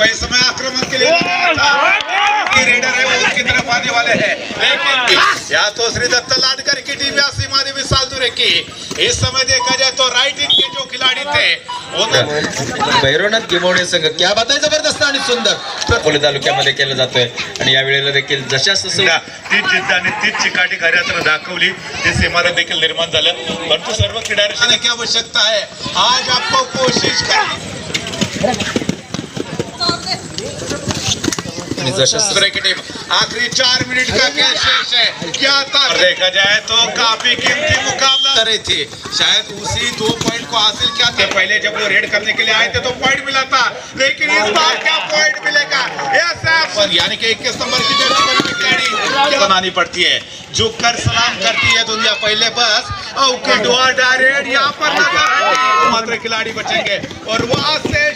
उनको इस समय आक्रमण के लिए रेडर है वो उसकी तरफ आने वाले हैं, लेकिन या तो श्री दत्त लाडकर की टीम या सीमा देवी सालदुरे की। इस समय देखा जाए तो राइट इन के जो खिलाडी थे भैरवनाथ गिमोडे संघ क्या बात आहे, जबरदस्त आणि सुंदर अकोले तालुक्यामध्ये केलं जातोय आणि या वेळेला देखील जशास तीच जिद्द आणि तीच चिकाटी खऱ्याच दाखवली, ते सीमारेख देखील निर्माण झालं। परंतु सर्व खिलाड्यांना क्या आवश्यकता है, आज आपको कोशिश करनी की टीम आखिरी 4 मिनट का खेल शेष है, क्या था देखा जाए तो काफी कीमती मुकाबला कर रही थी, शायद उसी 2 पॉइंट को हासिल किया था। पहले जब वो रेड करने के लिए आए थे तो पॉइंट मिला था, लेकिन इस बार क्या पॉइंट मिलेगा, यानी कि 21 नंबर की जर्सी पर खिलाड़ी बनानी पड़ती है, झुक कर सलाम करती है दुनिया पहले बस। ओके डुआ डायरेक्ट यहाँ पर मात्र खिलाड़ी बचेंगे और वहां से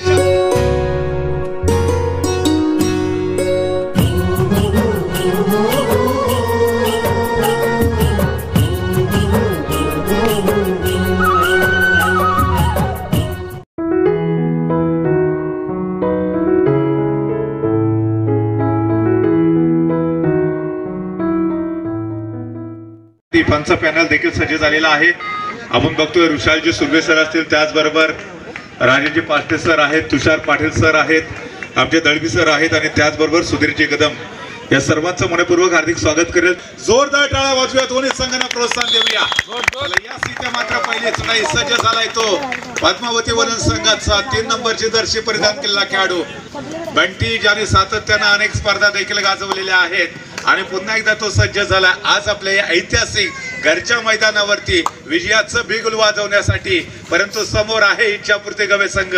फनचा पॅनल देखील सज्ज झालेला आहे। आपण बघतोय ऋषालजी सुर्वे सर असतील, त्याचबरोबर राजेशजी पाटील सर आहेत, तुषार पाटील सर आहेत, आमचे दळवी सर आहेत आणि त्याचबरोबर सुधीरजी कदम, या सर्वांचं मनपूर्वक हार्दिक स्वागत करेल। जोरदार टाळ्या वाजवूया, दोन्ही संघांना प्रोत्साहन देऊया। या सीत्या मात्र पहिली चढाई सज्ज झालाय तो पद्मावती वनन संघाचा 3 नंबरची जर्सी परिधान केलेला खेळाडू बंटी, ज्याने सातत्याने अनेक स्पर्धा देखील गाजवलेल्या आहेत आणि पुन्हा एकदा तो सज्ज झाला आज आपल्या या ऐतिहासिक घरच्या मैदानावरती विजयाचं बिगुल वाजवण्यासाठी। परंतु समोर आहे इच्छापूर्ती गवे संघ,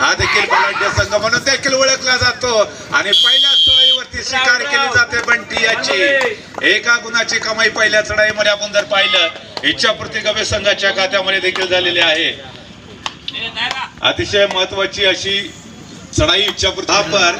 हा देखील बलाढ्य संघ म्हणून देखील ओळखला जातो आणि पहिल्या चढाईवरती शिकार केली जाते बंटी याची। एका गुणाची कमाई पहिल्या चढाईमध्ये आपण जर पाहिलं इच्छापूर्ती गवे संघाच्या खात्यामध्ये देखील झालेली आहे। अतिशय महत्वाची अशी चढ़ाई इच्छापूर्ति पर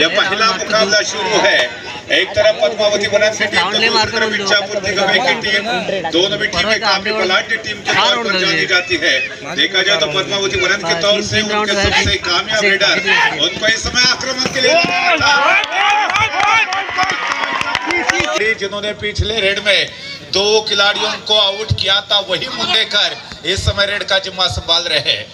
यह पहला मुकाबला शुरू है। एक तरफ पद्मावती वनन की टीम तो दूसरी तरफ इच्छापूर्ति गवे की टीम, दोनों भी टीमें काफी बलाढ्य टीम के तौर पर जानी जाती है। देखा जाए तो पद्मावती वनन की तौर से उनके सबसे कामयाब रेडर उनको इस समय आक्रमण के लिए जिन्होंने पिछले रेड में 2 खिलाड़ियों को आउट किया था, वही मुंडेकर इस समय रेड का जिम्मा संभाल रहे हैं।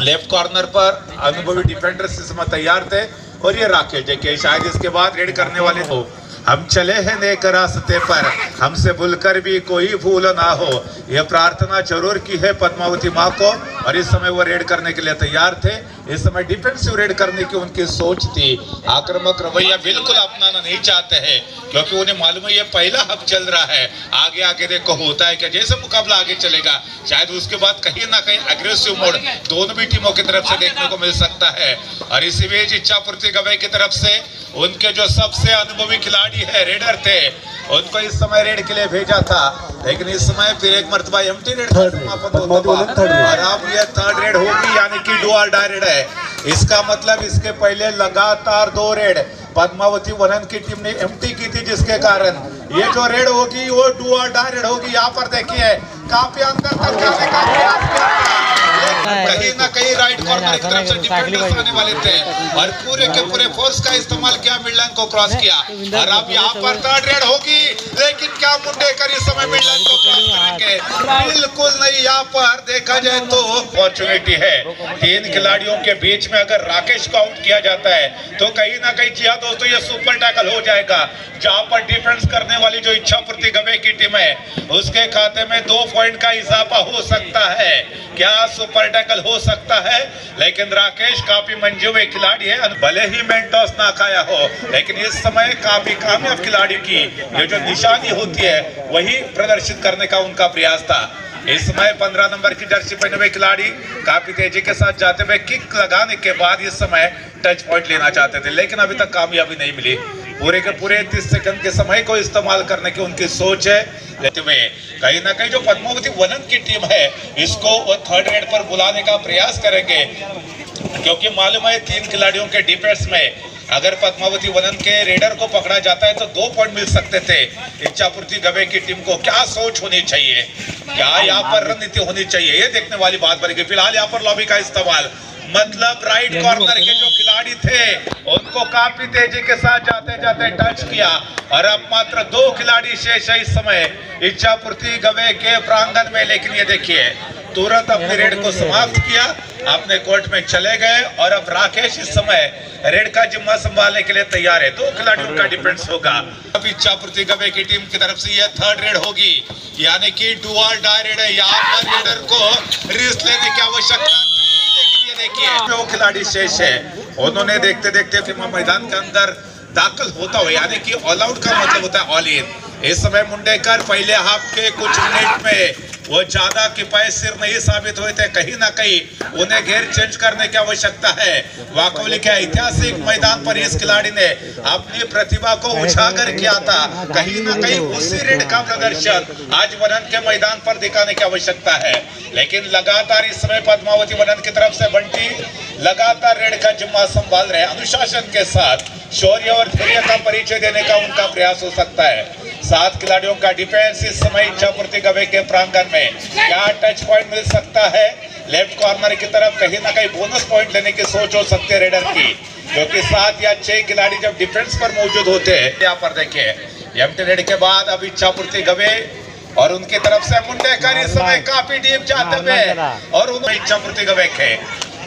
लेफ्ट कॉर्नर पर अनुभवी डिफेंडर इस समय तैयार थे और ये राकेश जैके शायद इसके बाद रेड करने वाले हो। हम चले हैं नेक रास्ते पर, हमसे भूलकर भी कोई भूल ना हो, यह प्रार्थना जरूर की है पद्मावती माँ को। और इस समय वो रेड करने के लिए तैयार थे, इस समय डिफेंसिव रेड करने की उनकी सोच थी। आक्रामक रवैया बिल्कुल अपनाना नहीं चाहते हैं क्योंकि उन्हें मालूम है ये पहला हक चल रहा है, आगे आगे देखो होता है कि जैसे मुकाबला आगे चलेगा शायद उसके बाद कहीं ना कहीं अग्रेसिव मोड दोनों भी टीमों की तरफ से देखने को मिल सकता है। और इसी बीच इच्छापूर्ति गवे की तरफ से उनके जो सबसे अनुभवी खिलाड़ी है रेडर थे, उनको इस समय रेड के लिए भेजा था, लेकिन इस समय फिर एक मर्तबा एम्प्टी रेड समापन होता है और अब ये 3rd रेड होगी, यानी कि डू और डाई रेड है। इसका मतलब इसके पहले लगातार 2 रेड पद्मावती वनन की टीम ने एम्प्टी की थी, जिसके कारण ये जो रेड होगी वो डू और डाई रेड होगी। यहाँ पर देखिए काफी अंदर तक जाने का प्रयास किया, कहीं ना कहीं राइट कॉर्नर की तरफ से डिफेंडर्स आने वाले थे और पूरे के पूरे फोर्स का इस्तेमाल किया, मिडलाइन को क्रॉस किया। और अब यहाँ पर 3rd रेड होगी, लेकिन क्या मुंडेकर इस समय मिडलाइन को क्रॉस करेंगे? बिल्कुल नहीं। यहाँ पर देखा जाए तो अपॉर्चुनिटी है 3 खिलाड़ियों के बीच में, अगर राकेश को आउट किया जाता है तो कहीं ना कहीं जी हाँ दोस्तों ये सुपर टैकल हो जाएगा, जहाँ पर डिफेंस करने वाली जो इच्छापूर्ति गवे की टीम है उसके खाते में 2 पॉइंट का इजाफा हो सकता है। क्या सुपर टैकल हो सकता है? लेकिन राकेश काफी मंजूर खिलाड़ी है, भले ही मेंटोस ना खाया हो, लेकिन इस समय काफी कामयाब खिलाड़ी की ये जो निशानी होती है वही प्रदर्शित करने का उनका प्रयास था। इस समय 15 नंबर की जर्सी पहने हुए खिलाड़ी काफी तेजी के साथ जाते हुए किक लगाने के बाद इस समय टच पॉइंट लेना चाहते थे, लेकिन अभी तक कामयाबी नहीं मिली। पूरे के पूरे 30 सेकंड के समय को इस्तेमाल करने की उनकी सोच है, लेते हुए कहीं ना कहीं जो पद्मावती वनन की टीम है इसको वो 3rd रेड पर बुलाने का प्रयास करेंगे, क्योंकि मालूम है 3 खिलाड़ियों के डिफेंस में अगर पद्मावती वनन के रेडर को पकड़ा जाता है तो 2 पॉइंट मिल सकते थे। इच्छापूर्ति गवे की टीम को क्या सोच होनी चाहिए, क्या यहाँ पर रणनीति होनी चाहिए, ये देखने वाली बात बनेगी। फिलहाल यहाँ पर लॉबी का इस्तेमाल मतलब राइट कॉर्नर के जो खिलाड़ी थे उनको काफी तेजी के साथ जाते जाते टच किया और अब मात्र 2 खिलाड़ी शेष है इस समय इच्छापूर्ति गवे के प्रांगण में। लेकिन ये देखिए तुरंत अपनी रेड को समाप्त किया, अपने कोर्ट में चले गए और अब राकेश इस समय रेड का जिम्मा संभालने के लिए तैयार है। 2 खिलाड़ियों का डिफेंस होगा। अब इच्छापूर्ति गवे की टीम की तरफ से यह 3rd रेड होगी, यानी कि डू और डाई रेड है। यहाँ पर रेडर को रिस्क लेने की आवश्यकता नहीं, लेकिन ये देखिए 2 खिलाड़ी शेष है। उन्होंने देखते देखते मैदान के अंदर दाखिल होता हुआ, यानी कि ऑल आउट का मतलब होता है ऑल इन। इस समय मुंडेकर पहले हाफ के कुछ मिनट में वो ज्यादा किफायतशीर नहीं साबित हुए थे, कहीं ना कहीं उन्हें घेर चेंज करने की आवश्यकता है। वाकोली के ऐतिहासिक मैदान पर इस खिलाड़ी ने अपनी प्रतिभा को उजागर किया था, कहीं ना कहीं उसी रेड का प्रदर्शन आज वनन के मैदान पर दिखाने की आवश्यकता है। लेकिन लगातार इस समय पद्मावती वनन की तरफ से बंटी लगातार रेड का जिम्मा संभाल रहे, अनुशासन के साथ शौर्य और धैर्य का परिचय देने का उनका प्रयास हो सकता है। 7 खिलाड़ियों का डिफेंस इस समय इच्छापूर्ति गवे के प्रांगण में, क्या टच पॉइंट मिल सकता है लेफ्ट कॉर्नर की तरफ, कहीं ना कहीं बोनस पॉइंट लेने की सोच हो सकती है रेडर की, क्योंकि 7 या 6 खिलाड़ी जब डिफेंस पर मौजूद होते हैं। यहाँ पर देखिए एम्प्टी रेड के बाद अब इच्छापूर्ति गवे और उनकी तरफ से मुंडेकर इस समय काफी डीप जाते हुए और उन्होंने इच्छापूर्ति गवे के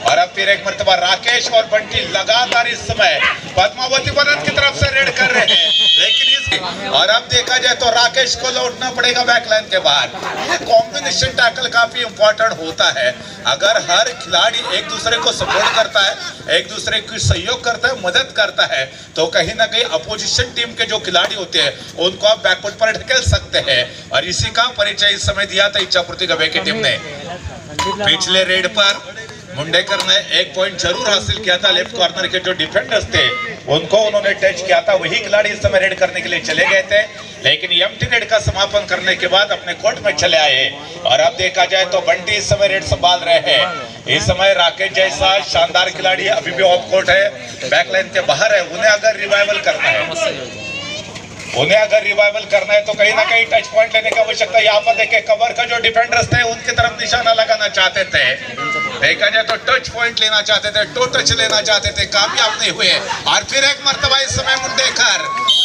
और अब फिर एक मर्तबा राकेश और बंटी लगातार इस समय पद्मावती वनन की तरफ से रेड कर रहे हैं। लेकिन और अब देखा जाए तो राकेश को लौटना पड़ेगा बैकलाइन के बाद। ये कॉम्बिनेशन टैकल काफी इंपॉर्टेंट होता है। अगर हर खिलाड़ी एक दूसरे को सपोर्ट करता है, एक दूसरे को सहयोग करता है, मदद करता है, तो कहीं ना कहीं अपोजिशन टीम के जो खिलाड़ी होते हैं उनको आप बैकवर्ड पर ढकेल सकते हैं। और इसी का परिचय इस समय दिया था इच्छापूर्ति गवे की टीम ने। पिछले रेड पर मुंडेकर ने 1 पॉइंट जरूर हासिल किया था। लेफ्ट कॉर्नर के जो डिफेंडर्स थे उनको उन्होंने टच किया था, वही खिलाड़ी इस समय रेड करने के लिए चले गए थे। लेकिन एम्प्टी रेड का समापन करने के बाद अपने कोर्ट में चले आए और अब देखा जाए तो बंटी इस समय रेड संभाल रहे हैं। इस समय राकेश जैसा शानदार खिलाड़ी अभी भी ऑफ कोर्ट है, बैकलाइन के बाहर है। उन्हें अगर रिवाइवल करना है तो कहीं ना कहीं टच पॉइंट लेने की आवश्यकता। यहाँ पर देखे कवर का जो डिफेंडर्स थे उनकी तरफ निशाना लगाना चाहते थे, देखा जाए तो टच पॉइंट लेना चाहते थे, टो टच लेना चाहते थे, कामयाब नहीं हुए। और फिर एक मर्तबा इस समय मुंडेकर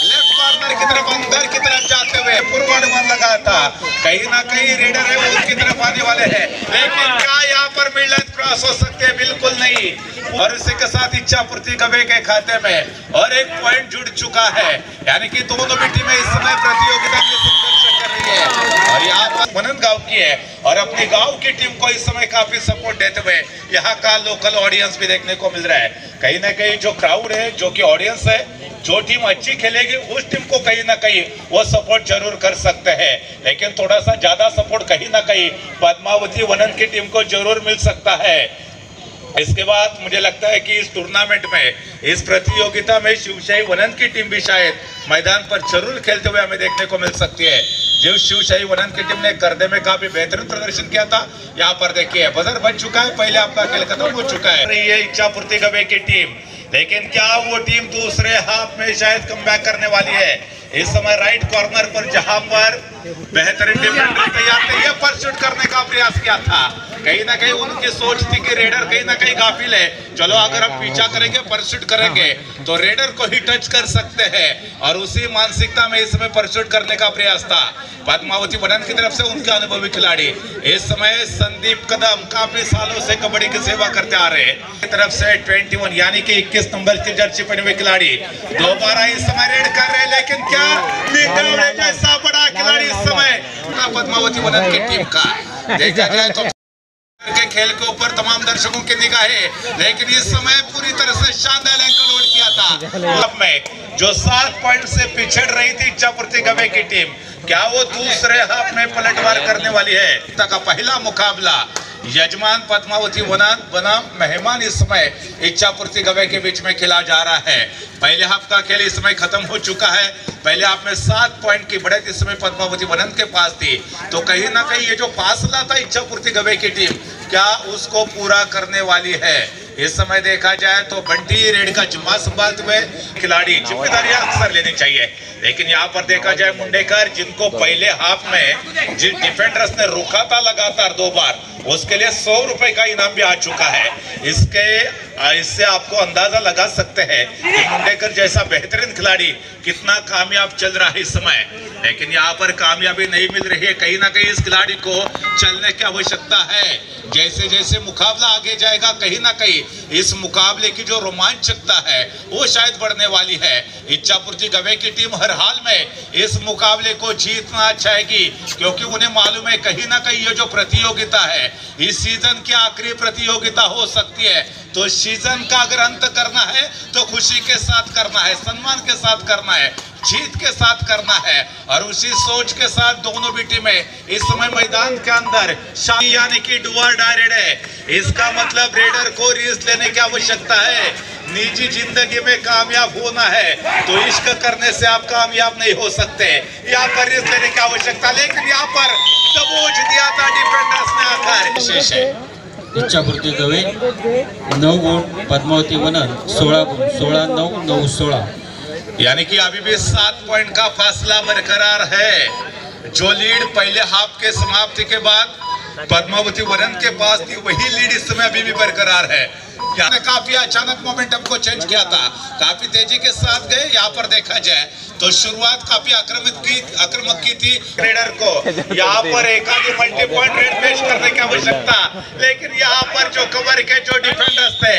लेफ्ट कॉर्नर की तरफ अंदर की तरफ जाते हुए पूर्वानुमान लगा था, कहीं ना कहीं रेडर है वो उनकी तरफ आने वाले हैं। लेकिन क्या यहाँ पर मिडलाइन क्रॉस हो सकते हैं? बिल्कुल नहीं। और इसी के साथ इच्छापूर्ति गवे के खाते में और 1 पॉइंट जुड़ चुका है, यानी कि दोनों भी टीमें इस समय प्रतियोगिता में संघर्ष कर रही है। और यहाँ पर वनन गांव की है और अपनी गांव की टीम को इस समय काफी सपोर्ट देते हुए यहाँ का लोकल ऑडियंस भी देखने को मिल रहा है। कहीं ना कहीं जो क्राउड है, जो कि ऑडियंस है, जो टीम अच्छी खेलेगी उस टीम को कहीं ना कहीं वो सपोर्ट जरूर कर सकते हैं। लेकिन थोड़ा सा ज्यादा सपोर्ट कहीं ना कहीं पद्मावती वनन की टीम को जरूर मिल सकता है। इसके बाद मुझे लगता है कि इस टूर्नामेंट में, इस प्रतियोगिता में शिवशाही वनन की टीम भी शायद मैदान पर जरूर खेलते हुए हमें देखने को मिल सकती है। जो शिवशाही वनन की टीम ने गर्दे में काफी बेहतरीन प्रदर्शन किया था। यहाँ पर देखिए बजर बन चुका है, पहले आपका खेल खत्म हो चुका है। ये इच्छापूर्ति गवे की टीम, लेकिन क्या वो टीम दूसरे हाफ में शायद कमबैक करने वाली है? इस समय राइट कॉर्नर पर जहां पर बेहतरीन डिफेंडर तैयार थे, ये परस्यूट करने का प्रयास किया था। कहीं ना कहीं उनकी सोच थी कि रेडर कहीं ना कहीं गाफिल है, चलो अगर हम पीछा करेंगे, परस्यूट करेंगे तो रेडर को ही टच कर सकते हैं। और उसी मानसिकता में इस समय परस्यूट करने का प्रयास था पद्मावती वनन की तरफ से उनके अनुभवी खिलाड़ी। इस समय संदीप कदम काफी सालों से कबड्डी की सेवा करते आ रहे हैं। तरफ से 21 यानी कि 21 नंबर की जर्सी पहने हुए खिलाड़ी दोबारा इस समय रेड कर रहे हैं। लेकिन क्या जैसा बड़ा खिलाड़ी इस समय पद्मावती वनन की टीम का देखा जाए तो के खेल के ऊपर तमाम दर्शकों की निगाहें, लेकिन इस समय पूरी तरह से शानदार एंकल होल्ड किया था। अब में जो 7 पॉइंट से पिछड़ रही थी इच्छापूर्ति गवे की टीम, क्या वो दूसरे हाफ में पलटवार करने वाली है? का पहला मुकाबला यजमान पद्मावती वनन बनाम मेहमान इस समय इच्छापूर्ति गवे के बीच में खेला जा रहा है। पहले हाफ का खेल इस समय खत्म हो चुका है। पहले हाफ में 7 पॉइंट की बढ़त इस समय पद्मावती वनन के पास थी, तो कहीं ना कहीं ये जो फासला था इच्छापूर्ति गवे की टीम क्या उसको पूरा करने वाली है? इस समय देखा जाए तो बंटी रेड का जिम्मा संभालते हुए खिलाड़ी जिम्मेदारियां अक्सर लेनी चाहिए, लेकिन यहाँ पर देखा जाए मुंडेकर जिनको पहले हाफ में जिन डिफेंडर्स ने रोका था लगातार 2 बार, उसके लिए 100 रुपए का इनाम भी आ चुका है। इससे आपको अंदाजा लगा सकते हैं कि मुंडेकर जैसा बेहतरीन खिलाड़ी कितना कामयाब चल रहा है इस समय, लेकिन यहाँ पर कामयाबी नहीं मिल रही है। कहीं ना कहीं इस खिलाड़ी को चलने की आवश्यकता है। जैसे जैसे मुकाबला आगे जाएगा कहीं ना कहीं इस मुकाबले की जो रोमांचकता है वो शायद बढ़ने वाली है। इच्छापुर गवे की टीम हर हाल में इस मुकाबले को जीतना चाहेगी, क्योंकि उन्हें मालूम है कहीं ना कहीं ये जो प्रतियोगिता है इस सीजन की आखिरी प्रतियोगिता हो सकती है। तो सीजन का अगर अंत करना है तो खुशी के साथ करना है, सम्मान के साथ करना है, जीत के साथ करना है। और उसी सोच के साथ दोनों भी टीमें इस समय मैदान के अंदर यानी कि डू और डाई रेड है। इसका मतलब रेडर को रेस लेने की आवश्यकता है। निजी जिंदगी में कामयाब होना है तो इश्क करने से आप कामयाब नहीं हो सकते। यहाँ पर रेस लेने की आवश्यकता, लेकिन यहाँ पर दबोच दिया था डिफेंडर्स ने आकर। विशेष है इच्छापुर गवे 9 गुण, पद्मावती वनन 16 गुण, 16-9, 9-16, यानी कि अभी भी 7 पॉइंट का फासला बरकरार है। जो लीड पहले हाफ के समाप्ति के बाद पद्मावती वनन के पास थी वही लीड इस समय अभी भी बरकरार है। यहाँ काफी अचानक मोमेंटम को चेंज किया था, काफी तेजी के साथ गए। यहाँ पर देखा जाए तो शुरुआत काफी आक्रामक की थी रेडर को। यहाँ पर एकाधी मल्टी पॉइंट रेड पेश करने की आवश्यकता, लेकिन यहाँ पर जो कवर के जो डिफेंडर्स थे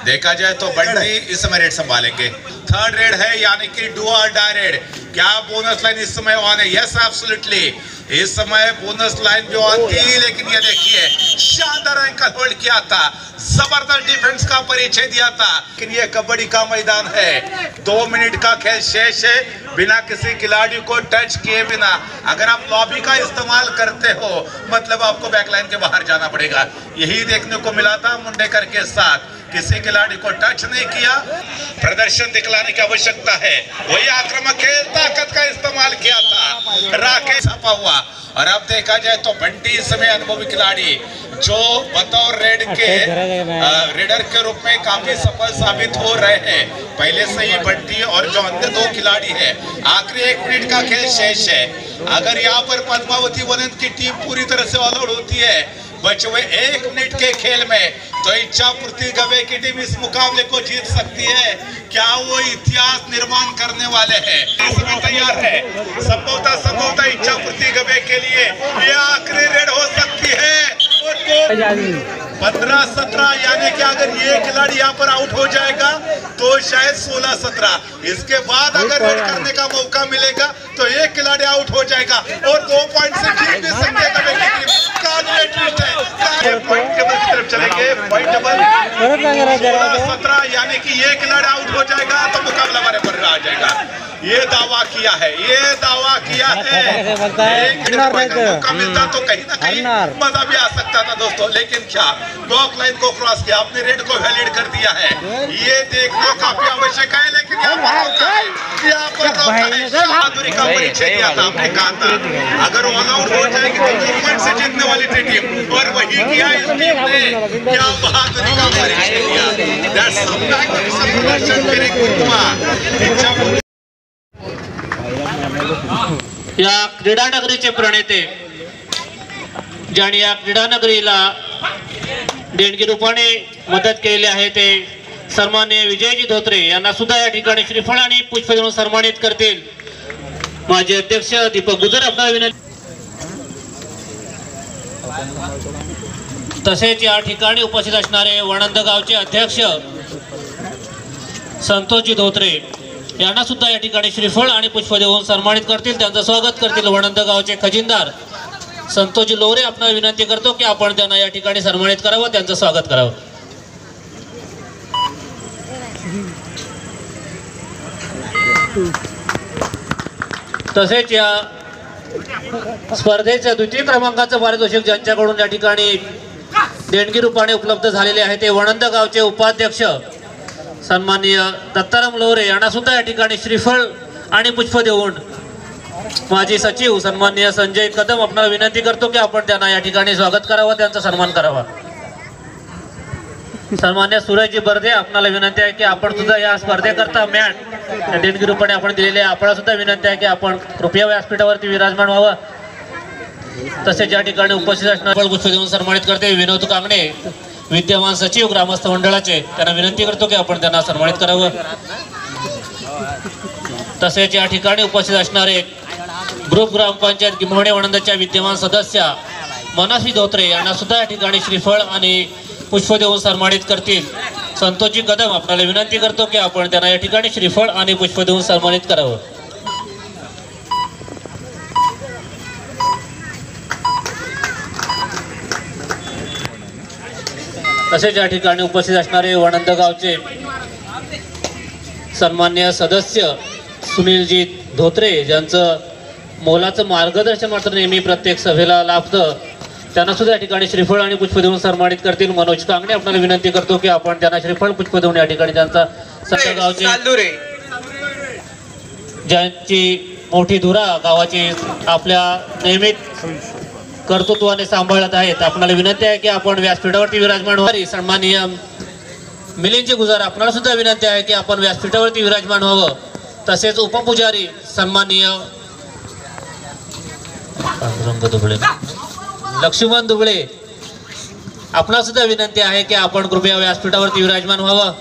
देखा जाए तो बंटी इस समय रेड संभालेंगे। 3rd रेड है यानी कि डू और डाई रेड। क्या बोनस लाइन इस समय ऑन है? यस एब्सोल्युटली, इस समय बोनस लाइन भी ऑन थी, लेकिन ये देखिए शानदार एंकल होल्ड किया था, जबरदस्त डिफेंस का परिचय दिया था। लेकिन ये कबड्डी का मैदान है, 2 मिनट का खेल शेष है। बिना किसी खिलाड़ी को टच किए बिना अगर आप लॉबी का इस्तेमाल करते हो मतलब आपको बैकलाइन के बाहर जाना पड़ेगा। यही देखने को मिला था मुंडेकर के साथ, किसी खिलाड़ी को टच नहीं किया। प्रदर्शन दिखलाने की आवश्यकता है, वही आक्रामक खेल ताकत का इस्तेमाल किया था, राकेश छापा हुआ। और अब देखा जाए तो बंटी इस समय अनुभवी खिलाड़ी जो बतौर रेडर के रूप में काफी सफल साबित हो रहे हैं। पहले से ही बंटी और जो अन्य 2 खिलाड़ी है, आखिरी 1 मिनट का खेल शेष है। अगर यहाँ पर पद्मावती वनन की टीम पूरी तरह से ऑल आउट होती है बचे हुए 1 मिनट के खेल में, तो इच्छापुर गवे की टीम इस मुकाबले को जीत सकती है। क्या वो इतिहास निर्माण करने वाले हैं? इसमें तैयार है। संभवतः इच्छापुर गवे के लिए यह आखिरी रेड हो सकती है। 15-17 यानी कि अगर ये खिलाड़ी यहाँ पर आउट हो जाएगा तो शायद 16-17। इसके बाद अगर रेड करने का मौका मिलेगा तो एक खिलाड़ी आउट हो जाएगा और 2 पॉइंट से जीत भी सकते गवे की टीम। पॉइंट टेबल की तरफ चलेंगे। पॉइंट टेबल 16-17 यानी कि ये खिलाड़ी आउट हो जाएगा तो मुकाबला हमारे पर आ जाएगा। ये दावा किया है। मौका मिलता तो कहीं ना कहीं मजा भी आ सकता था दोस्तों, लेकिन क्या ब्लॉक लाइन को क्रॉस किया, आपने रेड को वैलिड कर दिया है। ये देखना काफी आवश्यक है, लेकिन यहाँ पर बहादुरी का परिचय दिया था। आपने कहा था अगर ऑल आउट हो जाएगी तो 2 पॉइंट से जीतने वाली थी टीम, और वही किया इस टीम ने। क्या बहादुरी का परिचय दिया। या क्रीडा नगरीचे प्रणेते ज्यांनी या क्रीडा नगरीला देणगी रूपाने मदत केलेली आहे ते सन्माननीय विजयजी धोत्रे यांना सुद्धा या ठिकाणी श्रीफळ आणि पुष्प देऊन सन्मानित करतील माजी अध्यक्ष दीपक गुजर आपला विनंती। तसेच या ठिकाणी उपस्थित असणारे वणंद गावचे अध्यक्ष संतोषजी धोत्रे यांना सुद्धा या ठिकाणी श्रीफळ आणि पुष्प देऊन सन्मानित करतील, त्यांचं स्वागत करतील वणंद गावचे खजिनदार संतोषजी लोरे। आपल्याला विनंती करतो की आपण त्यांना या ठिकाणी सन्मानित करावं, त्यांचं स्वागत करावं। तसेच या स्पर्धेच्या 2य क्रमांकाचं पारितोषिक ज्यांच्याकडून या ठिकाणी देणगी रूपाने उपलब्ध झालेले आहे ते वणंद गावचे उपाध्यक्ष सन्माननीय दत्ताराम लोरे यांना सुद्धा या ठिकाणी श्रीफळ आणि पुष्प देऊन माजी सचिव सन्माननीय संजय कदम आपल्याला विनंती करतो की आपण त्यांना या ठिकाणी स्वागत करावं, त्यांचा सन्मान करावा। सन्मान्य सूरजजी बर्दे, आपणाला विनंती आहे की आपण सुद्धा या स्पर्धेकरता मॅट देणगी रूपाने आपण दिलेले आहे. आपल्याला सुद्धा विनंती आहे की आपण कृपया व्यासपीठावरती विराजमान व्हावं. तसेच या ठिकाणी उपस्थित असणारे पुष्प देऊन सन्मानित करते विनोद कांगणे, विद्यमान सचिव ग्रामस्थ मंडळाचे. त्यांना विनंती करतो की आपण त्यांना सन्मानित करावं. तसेच या ठिकाणी उपस्थित असणारे ग्रुप ग्रामपंचायत गिम्होणे वणंदच्या विद्यमान सदस्य मनस्वी धोत्रे यांना सुद्धा या ठिकाणी श्रीफळ आणि पुष्प देऊन सन्मानित करतील. संतोषजी कदम, आपल्याला विनंती करतो की आपण त्यांना या ठिकाणी श्रीफळ आणि पुष्प देऊन सन्मानित करावं. तसेच या ठिकाणी उपस्थित असणारे वणंद गावचे सन्मान्य सदस्य सुनीलजी धोत्रे, ज्यांचं मोलाचं मार्गदर्शन मात्र नेहमी प्रत्येक सभेला लाभतं, त्यांना सुद्धा या ठिकाणी श्रीफळ आणि पुष्प देऊन सन्मानित करतील. मनोज कांगणे, आपल्याला विनंती करतो की आपण त्यांना श्रीफळ पुष्प देऊन या ठिकाणी त्यांचा सगळ्या गावचे ज्यांची मोठी धुरा गावाची आपल्या नियमित कर्तृत्वाने सांभाळत आहेत, आपल्याला विनंती आहे की आपण व्यासपीठावरती विराजमान व्हावी. सन्माननीय मिलिंदजी गुजर, आपल्याला सुद्धा विनंती आहे की आपण व्यासपीठावरती विराजमान व्हावं. तसेच उपपुजारी सन्माननीय लक्ष्मण दुबळे, आपणाला सुद्धा विनंती आहे की आपण कृपया व्यासपीठावरती विराजमान व्हावं.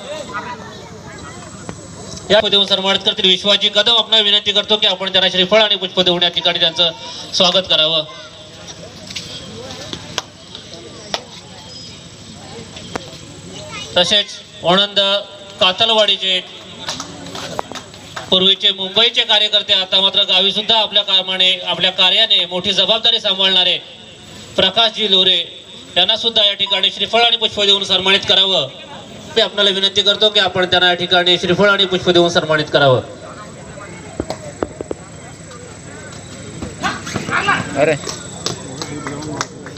या देऊन सन्मानित करतील विश्वाजी कदम, आपल्याला विनंती करतो की आपण त्यांना श्रीफळ आणि पुष्प देऊन या ठिकाणी त्यांचं स्वागत करावं. तसेच वणंद कातलवाडीचे पूर्वीचे मुंबईचे कार्यकर्ते आता मात्र गावी सुद्धा आपल्या कामाने आपल्या कार्याने मोठी जबाबदारी सांभाळणारे प्रकाशजी लोरे यांना सुद्धा या ठिकाणी श्रीफळ आणि पुष्प देऊन सन्मानित करावं. ते आपल्याला विनंती करतो की आपण त्यांना या ठिकाणी श्रीफळ आणि पुष्प देऊन सन्मानित करावं.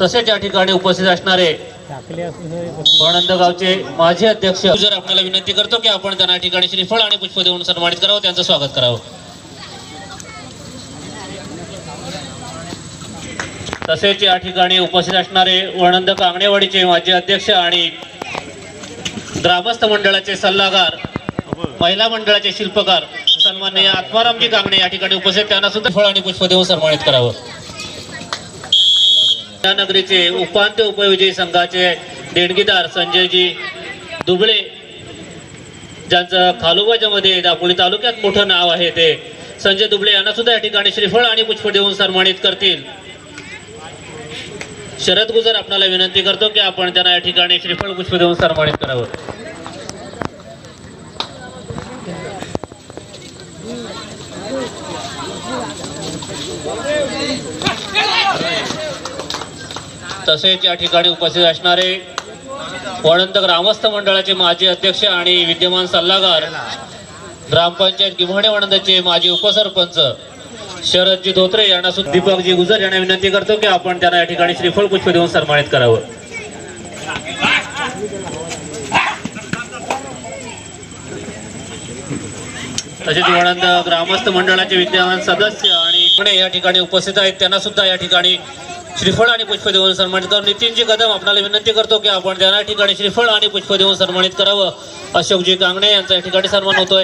तसेच या ठिकाणी उपस्थित असणारे वणंद गावचे माजी अध्यक्ष जर आपल्याला विनंती करतो की आपण त्यांना ठिकाणी श्रीफळ आणि पुष्प देऊन सन्मानित करावं, त्यांचं स्वागत करावं. तसेच या ठिकाणी उपस्थित असणारे वणंद कांगणेवाडीचे माजी अध्यक्ष आणि ग्रामस्थ मंडळाचे सल्लागार, महिला मंडळाचे शिल्पकार सन्माननीय आत्मारामजी कांगणे या ठिकाणी उपस्थित, त्यांना सुद्धा फळ आणि पुष्प देऊन सन्मानित करावं. नगरीचे उपांत्य उपविजयी संघाचे देणगीदार संजयजी दुबळे, ज्यांचं खालोबाच्या मध्ये दापोली तालुक्यात मोठं नाव आहे, ते संजय दुबळे यांना सुद्धा या ठिकाणी श्रीफळ आणि पुष्प देऊन सन्मानित करतील. शरद गुजर, आपल्याला विनंती करतो की आपण त्यांना या ठिकाणी श्रीफळ पुष्प देऊन सन्मानित करावं. तसेच या ठिकाणी उपस्थित असणारे वणंद ग्रामस्थ मंडळाचे माजी अध्यक्ष आणि विद्यमान सल्लागार, ग्रामपंचायत गिम्होणे वणंदचे माजी उपसरपंच शरदजी धोत्रे यांना सुद्धा, दीपकजी गुजर यांना विनंती करतो की आपण त्यांना या ठिकाणी श्रीफळ पुष्प देऊन सन्मानित करावं. तसेच वणंद ग्रामस्थ मंडळाचे विद्यमान सदस्य आणि या ठिकाणी उपस्थित आहेत, त्यांना सुद्धा या ठिकाणी श्रीफळ आणि पुष्प देऊन सन्मानित करून नितीनजी कदम, आपल्याला विनंती करतो की आपण त्यांना ठिकाणी श्रीफळ आणि पुष्प देऊन सन्मानित करावं. अशोकजी कांगणे यांचा या ठिकाणी सन्मान होतोय.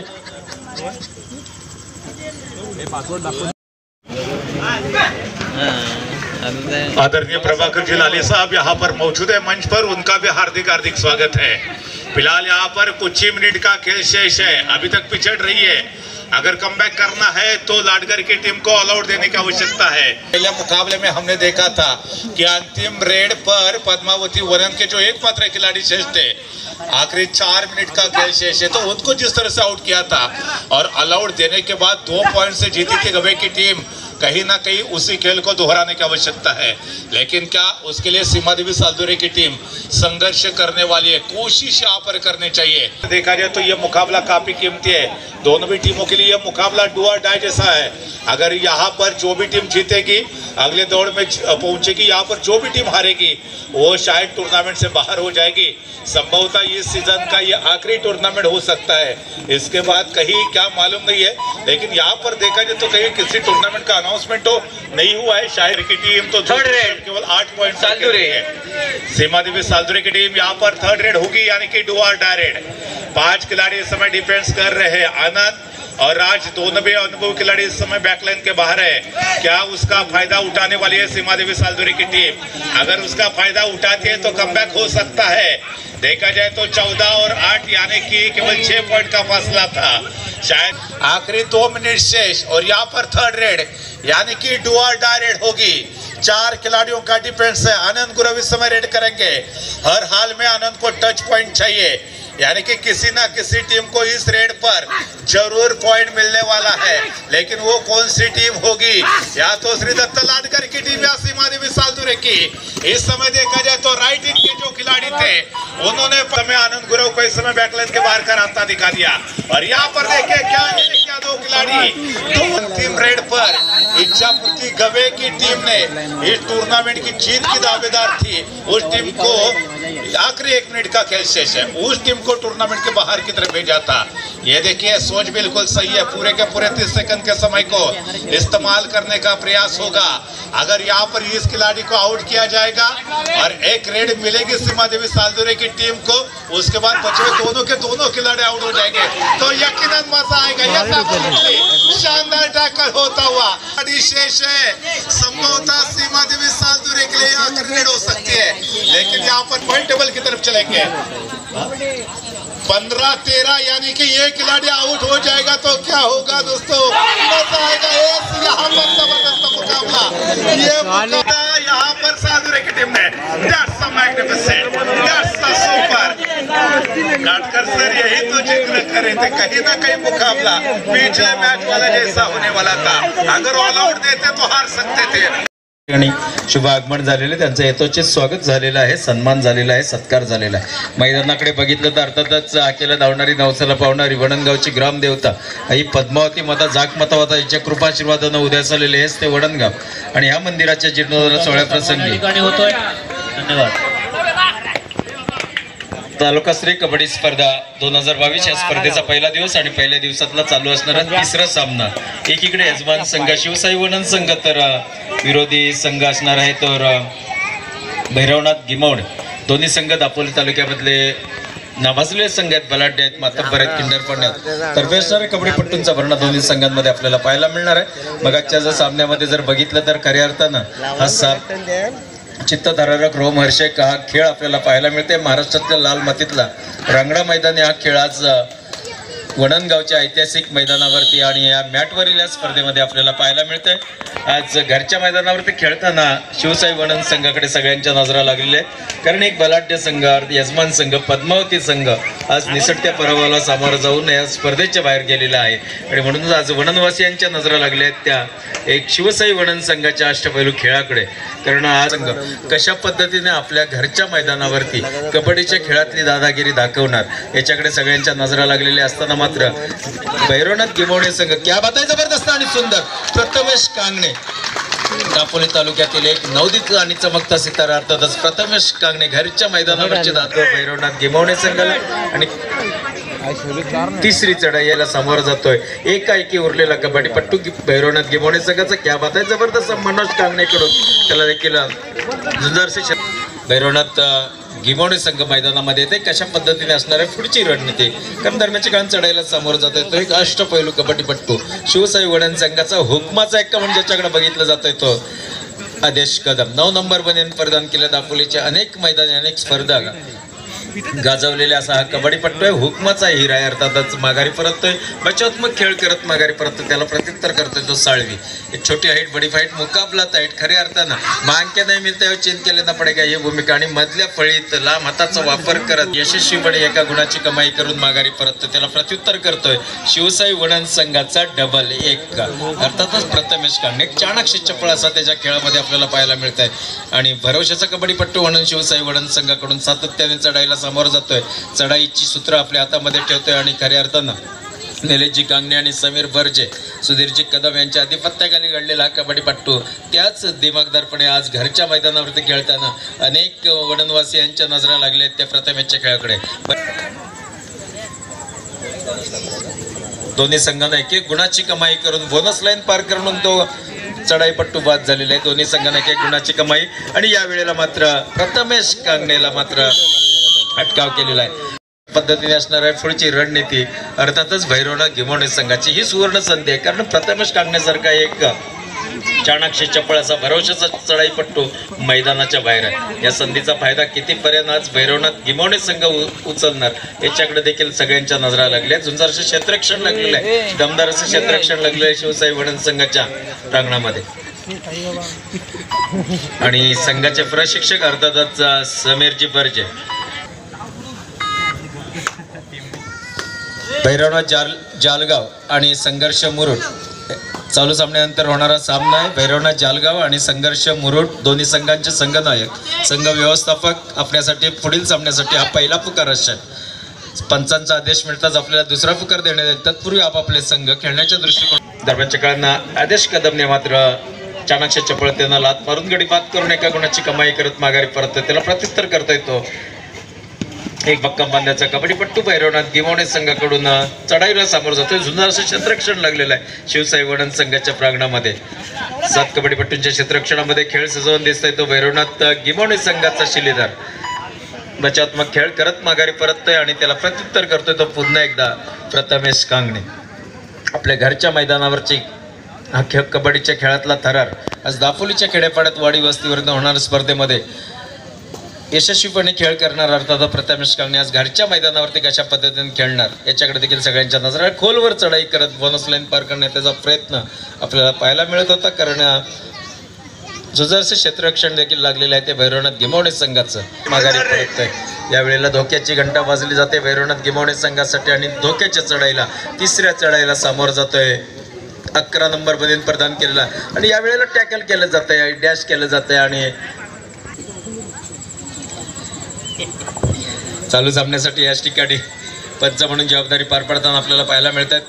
आदरणीय प्रभाकर जी लाली साहब यहाँ पर मौजूद है मंच पर, उनका भी हार्दिक हार्दिक स्वागत है. फिलहाल यहाँ पर कुछ ही मिनट का खेल शेष है, अभी तक पिछड़ रही है. अगर कमबैक करना है तो लाडगर की टीम को ऑल आउट देने की आवश्यकता है. पहले मुकाबले में हमने देखा था कि अंतिम रेड पर पद्मावती वनन के जो एकमात्र खिलाड़ी शेष थे, आखिरी 4 मिनट का खेल शेष है, तो उनको जिस तरह से आउट किया था और ऑल आउट देने के बाद 2 पॉइंट से जीती थी गवे की टीम, कहीं ना कहीं उसी खेल को दोहराने की आवश्यकता है. लेकिन क्या उसके लिए सीमा देवी सालदुरे की टीम संघर्ष करने वाली है, कोशिश यहाँ पर करनी चाहिए. देखा जाए तो ये मुकाबला काफी कीमती है, दोनों भी टीमों के लिए यह मुकाबला डू और डाई जैसा है. अगर यहाँ पर जो भी टीम जीतेगी अगले दौड़ में पहुंचेगी, यहाँ पर जो भी टीम हारेगी वो शायद टूर्नामेंट से बाहर हो जाएगी. संभवतः इस सीजन का ये आखिरी टूर्नामेंट हो सकता है, इसके बाद कहीं क्या मालूम नहीं है. लेकिन यहाँ पर देखा जाए तो कहीं किसी टूर्नामेंट का अनाउंसमेंट तो नहीं हुआ है, शायद की टीम तो थर्ड रेड केवल 8 पॉइंट सालदुरे है। सीमा देवी सालदुरे की टीम यहाँ पर थर्ड रेड होगी, यानी कि डू और डाई रेड। 5 खिलाड़ी इस समय डिफेंस कर रहे हैं। आनंद और राज दोनों भी अनुभवी खिलाड़ी इस समय बैकलाइन के बाहर है। क्या उसका फायदा उठाने वाली है सीमा देवी सालदुरे की टीम? अगर उसका फायदा उठाती है तो कमबैक हो सकता है। देखा जाए तो 14 और 8 यानी कि केवल 6 पॉइंट का फासला था। शायद आखिरी 2 मिनट शेष और यहाँ पर थर्ड रेड यानी कि डू और डाई रेड होगी। 4 खिलाड़ियों का डिफेंस है। आनंद गुरव इस समय रेड करेंगे। हर हाल में आनंद को टच पॉइंट चाहिए, यानी कि किसी ना किसी टीम को इस रेड पर जरूर पॉइंट मिलने वाला है, लेकिन वो कौन सी टीम होगी? या तो श्री दत्त लाडकर की टीम या सीमा देवी सालदुरे की। इस समय देखा जाए तो राइट इन के जो खिलाड़ी थे उन्होंने आनंद गुरव को इस समय बैकलाइन के बाहर का रास्ता दिखा दिया। और यहाँ पर देखिए क्या 2 खिलाड़ी अंतिम रेड पर इच्छापुर्ति गवे की टीम ने इस टूर्नामेंट की जीत की दावेदार थी। उस टीम को आखिरी 1 मिनट का खेल शेष है, उस टीम को टूर्नामेंट के बाहर की तरफ भेजा था। ये देखिए सोच बिल्कुल सही है। पूरे के पूरे 30 सेकंड के समय को इस्तेमाल करने का प्रयास होगा। अगर यहाँ पर इस खिलाड़ी को आउट किया जाएगा और 1 रेड मिलेगी सीमा देवी सालदुरे की टीम को, उसके बाद बचे दोनों के दोनों खिलाड़ी आउट हो जाएंगे तो यकीनन मजा आएगा। शानदार टैकल होता हुआ शेष है। संभवतः सीमा देवी सालदुरे के लिए आखिरी रेड हो सकती है, लेकिन यहाँ पर पॉइंट टेबल की तरफ चलेंगे। 15-13 यानी कि ये खिलाड़ी आउट हो जाएगा तो क्या होगा दोस्तों? मजा आएगा। यहाँ पर जबरदस्त मुकाबला, ये मुकाबला यहाँ पर सालदुरे की टीम ने that's a magnificent, that's a super। Gatkar sir यही तो जिक्र करे थे, कहीं ना कहीं मुकाबला पिछले मैच वाला जैसा होने वाला था। अगर ऑल आउट देते तो हार सकते थे। शुभ आगमन झालेले, त्यांचं यथोचित स्वागत झालेलं आहे, सन्मान झालेला आहे, सत्कार झालेला आहे। मैदानाकडे बघितलं तर अर्थातच आकेला धावणारी नवसाला पावणारी वडणगावची ग्रामदेवता ही पद्मावती माता जागमाता हिच्या कृपाशीर्वादानं उद्यास आलेले हेच ते वडणगाव आणि ह्या मंदिराच्या जीर्णोद्धार सोहळ्याप्रसंगी होतोय। धन्यवाद। तालुकास्तरीय कबड्डी स्पर्धा 2022 या स्पर्धेचा पहिला दिवस आणि पहिल्या दिवसातला चालू असणारा तिसरा सामना। एकीकडे यजमान संघ शिवसाई वनन संघ तर विरोधी संघ असणार आहे तर भैरवनाथ गिमौड। दोन्ही संघ दापोली तालुक्यामधले नावाजलेले संघ आहेत, बलाढ्य आहेत, मातब्बर आहेत, किंडरपण आहेत। तर बेसणारे कबड्डीपट्टूंचा भरणा दोन्ही संघांमध्ये आपल्याला पाहायला मिळणार आहे। मग आजच्या जर सामन्यामध्ये जर बघितलं तर खऱ्या अर्थानं हा चित्तथरारक रोमहर्षक हा खेळ आपल्याला पाहायला मिळते। महाराष्ट्रातल्या लाल मातीतला रांगडा मैदानी हा खेळ आज वडणगावच्या ऐतिहासिक मैदानावरती आणि या मॅटवरील या स्पर्धेमध्ये आपल्याला पाहायला मिळते। आज घरच्या मैदानावरती खेळताना शिवसाई वनन संघाकडे सगळ्यांच्या नजरा लागलेल्या आहेत, कारण एक बलाढ्य संघ यजमान संघ पद्मावती संघ आज निसटत्या पराभवाला सामोरं जाऊन या स्पर्धेच्या बाहेर गेलेला आहे आणि म्हणूनच आज वननवासियांच्या नजरा लागल्या आहेत त्या एक शिवसाई वनन संघाच्या अष्टपैलू खेळाकडे। कारण हा संघ कशा पद्धतीने आपल्या घरच्या मैदानावरती कबड्डीच्या खेळातली दादागिरी दाखवणार याच्याकडे सगळ्यांच्या नजरा लागलेल्या असताना मात्र भैरवनाथ गिमौडे संघ क्या बात आहे, जबरदस्त आणि सुंदर प्रथमेश कांगणे दापोली तालुक्यातील एक नवोदित आणि चमकता सितारा अर्थातच प्रथमेश कांगणे घरच्या मैदानावरचे दाखव भैरवनाथ गिमौडे संघाला आणि तिसरी चढाई याला सामोरं जातोय। एकाएकी उरलेला कबड्डीपट्टू भैरवनाथ गिमौडे संघाचा क्या बात आहे, जबरदस्त मनोज कांगणेकडून त्याला देखील जुंजारसे भैरवनाथ गिमौडे संघ मैदानामध्ये येते। कशा पद्धतीने असणार आहे पुढची रणनीती, कारण दरम्यानच्या काळात चढायला सामोरं जातोय तो एक अष्टपैलू कबड्डीपट्टू शिवसाई वडण संघाचा हुकमाचा एक म्हणजे ज्याच्याकडे बघितलं जातोय तो आदेश कदम। 9 नंबर बनेन प्रदान केल्या दापोलीच्या अनेक मैदानी अनेक स्पर्धा गाजवलेला असा हा कबड्डीपट्टू आहे। हुकमाचा हिरा आहे, अर्थातच माघारी परततोय, बचावात्मक खेळ करत माघारी परततो, त्याला प्रत्युत्तर करतोय तो साळवी। एक छोटी हाईट बडी फाईट मुकाबला ताईट खऱ्या अर्थानं मांक्या नाही मिळते हो चेन केले ना पडेगा ही भूमिका आणि मधल्या फळीत लांब हाताचा वापर करत यशस्वीपणे एका गुणाची कमाई करून माघारी परततो, त्याला प्रत्युत्तर करतोय शिवसाई वडण संघाचा डबल 1। अर्थातच प्रथमेश कांगणे चाणक्य चपळ असा त्याच्या खेळामध्ये आपल्याला पाहायला मिळत आहे आणि भरवशाचा कबड्डीपट्टू म्हणून शिवसाई वडण संघाकडून सातत्याने चढाईला सामोरं जातोय, चढाईची सूत्र आपल्या हातामध्ये ठेवतोय आणि खऱ्या अर्थानं निलेशजी कांगणे आणि समीर बर्जे सुधीरजी कदम यांच्या आधिपत्याखाली घडलेला हा कबड्डीपट्टू त्याच दिमागदारपणे आज घरच्या मैदानावरती खेळताना अनेक वडणवासी यांच्या नजरा लागल्या आहेत त्या प्रथमेशच्या खेळाकडे। दोन्ही संघांना एक एक गुणाची कमाई करून बोनस लाईन पार करून तो चढाईपट्टू बाद झालेले आहे. दोन्ही संघांना एक गुणाची कमाई आणि या वेळेला मात्र प्रथमेश कांगणेला मात्र अटकाव केलेला आहे. पद्धतीने असणार आहे पुढची रणनीती. अर्थातच भैरवनाथ गिमोणे संघाची ही सुवर्ण संधी आहे, कारण प्रथमेश कांगणेसारखा एक चाणाक्ष चपळ असा भरवशाचा चढाईपट्टू मैदानाच्या बाहेर आहे. या संधीचा फायदा कितीपर्यंत आज भैरवनाथ गिमोणे संघ उचलणार याच्याकडे देखील सगळ्यांच्या नजरा लागल्या. झुंजारचं क्षेत्ररक्षण लागलेलं आहे, दमदार असं क्षेत्ररक्षण लागलेलं आहे शिवसाई वडण संघाच्या प्रांगणामध्ये. आणि संघाचे प्रशिक्षक अर्थातच समीरजी बर्जे. भैरवनाथ जालगाव आणि संघर्ष मुरुड चालू सामन्यानंतर होणारा सामना आहे. भैरवनाथ जालगाव आणि संघर्ष मुरुड दोन्ही संघांचे संघनायक, संघ व्यवस्थापक आपल्यासाठी पुढील सामन्यासाठी हा पहिला पुकार असणार. पंचांचा आदेश मिळताच आपल्याला दुसरा पुकार देण्यात येईल. तत्पूर्वी आपापले संघ खेळण्याच्या दृष्टिकोन दरम्यानच्या काळांना आदेश कदमने मात्र चाणाक्ष चपळतेनं लात मारून गडी बाद करून एका गुणाची कमाई करत माघारी परत त्याला प्रत्युत्तर करता येतो. एक भक्कम बांध्याचा कबड्डीपट्टू भैरवनाथ गिमोणे संघाकडून चढाईला सामोरं जातोय. जुन्नर असं क्षेत्ररक्षण लागलेलं आहे शिवसाई वडण संघाच्या प्रांगणामध्ये. 7 कबड्डीपट्टूंच्या क्षेत्ररक्षणामध्ये खेळ सजवून दिसतोय तो भैरवनाथ गिमोणे संघाचा शिलेदार. बचावात्मक खेळ करत माघारी परततोय आणि त्याला प्रत्युत्तर करतोय तो पुन्हा एकदा प्रथमेश कांगणे. आपल्या घरच्या मैदानावरची हा कबड्डीच्या खेळातला थरार आज दापोलीच्या खेड्यापाड्यात वाडी वस्तीवरून होणाऱ्या स्पर्धेमध्ये यशस्वीपणे खेळ करणार अर्थात प्रथमेश कांगणे आज घरच्या मैदानावरती कशा पद्धतीने खेळणार याच्याकडे देखील सगळ्यांच्या नजरा. खोलवर चढाई करत बोनस लाईन पार करण्याचा प्रयत्न आपल्याला पाहायला मिळत होता, कारण जुजरचे क्षेत्ररक्षण देखील लागलेलं आहे ते भैरवनाथ गिमोणे संघाचं. माघारी परत आहे यावेळेला धोक्याची घंटा वाजली जाते भैरवनाथ गिमोणे संघासाठी आणि धोक्याच्या चढाईला तिसऱ्या चढाईला सामोरं जातोय. 11 नंबर मध्ये प्रदान केलेला आणि यावेळेला टॅकल केलं जात आहे, डॅश केलं जात आहे आणि चालू सामन्यासाठी याच ठिकाणी पंच म्हणून जबाबदारी पार पाडताना आपल्याला पाहायला मिळतात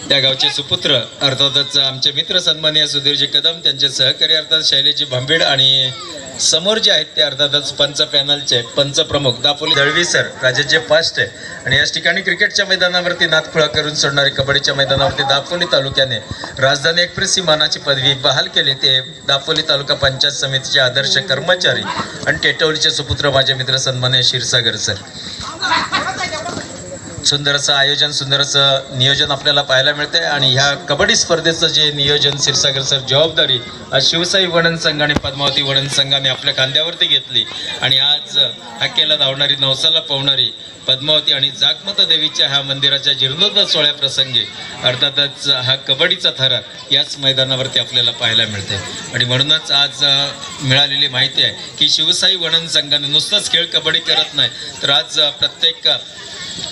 त्या गावचे सुपुत्र अर्थातच आमचे मित्र सन्माननीय सुधीरजी कदम, त्यांचे सहकारी अर्थात शैलेजी भांबीड आणि समोर जे आहेत ते अर्थातच पंच पॅनलचे पंच प्रमुख दापोली दळवी सर, राजेशजी फास्ट आहे. आणि याच ठिकाणी क्रिकेटच्या मैदानावरती नादखुळा करून सोडणारी कबड्डीच्या मैदानावरती दापोली तालुक्याने राजधानी एक्सप्रेस ही मानाची पदवी बहाल केली. ते दापोली तालुका पंचायत समितीचे आदर्श कर्मचारी आणि टेटवलीचे सुपुत्र माझे मित्र सन्माननीय क्षीरसागर सर. सुंदर असं आयोजन, सुंदर असं नियोजन आपल्याला पाहायला मिळते. आणि ह्या कबड्डी स्पर्धेचं जे नियोजन क्षीरसागर सर जबाबदारी आज शिवसाई वडण संघ आणि पद्मावती वडण संघाने आपल्या खांद्यावरती घेतली. आणि आज हाकेला धावणारी नवसाला पावणारी पद्मावती आणि जागमाता देवीच्या ह्या मंदिराच्या जीर्णोद्धार सोहळ्या प्रसंगी अर्थातच हा कबड्डीचा थरार याच मैदानावरती आपल्याला पाहायला मिळते. आणि म्हणूनच आज मिळालेली माहिती आहे की शिवसाई वडण संघाने नुसतंच खेळ कबड्डी करत नाही, तर आज प्रत्येक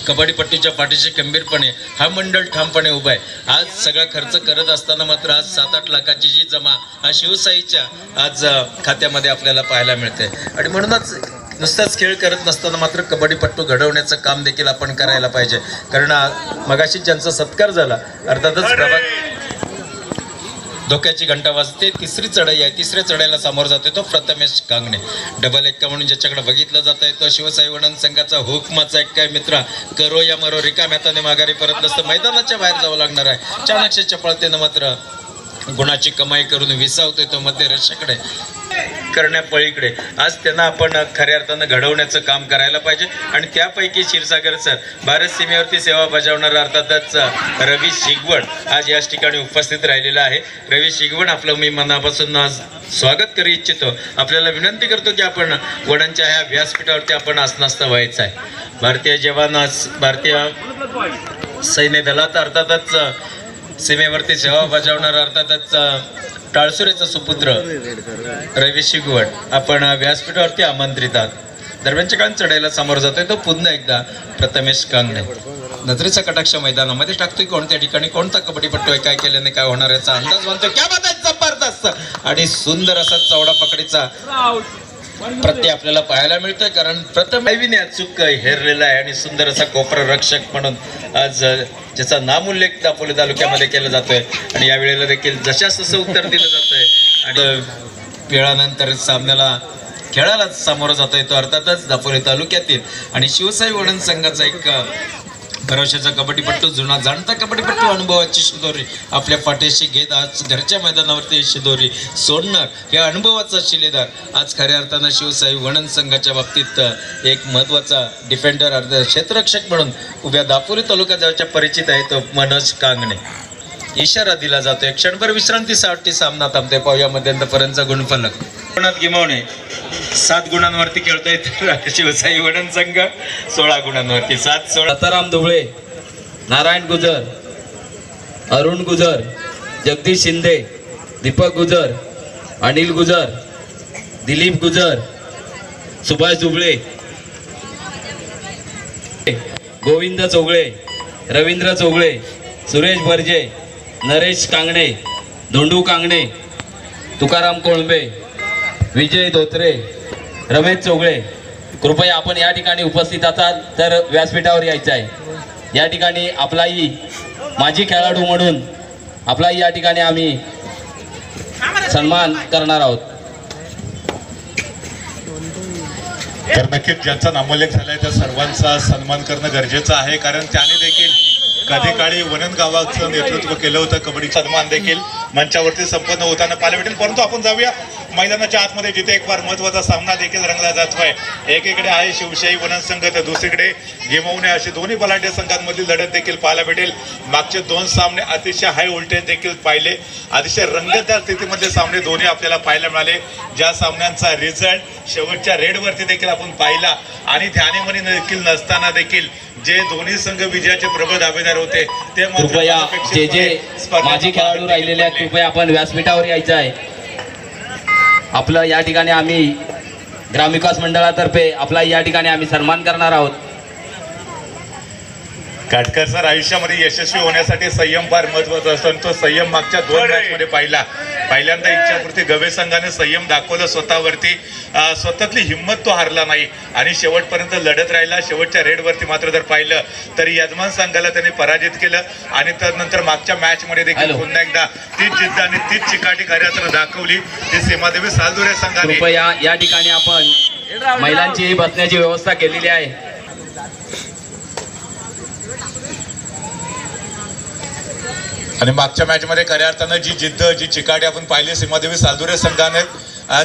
कबड्डीपट्टीच्या पाठीशी खंबीरपणे हा मंडळ ठामपणे उभा आहे. आज सगळा खर्च करत असताना मात्र आज 7-8 लाखाची जी जमा हा शिवसाईच्या आज खात्यामध्ये आपल्याला पाहायला मिळते. आणि म्हणूनच नुसताच खेळ करत नसताना मात्र कबड्डीपट्टू घडवण्याचं काम देखील आपण करायला पाहिजे. कारण मगाशी ज्यांचा सत्कार झाला अर्थातच धोक्याची घंटा वाजते, तिसरी चढाई आहे, तिसऱ्या चढाईला सामोर जातोय तो प्रथमेश कांगणे. डबल एक्का म्हणून ज्याच्याकडे बघितलं जात आहे तो शिवसाई वडण संघाचा हुकमाचा एक काय मित्रा करो या मरो रिकाम्या हाताने माघारी परत नसतं मैदानाच्या बाहेर जावं लागणार आहे. चाणाक्ष चपळतेनं मात्र गुणाची कमाई करून विसावतोय तो मध्य रक्षकडे करण्या पळीकडे. आज त्यांना आपण खऱ्या अर्थानं घडवण्याचं काम करायला पाहिजे. आणि त्यापैकी क्षीरसागर सर, भारत सीमेवरती सेवा बजावणारा अर्थातच रवी शिगवण आज याच ठिकाणी उपस्थित राहिलेला आहे. रवी शिगवण आपलं मी मनापासून आज स्वागत करू इच्छितो. आपल्याला विनंती करतो की आपण वडांच्या ह्या व्यासपीठावरती आपण आसनस्त व्हायचं आहे. भारतीय जवान आज भारतीय सैन्य दलात अर्थातच सीमेवरती सेवा बजावणारा अर्थातच टाळसुरेचा सुपुत्र रवी शिगवण आपण व्यासपीठावरती आमंत्रित आहात. दरम्यानच्या काळात चढायला समोर जातोय तो पुन्हा एकदा प्रथमेश कांगणे. नजरेचा कटाक्ष मैदानामध्ये टाकतोय कोणत्या ठिकाणी कोणता कबड्डीपट्टू आहे, काय केल्याने काय होणार याचा अंदाज बांधतोय. क्या बात आहे, जबरदस्त आणि सुंदर असा चौडा पकडीचा प्रत्यय आपल्याला पाहायला मिळतोय. कारण प्रथम नवीन अचूक हेरलेला आहे आणि सुंदर असा कोपरा रक्षक म्हणून आज ज्याचा नामोल्लेख दापोली तालुक्यामध्ये केला जातोय. आणि या वेळेला देखील जशास तसं उत्तर दिलं जातंय. आणि वेळानंतर सामन्याला खेळाला सामोरं जातोय तो अर्थातच दापोली तालुक्यातील आणि शिवसाई वडण संघाचा एक भरोशाचा कबड्डीपट्टू, जुना जाणता कबड्डीपट्टू, अनुभवाची शिदोरी आपल्या पाठीशी घेत आज घरच्या मैदानावरती शिदोरी सोडणार या अनुभवाचा शिलेदार आज खऱ्या अर्थानं शिवसाई वणन संघाच्या बाबतीत एक महत्त्वाचा डिफेंडर अर्ध क्षेत्ररक्षक म्हणून उभ्या दापोली तालुक्याच्या परिचित आहे तो मनोज कांगणे. इशारा दिला जातो. एक क्षणभर विश्रांतीसाठी सामना थांबते. पाहूया मध्यंतपर्यंतचा गुणफलक. गुणात गिमावणे 7 गुणांवरती खेळतोय शिवसाई वणन संघ 16 गुणांवरती 7-16. दत्ताराम दुबळे, नारायण गुजर, अरुण गुजर, जगदीश शिंदे, दीपक गुजर, अनिल गुजर, दिलीप गुजर, सुभाष दुबळे, गोविंद चोगळे, रवींद्र चोगळे, सुरेश बर्जे, नरेश कांगणे, धोंडू कांगणे, तुकाराम कोळंबे, विजय धोत्रे, रमेश चोगळे. कृपया आपण या ठिकाणी उपस्थित असाल तर व्यासपीठावर यायचं आहे. या ठिकाणी आपलाही माजी खेळाडू म्हणून आपलाही या ठिकाणी आम्ही सन्मान करणार आहोत. तर नक्कीच ज्यांचा नामोल्लेख झालाय त्या सर्वांचा सन्मान करणं गरजेचं आहे, कारण त्याने देखील कधी काळी वणन गावाचं नेतृत्व केलं होतं. कबड्डी सन्मान देखील मंचावरती संपन्न होताना पाहायला भेटेल. परंतु आपण जाऊया मैदानाच्या आतमध्ये, जिथे एक फार महत्वाचा सामना देखील रंगला जातोय. एकीकडे आहे शिवशाही वणन संघ तर दुसरीकडे गिमावणे, अशी दोन्ही बलाढ्य संघांमधील लढत देखील पाहायला भेटेल. मागचे 2 सामने अतिशय हाय व्होल्टेज देखील पाहिले, अतिशय रंगतदार स्थितीमधले सामने दोन्ही आपल्याला पाहायला मिळाले. ज्या सामन्यांचा रिझल्ट शेवटच्या रेडवरती देखील आपण पाहिला आणि ध्यानीमनी देखील नसताना देखील जे दोन्ही संघ विजयाचे प्रबळ दावेदार होते ते कृपया जे माजी खेळाडू राहिलेले आहेत कृपया आपण व्यासपीठावर यायचं आहे. आपलं या ठिकाणी आम्ही ग्रामविकास मंडळातर्फे आपला या ठिकाणी आम्ही सन्मान करणार आहोत. काटकर सर, आयुष्यामध्ये यशस्वी होण्यासाठी संयम फार महत्वाचा असतो आणि तो संयम मागच्या 2 मॅचमध्ये पाहिला. पहिल्यांदा इच्छापूर्ती गवे संघाने संयम दाखवलं स्वतःवरती, स्वतःतली हिंमत तो हारला नाही आणि शेवटपर्यंत लढत राहिला. शेवटच्या रेडवरती मात्र जर पाहिलं तर यजमान संघाला त्याने पराजित केलं आणि त्यानंतर मागच्या मॅचमध्ये देखील पुन्हा एकदा तीच जिद्द आणि तीच चिकाटी खऱ्याच दाखवली ती सीमादेवी सालदुरे संघाने. कृपया या ठिकाणी आपण महिलांची बसण्याची व्यवस्था केलेली आहे. आणि मागच्या मॅचमध्ये खऱ्या अर्थानं जी जिद्द जी चिकाटी आपण पाहिली सीमादेवी सालदुरे संघाने,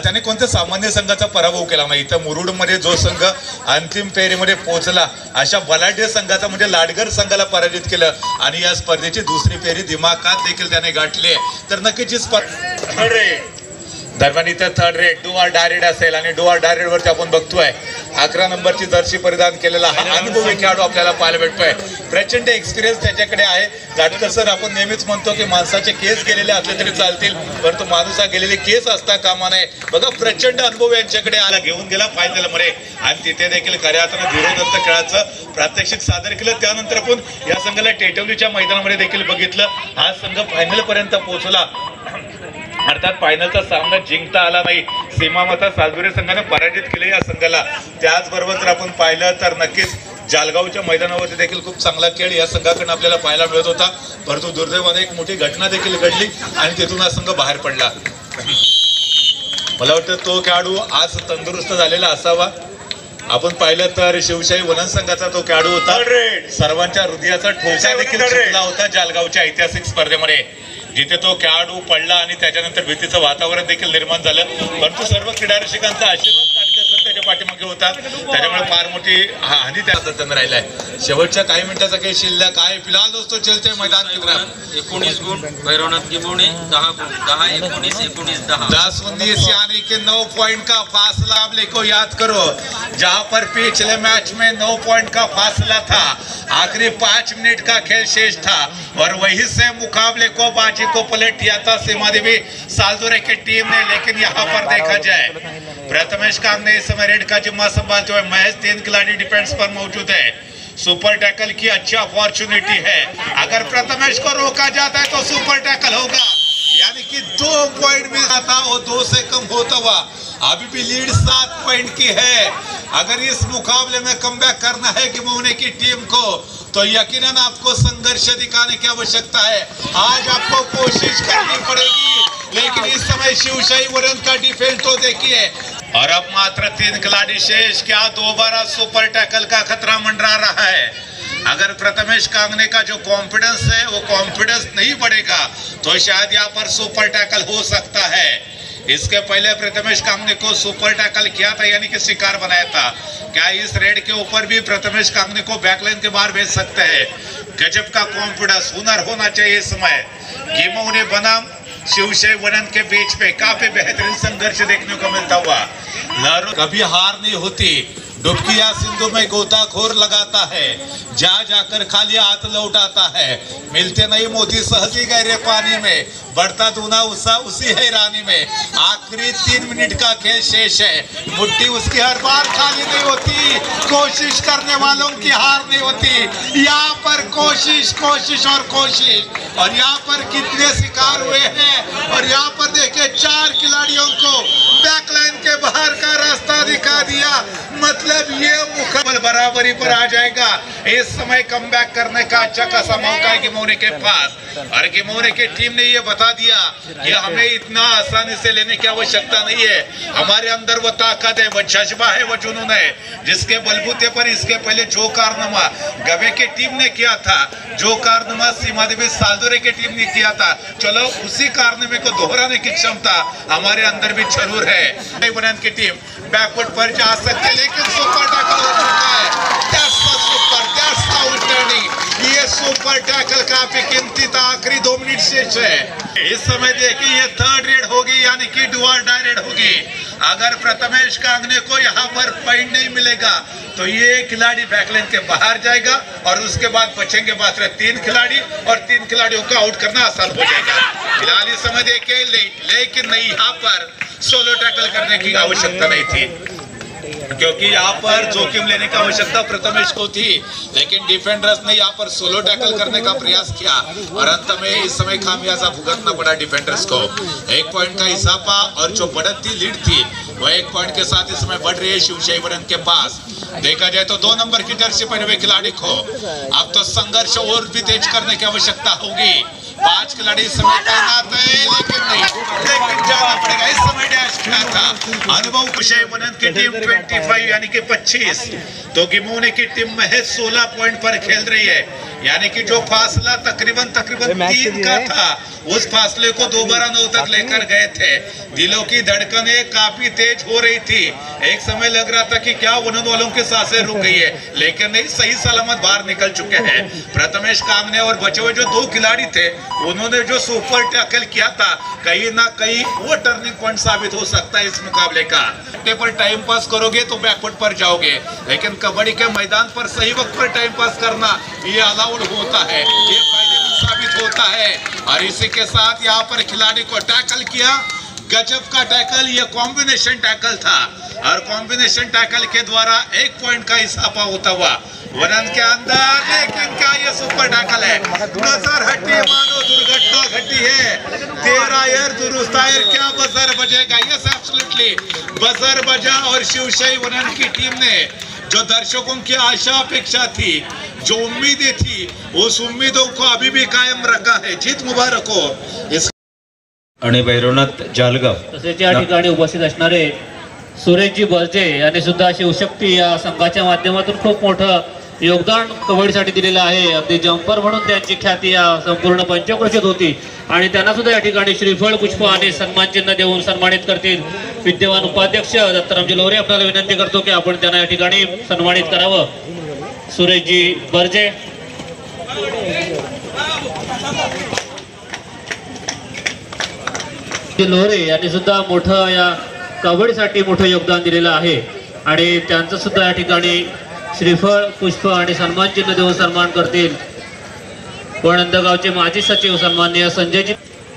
त्याने कोणत्या सामान्य संघाचा पराभव केला नाही. इथं मुरुडमध्ये जो संघ अंतिम फेरीमध्ये पोहोचला अशा बलाढ्य संघाचा म्हणजे लाडगर संघाला पराजित केलं आणि या स्पर्धेची दुसरी फेरी दिमाखात देखील त्याने गाठली. तर नक्कीच ही स्पर्धा दरम्यान इथं 3rd red do or die red असेल आणि डू ऑर डाय रेड वरती आपण बघतोय 11 नंबरची जर्सी परिधान केलेला हा अनुभवी खेळाडू आपल्याला पाहायला भेटतोय. प्रचंड एक्सपिरियन्स त्याच्याकडे आहे. गाडकर सर, आपण नेहमीच म्हणतो की माणसाचे केस गेलेले असले तरी चालतील परंतु माणूस हा गेलेले केस असता कामा नये. बघा, प्रचंड अनुभव यांच्याकडे आला, घेऊन गेला फायनल मध्ये आणि तिथे देखील खऱ्या अर्थानं धीरोदत्त खेळाचं प्रात्यक्षिक सादर केलं. त्यानंतर आपण या संघाला टेटवलीच्या मैदानामध्ये देखील बघितलं. हा संघ फायनल पर्यंत पोहोचला, अर्थात फायनलचा सामना जिंकता आला नाही. सीमामाता सालदुरे संघाने पराजित केले या संघाला. त्याचबरोबर जर आपण पाहिलं तर नक्कीच जालगावच्या मैदानावरती देखील खूप चांगला खेळ या संघाकडून आपल्याला पाहायला मिळत होता. परंतु दुर्दैवाने एक मोठी घटना देखील घडली आणि तिथून हा संघ बाहेर पडला. मला वाटतं तो खेळाडू आज तंदुरुस्त झालेला असावा. आपण पाहिलं तर शिवशाही वणन संघाचा तो खेळाडू होता. सर्वांच्या हृदयाचा ठोका देखील चुकला होता जालगावच्या ऐतिहासिक स्पर्धेमध्ये, जिथे तो खेळाडू पडला आणि त्याच्यानंतर भीतीचं वातावरण देखील निर्माण झालं. परंतु सर्व क्रीडा रसिकांचा आशीर्वाद काटकर त्याच्या पाठीमागे होता, त्याच्यामुळे फार मोठी हानी त्या पद्धतीने राहिलाय. शेवटच्या काही मिनिटाचा काही शिल्लक आहे. फिलहाल दोस्तों चलते मैदान की तरफ. 19 गुण भैरवनाथ गिमावणे, 10 गुण, 10 19 19 10 10-19 यानी कि 9 पॉइंट का फासला. आप को याद करो जहां पर पिछले मैच में 9 पॉइंट का फासला था, आखिरी 5 मिनट का खेल शेष था और वहीं से मुकाबले को बाजी को पलट दिया था सीमादेवी सालदुरे की टीम ने. लेकिन यहाँ पर देखा जाए प्रथमेश कांगने इस समय रेड का जिम्मा संभालते हुए महज 3 खिलाड़ी डिफेंस पर मौजूद है. सुपर टैकल की अच्छी अपॉर्चुनिटी है. अगर प्रथमेश को रोका जाता है तो सुपर टैकल होगा, यानी कि 2 पॉइंट मिल जाता वो 2 से कम होता हुआ. अभी भी लीड 7 पॉइंट की है. अगर इस मुकाबले में कमबैक करना है गिमावने की टीम को तो यकीनन आपको संघर्ष दिखाने की आवश्यकता है. आज आपको कोशिश करनी पड़ेगी, लेकिन इस समय शिवशाही वणन का डिफेंस तो देखिए. और अब मात्र 3 खिलाड़ी शेष, क्या दोबारा सुपर टैकल का खतरा मंडरा रहा है. अगर प्रथमेश कांगने का जो कॉन्फिडेंस है वो कॉन्फिडेंस नहीं बढ़ेगा तो शायद यहाँ पर सुपर टैकल हो सकता है। इसके पहले प्रथमेश कांगने को सुपर टैकल किया था, यानी कि शिकार बनाया था। क्या इस रेड के ऊपर भी प्रथमेश कांगने को बैकलाइन के बाहर भेज सकते हैं? गजब का कॉन्फिडेंस, हुनर होना चाहिए इस समय। गिमोने बनाम शिवशय वनन के बीच में काफी बेहतरीन संघर्ष देखने को मिलता हुआ। लहरों कभी हार नहीं होती, डुबकिया सिंधु में गोताखोर लगाता है, जा जाकर खाली हाथ लौटाता है। मिलते नहीं मोती सहजी गहरे पानी में, बढ़ता दूना उसा उसी है रानी में। आखिरी 3 मिनट का खेल शेष है, मुट्ठी उसकी हर बार खाली नहीं होती, कोशिश करने वालों की हार नहीं होती। यहाँ पर कोशिश कोशिश और कोशिश, और यहाँ पर कितने शिकार हुए हैं। और यहाँ पर देखिए 4 खिलाड़ियों को बैकलाइन के बाहर का रास्ता दिखा दिया, मतलब ये मुकाबला बराबरी पर आ जाएगा। इस समय कमबैक करने का अच्छा खासा मौका है गिमोने के पास, और गिमोने की टीम ने ये बता दिया कि हमें इतना आसानी से लेने की आवश्यकता नहीं है। हमारे अंदर वो ताकत है, वो जज्बा है, वो जुनून है, जिसके बलबूते पर इसके पहले जो कारनामा गवे की टीम ने किया था, जो कारनामा सीमा देवी सालदोरे की टीम ने किया था, चलो उसी कारनामे को दोहराने की क्षमता हमारे अंदर भी जरूर है। वनन की टीम बैकवर्ड पर जा सकते, लेकिन सुपर टैकल हो चुका है। That's the super, that's the outstanding। ये सुपर टैकल काफी कीमती था, आखिरी 2 मिनट शेष है। इस समय देखिए ये 3rd रेड होगी, यानी कि डू और डाई रेड होगी। अगर प्रथमेश कांगने को यहाँ पर पॉइंट नहीं मिलेगा तो ये खिलाड़ी बैकलाइन के बाहर जाएगा, और उसके बाद बचेंगे मात्र 3 खिलाड़ी, और 3 खिलाड़ियों को आउट करना आसान हो जाएगा। फिलहाल इस समय देखिए लेकिन नहीं, यहाँ पर सोलो टैकल करने की आवश्यकता नहीं थी, क्योंकि यहाँ पर जोखिम लेने की आवश्यकता प्रथमेश को थी, लेकिन डिफेंडर्स ने यहाँ पर सोलो टैकल करने का प्रयास किया, और अंत में इस समय खामियाजा भुगतना पड़ा डिफेंडर्स को। 1 पॉइंट का इजाफा, और जो बढ़ती लीड थी वो 1 पॉइंट के साथ इस समय बढ़ रही है शिवशय वनन के पास। देखा जाए तो 2 नंबर की जर्सी पहने हुए खिलाड़ी को अब तो संघर्ष और भी तेज करने की आवश्यकता होगी। 5 खिलाड़ी इस समय तैनात है, लेकिन जाना पड़ेगा। इस समय डैश किया था अनुभव कुशय वनन की टीम 25 यानी कि 25, तो गिमोने की टीम महज 16 पॉइंट पर खेल रही है, यानी कि जो फासला तकरीबन 3 का था, उस फासले को दोबारा 9 तक लेकर गए थे। दिलों की धड़कनें काफी तेज हो रही थी, एक समय लग रहा था कि क्या वनन वालों की सांसें रुक गई है, लेकिन नहीं, सही सलामत बाहर निकल चुके हैं प्रथमेश कांगने। और बचे हुए जो 2 खिलाड़ी थे, उन्होंने जो सुपर टैकल किया था, कहीं ना कहीं वो टर्निंग पॉइंट साबित हो सकता है इस मुकाबले का। पर टाइम पास करोगे तो बैकवर्ड पर जाओगे, लेकिन कबड्डी के मैदान पर सही वक्त पर टाइम पास करना ये अलाउड होता है, ये फायदेमंद साबित होता है। और इसी के साथ यहाँ पर खिलाड़ी को टैकल किया, गजब का टैकल, ये कॉम्बिनेशन टैकल था, और कॉम्बिनेशन टैकल के द्वारा 1 पॉइंट का इजाफा होता हुआ वनन के अंदर। लेकिन क्या ये सुपर टैकल है? नजर हटी, मानो दुर्घटना घटी है। तेरा यार दुरुस्त आयर, क्या बजर बजेगा? यस एब्सोल्युटली बजर बजा, और शिवशय वनन की टीम ने जो दर्शकों की आशा अपेक्षा थी, जो उम्मीदें थी, उस उम्मीदों को अभी भी कायम रखा है। जीत मुबारक हो। आणि भैरवनाथ जालगाव तसेच या ठिकाणी उपस्थित असणारे सुरेशजी बर्जे यांनी सुद्धा शिवशक्ती या संघाच्या माध्यमातून खूप मोठं योगदान कबड्डीसाठी दिलेलं आहे। अगदी जम्पर म्हणून त्यांची ख्याती या संपूर्ण पंचक्रोशीत होती, आणि त्यांना सुद्धा या ठिकाणी श्रीफळ पुष्प आणि सन्मान चिन्ह देऊन सन्मानित करतील विद्यमान उपाध्यक्ष दत्तारामजी लोरे। आपल्याला विनंती करतो की आपण त्यांना या ठिकाणी सन्मानित करावं। सुरेशजी बर्जे लोरे यांनी सुद्धा मोठं या कबड्डीसाठी मोठं योगदान दिलेलं आहे, आणि त्यांचं सुद्धा या ठिकाणी श्रीफळ पुष्प आणि सन्मान चिन्ह देऊन सन्मान करतील वणंदगावचे माजी सचिव सन्माननीय संजयजी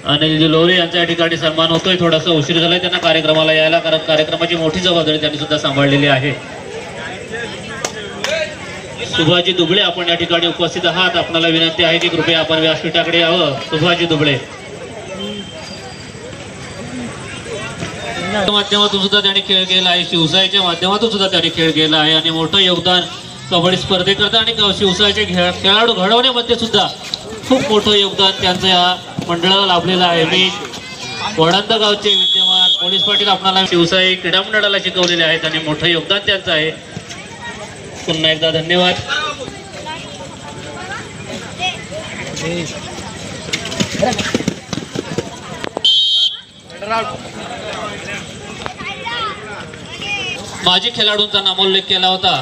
अनिलजी लोरे यांचा या ठिकाणी सन्मान होतोय। थोडासा उशीर झालाय त्यांना कार्यक्रमाला यायला, कारण कार्यक्रमाची मोठी जबाबदारी त्यांनी सुद्धा सांभाळलेली आहे। सुभाजी दुबळे आपण या ठिकाणी उपस्थित आहात, आपल्याला विनंती आहे की कृपया आपण व्यासपीठाकडे यावं। सुभाजी दुबळे माध्यमातून सुद्धा त्यांनी खेळ केला आहे, शिवसाईच्या माध्यमातून सुद्धा त्यांनी खेळ केला आहे, आणि मोठं योगदान कबड्डी स्पर्धेकरता आणि शिवसाईचे खेळाडू घडवण्यामध्ये सुद्धा खूप मोठं योगदान त्यांचं या मंडळाला लाभलेलं आहे। मी वडंद गावचे विद्यमान पोलीस पाटील आपल्याला शिवसाई क्रीडा मंडळाला शिकवलेले आहेत, आणि मोठं योगदान त्यांचं आहे। पुन्हा एकदा धन्यवाद। माजी खेळाडूंचा नामोल्लेख केला होता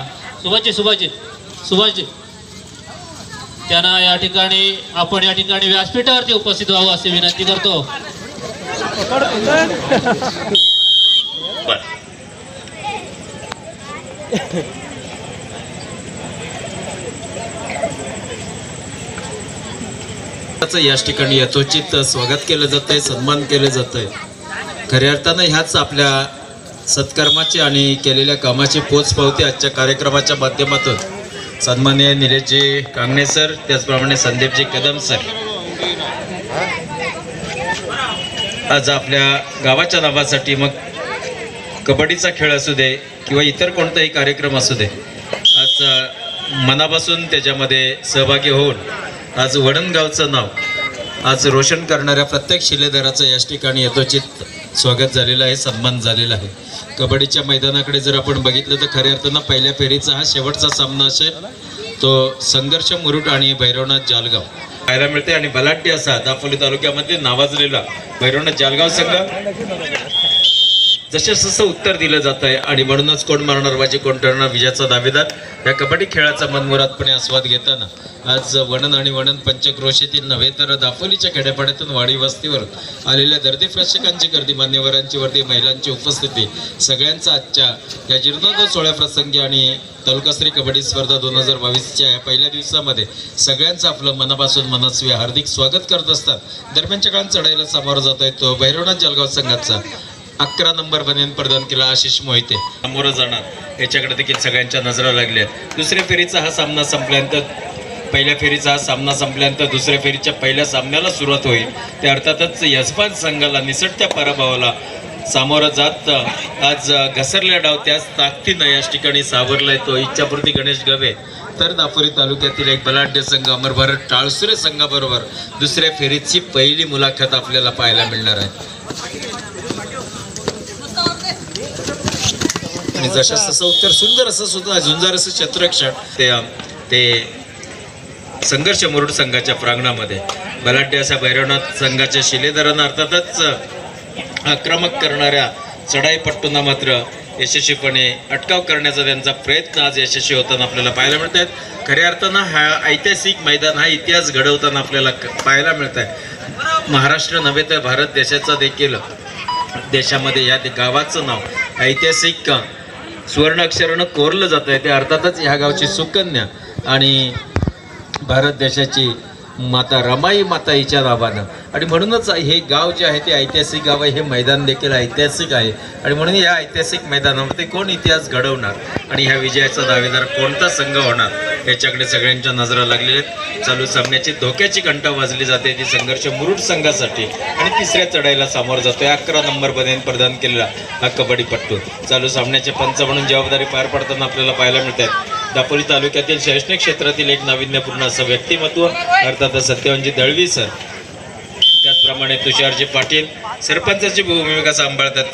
सुभाषजी त्यांना या ठिकाणी आपण या ठिकाणी व्यासपीठावरती उपस्थित व्हावं अशी विनंती करतो. याच ठिकाणी यथोचित स्वागत केलं जात आहे, सन्मान केलं जात आहे. खऱ्या अर्थानं ह्याच आपल्या सत्कर्माची आणि केलेल्या कामाची पोचपावती आजच्या कार्यक्रमाच्या माध्यमातून सन्माननीय निलेशजी कांगणे सर, त्याचप्रमाणे संदीपजी कदम सर आज आपल्या गावाच्या नावासाठी मग कबड्डीचा खेळ असू दे किंवा इतर कोणताही कार्यक्रम असू दे, आज मनापासून त्याच्यामध्ये सहभागी होऊन आज वडणगावचं नाव आज रोशन करणाऱ्या प्रत्येक शिलेदाराचं याच ठिकाणी यथोचित स्वागत झालेलं आहे, सन्मान झालेला आहे. कबड्डीच्या मैदानाकडे जर आपण बघितलं तर खऱ्या अर्थानं पहिल्या फेरीचा हा शेवटचा सामना असेल, तो संघर्ष मुरुड आणि भैरवनाथ जालगाव पाहायला मिळते. आणि बलाढ्य असा दापोली तालुक्यामध्ये नावाजलेला भैरवनाथ जालगाव संघ जसं उत्तर दिलं जात आहे. आणि म्हणूनच कोण मारणार बाजी कोण ठरणार विजयाचा दावेदार या कबड्डी खेळाचा मनमुरादपणे आस्वाद घेताना आज वणन आणि वणन पंचक्रोशीतील नव्हे तर दापोलीच्या खेड्यापाड्यातून वाडी वस्तीवर आलेल्या दर्दी प्रेक्षकांची गर्दी, मान्यवरांची वर्दी, महिलांची उपस्थिती, सगळ्यांचा आजच्या या जीर्णोद्धार सोहळ्या प्रसंगी आणि तालुकास्तरीय कबड्डी स्पर्धा 2022च्या या पहिल्या दिवसामध्ये सगळ्यांचं आपलं मनापासून मनस्वी हार्दिक स्वागत करत असतात. दरम्यानच्या काळात चढाईला सामोरं जात आहे तो भैरवनाथ जळगाव संघाचा 11 नंबर बनेन प्रदान केला आशिष मोहिते सामोरं जाणार याच्याकडे देखील सगळ्यांच्या नजरा लागल्या आहेत. दुसऱ्या फेरीचा हा सामना संपल्यानंतर पहिल्या फेरीचा हा सामना संपल्यानंतर दुसऱ्या फेरीच्या पहिल्या सामन्याला सुरुवात होईल. त्या अर्थातच यजमान संघाला निसटत्या पराभवाला सामोरं जात आज घसरल्या डाव त्याच ताकदीनं याच ठिकाणी सावरलाय तो इच्छापूर्ती गणेश गवे. तर दापोली तालुक्यातील एक बलाढ्य संघ अमर भारत टाळसुरे संघाबरोबर दुसऱ्या फेरीची पहिली मुलाखत आपल्याला पाहायला मिळणार आहे. आणि जशा तसं उत्तर सुंदर असं सुद्धा झुंजार असं क्षेत्ररक्षण ते संघर्ष मुरुड संघाच्या प्रांगणामध्ये बलाढ्य अशा भैरवनाथ संघाच्या शिलेदारांना अर्थातच आक्रमक करणाऱ्या चढाईपट्टूंना मात्र यशस्वीपणे अटकाव करण्याचा त्यांचा प्रयत्न आज यशस्वी होताना आपल्याला पाहायला मिळत आहेत. खऱ्या अर्थानं हा ऐतिहासिक मैदान हा इतिहास घडवताना आपल्याला पाहायला मिळत आहे. महाराष्ट्र नव्हे तर भारत देशाचा देखील देशामध्ये या गावाचं नाव ऐतिहासिक सुवर्ण अक्षरानं कोरलं जात आहे. ते अर्थातच ह्या गावची सुकन्या आणि भारत देशाची माता रमाई माता हिच्या नावानं. आणि म्हणूनच हे गाव जे आहे ते ऐतिहासिक गाव आहे, हे मैदान देखील ऐतिहासिक आहे. आणि म्हणून या ऐतिहासिक मैदानामध्ये कोण इतिहास घडवणार आणि ह्या विजयाचा दावेदार कोणता संघ होणार याच्याकडे सगळ्यांच्या नजरा लागलेल्या आहेत. चालू सामन्याची धोक्याची घंटा वाजली जाते ती संघर्ष मुरुड संघासाठी आणि तिसऱ्या चढाईला सामोर जातोय 11 नंबर बनेन प्रदान केलेला हा कबड्डीपट्टू. चालू सामन्याचे पंच म्हणून जबाबदारी पार पडताना आपल्याला पाहायला मिळतात दापोली तालुक्यातील शैक्षणिक क्षेत्रातील एक नाविन्यपूर्ण असं व्यक्तिमत्व अर्थात सत्यवंजी दळवी सर, त्याचप्रमाणे तुषारजी पाटील सरपंचाची भूमिका सांभाळतात.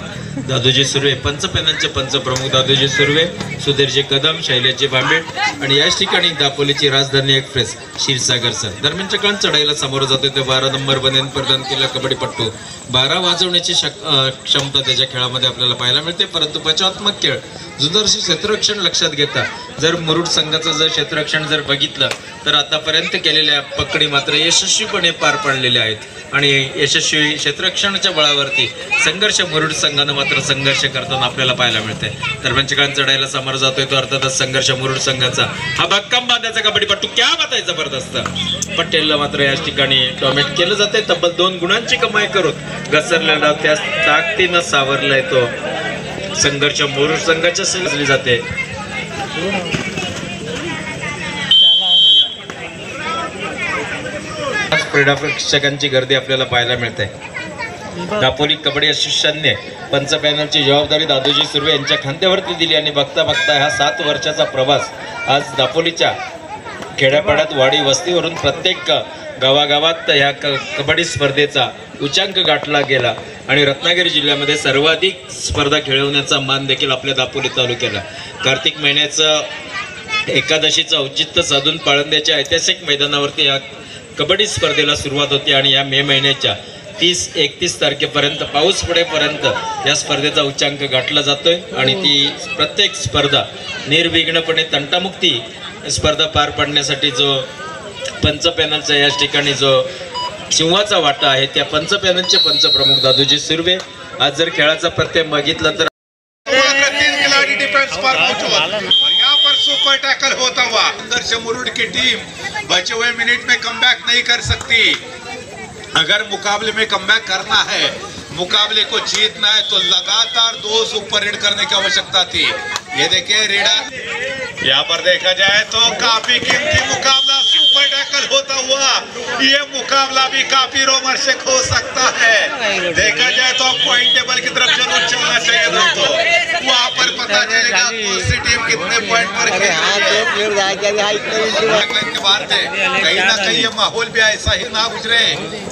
दादूजी सुर्वे पंचपेनांचे पंचप्रमुख दादूजी सुर्वे, सुधीरजी कदम, शैलेशजी भांबेड आणि याच ठिकाणी दापोलीची राजधानी एक्सप्रेस क्षीरसागर सर. दरम्यानच्या काळात चढाईला सामोरं जातोय ते 12 नंबर बनेन प्रदान केला कबड्डीपट्टू. 12 वाजवण्याची क्षमता त्याच्या खेळामध्ये आपल्याला पाहायला मिळते. परंतु बचावात्मक खेळ जुदरशी क्षेत्ररक्षण लक्षात घेता जर मुरुड संघाचं जर क्षेत्ररक्षण जर बघितलं तर आतापर्यंत केलेल्या पकडी मात्र यशस्वीपणे पार पडलेल्या आहेत. आणि यशस्वी क्षेत्ररक्षणाच्या बळावरती संघर्ष मुरुड संघानं मात्र संघर्ष करताना आपल्याला पाहायला मिळते. दरम्यानच्या काळात चढायला सामोरं जातोय तो अर्थातच संघर्ष मुरुड संघाचा हा भक्कम बांधायचा कबड्डीपट्टू क्या बात आहे जबरदस्त. पटेलला मात्र याच ठिकाणी डॉमिनेट केलं जाते. तब्बल 2 गुणांची कमाई करून घसरलेला त्या ताकदीनं सावरलाय तो संघर्ष मुरुड संघाच्या सजली जाते. क्रीडा प्रेक्षकांची गर्दी आपल्याला पाहायला मिळते. दापोली कबड्डी असोसिएशनने पंच पॅनलची जबाबदारी दादूजी सुर्वे यांच्या खांद्यावरती दिली आणि बघता बघता हा 7 वर्षाचा प्रवास आज दापोलीच्या खेड्यापाड्यात वाडी वस्तीवरून प्रत्येक गावागावात ह्या कबड्डी स्पर्धेचा उच्चांक गाठला गेला आणि रत्नागिरी जिल्ह्यामध्ये सर्वाधिक स्पर्धा खेळवण्याचा मान देखील आपल्या दापोली तालुक्याला. कार्तिक महिन्याचं एकादशीचं औचित्य साधून पाळंद्याच्या ऐतिहासिक मैदानावरती या कबड्डी स्पर्धेला सुरुवात होती आणि या मे महिन्याच्या 30-31 तारखेपर्यंत पाऊस पडेपर्यंत या स्पर्धेचा उच्चांक गाठला जातोय आणि ती प्रत्येक स्पर्धा निर्विघ्नपणे तंटामुक्ती स्पर्धा पार पाडण्यासाठी जो पंच पॅनलचा या ठिकाणी जो सिंहाचा वाटा आहे त्या पंच पॅनलचे पंचप्रमुख दादूजी सुर्वे आज जर खेळाचा प्रत्यय बघितला तर 3 खिलाड़ी डिफेंस पर मौजूद और यहाँ पर सुपर टैकल होता हुआ संघर्ष मुरुड की टीम बचे हुए मिनट में कमबैक नहीं कर सकती। अगर मुकाबले में कमबैक करना है, मुकाबले को जीतना है तो लगातार 2 सुपर रेड करने की आवश्यकता थी। ये देखिए रेडर, यहाँ पर देखा जाए तो काफी कीमती मुकाबला सुपर टैकल होता हुआ, ये मुकाबला भी काफी रोमांचक हो सकता है। देखा जाए तो पॉइंट टेबल की तरफ जरूर चलना चाहिए दोस्तों, वहाँ पर पता चलेगा कौन सी टीम कितने पॉइंट पर खेल रही है। के बाहर थे, कहीं ना कहीं ये माहौल भी ऐसा ही ना गुजरे,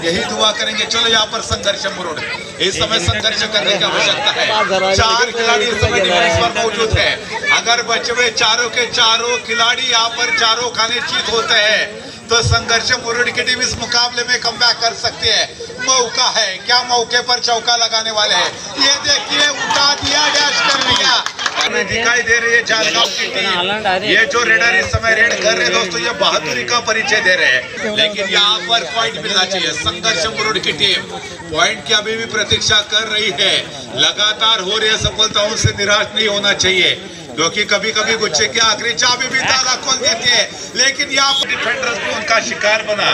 यही दुआ करेंगे। चलो यहाँ पर संघर्ष मुरुड, इस समय संघर्ष करने की आवश्यकता है। 4 खिलाड़ी इस समय डिफेंस पर मौजूद है। अगर बचे हुए चारों के चारों खिलाड़ी यहाँ पर चारों खाने चीत होते हैं तो संघर्ष मुरुड की टीम इस मुकाबले में कमबैक कर सकती है। मौका है, क्या मौके पर चौका लगाने वाले हैं। ये देखिए उठा दिया, डैश कर दिया। हमें दिखाई दे रही है जालगांव की टीम, ये जो रेडर इस समय रेड कर रहे हैं दोस्तों, ये बहादुरी का परिचय दे रहे हैं। लेकिन यहाँ पर पॉइंट मिलना चाहिए। संघर्ष मुरुड की टीम पॉइंट की अभी भी प्रतीक्षा कर रही है। लगातार हो रही सफलताओं से निराश नहीं होना चाहिए, क्योंकि कभी कभी गुच्छे की आखिरी चाबी भी ताला खोल देती है। लेकिन यहाँ पर डिफेंडर्स भी उनका शिकार बना।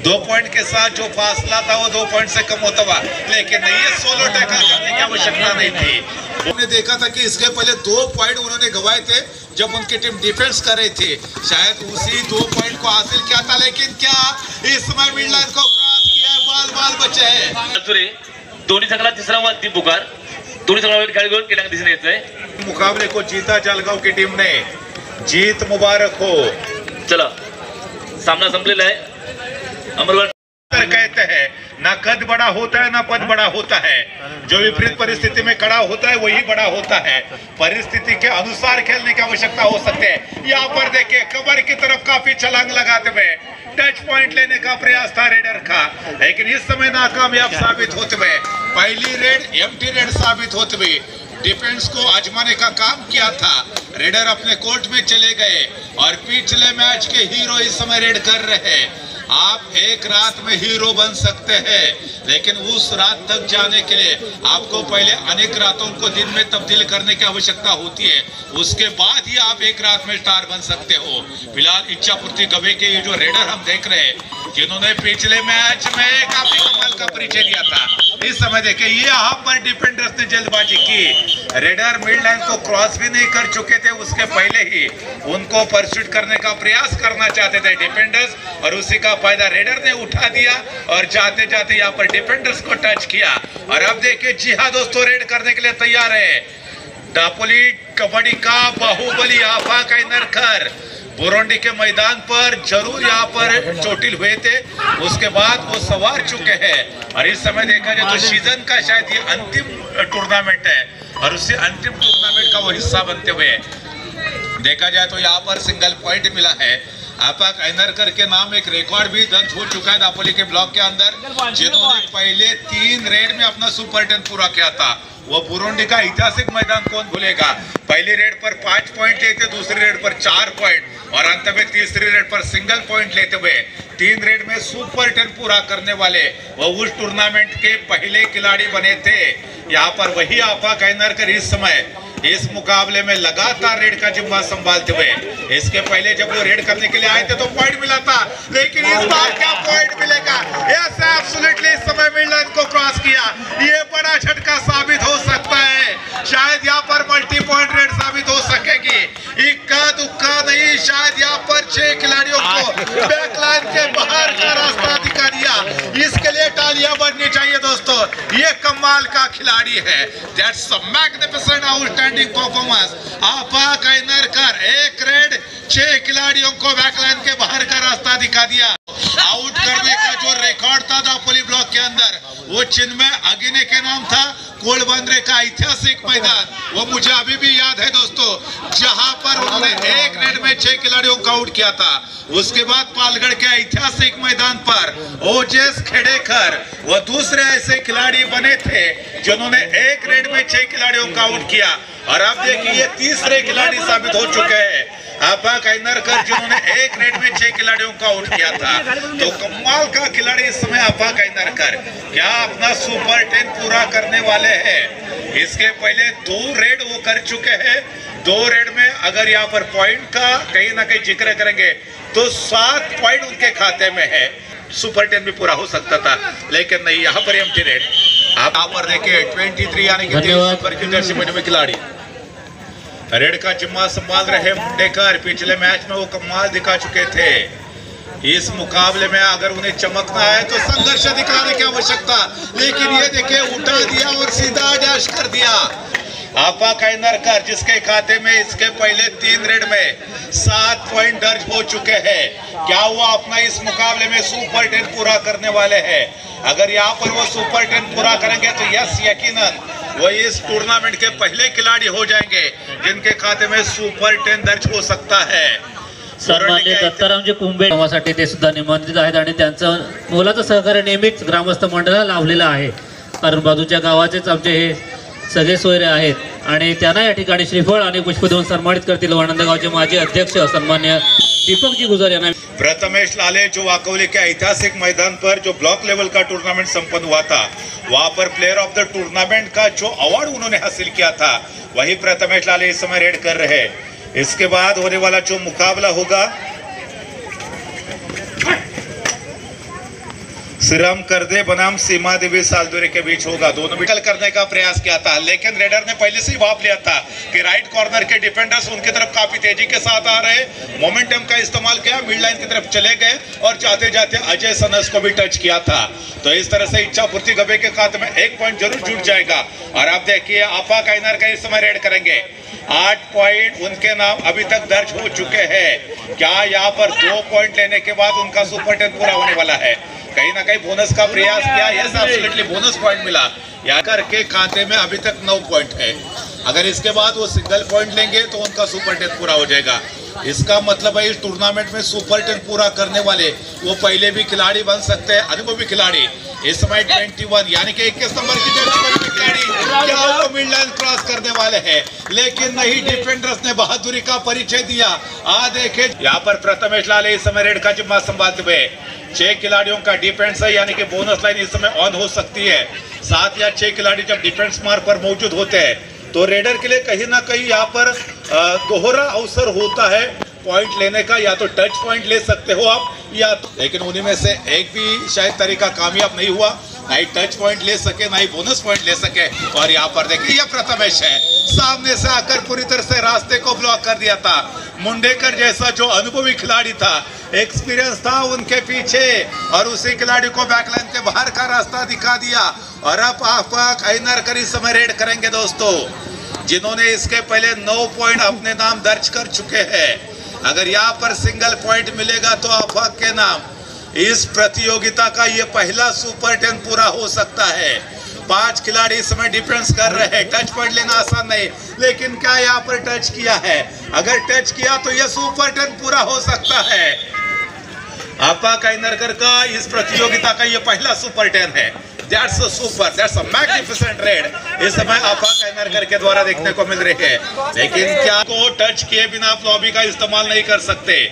2 पॉइंट के साथ जो फासला था वो 2 पॉइंट से कम होता हुआ, लेकिन नहीं, ये सोलो टैकल करने की आवश्यकता नहीं थी। हमने देखा था कि इसके पहले 2 पॉइंट उन्होंने गंवाए थे जब उनकी टीम डिफेंस कर रही थी। शायद उसी 2 पॉइंट को हासिल किया था, लेकिन क्या इस समय मिडलाइन को क्रॉस किया है, बाल बचे हैं। दोन्ही संघाला तिसरा वाद ती पुकार, दोन्ही संघाला गाडी घेऊन केला दिसून येतंय। मुकाबले को जीता जालगांव की टीम ने, जीत मुबारक हो। चला सामना संपलेला आहे। अमरगढ़ कहते हैं ना कद बड़ा होता है ना पद बड़ा होता है, जो विपरीत परिस्थिति में खड़ा होता है वही बड़ा होता है। परिस्थिति के अनुसार खेलने की आवश्यकता हो सकती है। यहाँ पर देखिए कबर की तरफ काफी छलांग लगाते हुए टच पॉइंट लेने का प्रयास था रेडर का, लेकिन इस समय नाकामयाब साबित होते हुए पहली रेड एम्प्टी रेड साबित होते हुए डिफेंस को आजमाने का काम किया था। रेडर अपने कोर्ट में चले गए और पिछले मैच के हीरो इस समय रेड कर रहे हैं। आप एक रात में हीरो बन सकते हैं, लेकिन उस रात तक जाने के लिए आपको पहले अनेक रातों को दिन में तब्दील करने की आवश्यकता होती है। उसके बाद ही आप एक रात में स्टार बन सकते हो। फिलहाल इच्छापूर्ति गवे के ये जो रेडर हम देख रहे हैं, जिन्होंने पिछले मैच में काफी कमाल का परिचय दिया था, इस समय देखिए ये यहाँ पर डिफेंडर्स ने जल्दबाजी की। रेडर मिड लाइन को क्रॉस भी नहीं कर चुके थे, उसके पहले ही उनको परस्यूट करने का प्रयास करना चाहते थे डिफेंडर्स, और उसी का फायदा रेडर ने उठा दिया और जाते जाते यहाँ पर डिफेंडर्स को टच किया। और अब देखिए जी हाँ दोस्तों, रेड करने के लिए तैयार है दापोली कबड्डी का बाहुबली आफा कैनरकर। बुरुंडी के मैदान पर जरूर यहाँ पर चोटिल हुए थे, उसके बाद वो सवार चुके हैं। और इस समय देखा जाए तो सीजन का शायद ये अंतिम टूर्नामेंट है, और उससे अंतिम टूर्नामेंट का वो हिस्सा बनते हुए देखा जाए तो यहाँ पर सिंगल पॉइंट मिला है। आपा कैनरकर के नाम एक रिकॉर्ड भी दर्ज हो चुका है दापोली के ब्लॉक के अंदर, जिन्होंने पहले 3 रेड में अपना सुपर 10 पूरा किया था। वो बुरुंडी का ऐतिहासिक मैदान कौन भूलेगा। पहली रेड पर 5 पॉइंट लेते, दूसरी रेड पर 4 पॉइंट, और अंत में तीसरी रेड पर सिंगल पॉइंट लेते हुए 3 रेड में सुपर 10 पूरा करने वाले वो उस टूर्नामेंट के पहले खिलाड़ी बने थे। यहाँ पर वही आपा कैनरकर इस समय इस मुकाबले में लगातार रेड का जिम्मा संभालते हुए, इसके पहले जब वो रेड करने के लिए आए थे तो पॉइंट मिला था, लेकिन इस बार क्या पॉइंट मिलेगा। यस एब्सोल्युटली, इस समय मिडलाइन को क्रॉस किया, ये बड़ा झटका साबित हो सकता है। शायद यहाँ पर मल्टी पॉइंट रेड साबित हो सकेगी। इक्का दुक्का नहीं, शायद यहाँ पर 6 खिलाड़ियों को बैकलाइन के बाहर का रास्ता दिखा दिया। इसके लिए तालियां बजनी चाहिए दोस्तों, ये कमाल का खिलाड़ी है। That's a magnificent outstanding performance. आपा कैनरकर 1 रेड 6 खिलाड़ियों को बैकलाइन के बाहर का रास्ता दिखा दिया। आउट करने का जो रिकॉर्ड था दापोली ब्लॉक के अंदर, वो चिन्मय अगिने के नाम था। कोलबंद्रे का ऐतिहासिक मैदान, वो मुझे अभी भी याद है दोस्तों, जहां पर उन्होंने एक रेड में 6 खिलाड़ियों को आउट किया था। उसके बाद पालगढ़ के ऐतिहासिक मैदान पर ओजेस खेड़ेकर वो दूसरे ऐसे खिलाड़ी बने थे जिन्होंने एक रेड में 6 खिलाड़ियों को आउट किया। और अब देखिए ये तीसरे खिलाड़ी साबित हो चुके हैं, आपा कैनरकर, जिन्होंने एक रेड में 6 खिलाड़ियों को आउट किया था। तो कमाल का खिलाड़ी इस समय आपा कैनरकर, क्या अपना सुपर 10 पूरा करने वाले हैं। इसके पहले 2 रेड वो कर चुके हैं। 2 रेड में अगर यहाँ पर पॉइंट का कहीं ना कहीं जिक्र करेंगे तो 7 पॉइंट उनके खाते में है। सुपर 10 भी पूरा हो सकता था, लेकिन नहीं, यहाँ पर एम्प्टी रेड। आप यहाँ पर देखिए 23 यानी कि 3 नंबर की जर्सी पहने हुए खिलाड़ी रेड का जिम्मा संभाल रहे मुंडेकर। पिछले मैच में वो कमाल दिखा चुके थे। इस मुकाबले में अगर उन्हें चमकना है तो संघर्ष दिखाने की आवश्यकता, लेकिन ये देखिए उठा दिया और सीधा डैश कर दिया। आपा कैनरकर, जिसके खाते में इसके पहले 3 रेड में 7 पॉइंट दर्ज हो चुके हैं, क्या वो अपना इस मुकाबले में सुपर 10 पूरा करने वाले हैं। अगर यहाँ पर वो सुपर 10 पूरा करेंगे तो यस, यकीनन वो इस टूर्नामेंट के पहले खिलाड़ी हो जाएंगे जिनके खाते में सुपर 10 दर्ज हो सकता है। सन्माननीय दत्तारामजी कुंभे नावासाठी ते सुद्धा निमंत्रित आहेत आणि त्यांचं मोलाचं सहकार्य नेहमीच ग्रामस्थ मंडळाला लाभलेलं आहे। कारण बाजूच्या गावाचेच आमचे हे सगळे सोयरे आहेत आणि त्यांना या ठिकाणी श्रीफळ आणि पुष्प देऊन सन्मानित करतील आनंदगावचे माजी अध्यक्ष सन्मान्य दीपकजी गुजर यांना। प्रथमेश लाले, जो वाकौली के ऐतिहासिक मैदान पर जो ब्लॉक लेवल का टूर्नामेंट संपन्न हुआ था, वहां पर प्लेयर ऑफ द टूर्नामेंट का जो अवार्ड उन्होंने हासिल किया था, वही प्रथमेश लाले इस समय रेड कर रहे हैं। इसके बाद होने वाला जो मुकाबला होगा सिरम करदे बनाम सीमा देवी सालदुरे के बीच होगा। दोनों विकल करने का प्रयास किया था, लेकिन रेडर ने पहले से ही भाप लिया था कि राइट कॉर्नर के डिफेंडर्स उनकी तरफ काफी तेजी के साथ आ रहे, मोमेंटम का इस्तेमाल किया, मिड लाइन की तरफ चले गए और जाते जाते अजय सनस को भी टच किया था। तो इस तरह से इच्छा पूर्ति गबे के खाते में 1 पॉइंट जरूर जुट जाएगा। और आप देखिए आपा कैनर का इस समय रेड करेंगे। 8 पॉइंट उनके नाम अभी तक दर्ज हो चुके हैं। क्या यहाँ पर 2 पॉइंट लेने के बाद उनका सुपर 10 पूरा होने वाला है। कहीं ना कहीं बोनस का प्रयास किया, यस एब्सोल्युटली बोनस पॉइंट मिला। यहाँ करके खाते में अभी तक 9 पॉइंट है। अगर इसके बाद वो सिंगल पॉइंट लेंगे तो उनका सुपर 10 पूरा हो जाएगा। इसका मतलब है इस टूर्नामेंट में सुपर 10 पूरा करने वाले वो पहले भी खिलाड़ी बन सकते हैं, अनुभवी खिलाड़ी। इस समय 21 यानी कि 21 नंबर की जर्सी खिलाड़ी क्या वो मिड लाइन क्रॉस करने वाले हैं, लेकिन नहीं, डिफेंडर्स ने बहादुरी का परिचय दिया। देखे यहाँ पर प्रथमेश लाले इस समय रेड का जिम्मा संभालते हुए 6 खिलाड़ियों का डिफेंस है, यानी कि बोनस लाइन इस समय ऑन हो सकती है। 7 या 6 खिलाड़ी जब डिफेंस मार्क पर मौजूद होते हैं तो रेडर के लिए कहीं ना कहीं यहाँ पर दोहरा अवसर होता है पॉइंट लेने का। या तो टच पॉइंट ले सकते हो आप, या तो, लेकिन उन्हीं में से एक भी शायद तरीका कामयाब नहीं हुआ। नहीं टच पॉइंट ले सके, नहीं बोनस पॉइंट ले सके। और यहाँ पर देखिए ये प्रथमेश है, सामने से आकर पूरी तरह से रास्ते को ब्लॉक कर दिया था। मुंडेकर जैसा जो अनुभवी खिलाड़ी था, एक्सपीरियंस था उनके पीछे, और उसी खिलाड़ी को बैकलाइन के बाहर का रास्ता दिखा दिया। और अब आप कैनरकर इस समय रेड करेंगे दोस्तों, जिन्होंने इसके पहले 9 पॉइंट अपने नाम दर्ज कर चुके हैं। अगर यहाँ पर सिंगल पॉइंट मिलेगा तो आफाक के नाम इस प्रतियोगिता का ये पहला सुपर 10 पूरा हो सकता है। 5 खिलाड़ी इस समय डिफेंस कर रहे हैं। टच पॉइंट लेना आसान नहीं, लेकिन क्या यहाँ पर टच किया है? अगर टच किया तो यह सुपर 10 पूरा हो सकता है। आपा कैनरकर का इस प्रतियोगिता का ये पहला सुपर 10 है। That's a super, that's a magnificent raid इस समय आपा कैनरकर के द्वारा देखने को मिल रही है। लेकिन क्या को टच किए बिना आप लॉबी का इस्तेमाल नहीं कर सकते।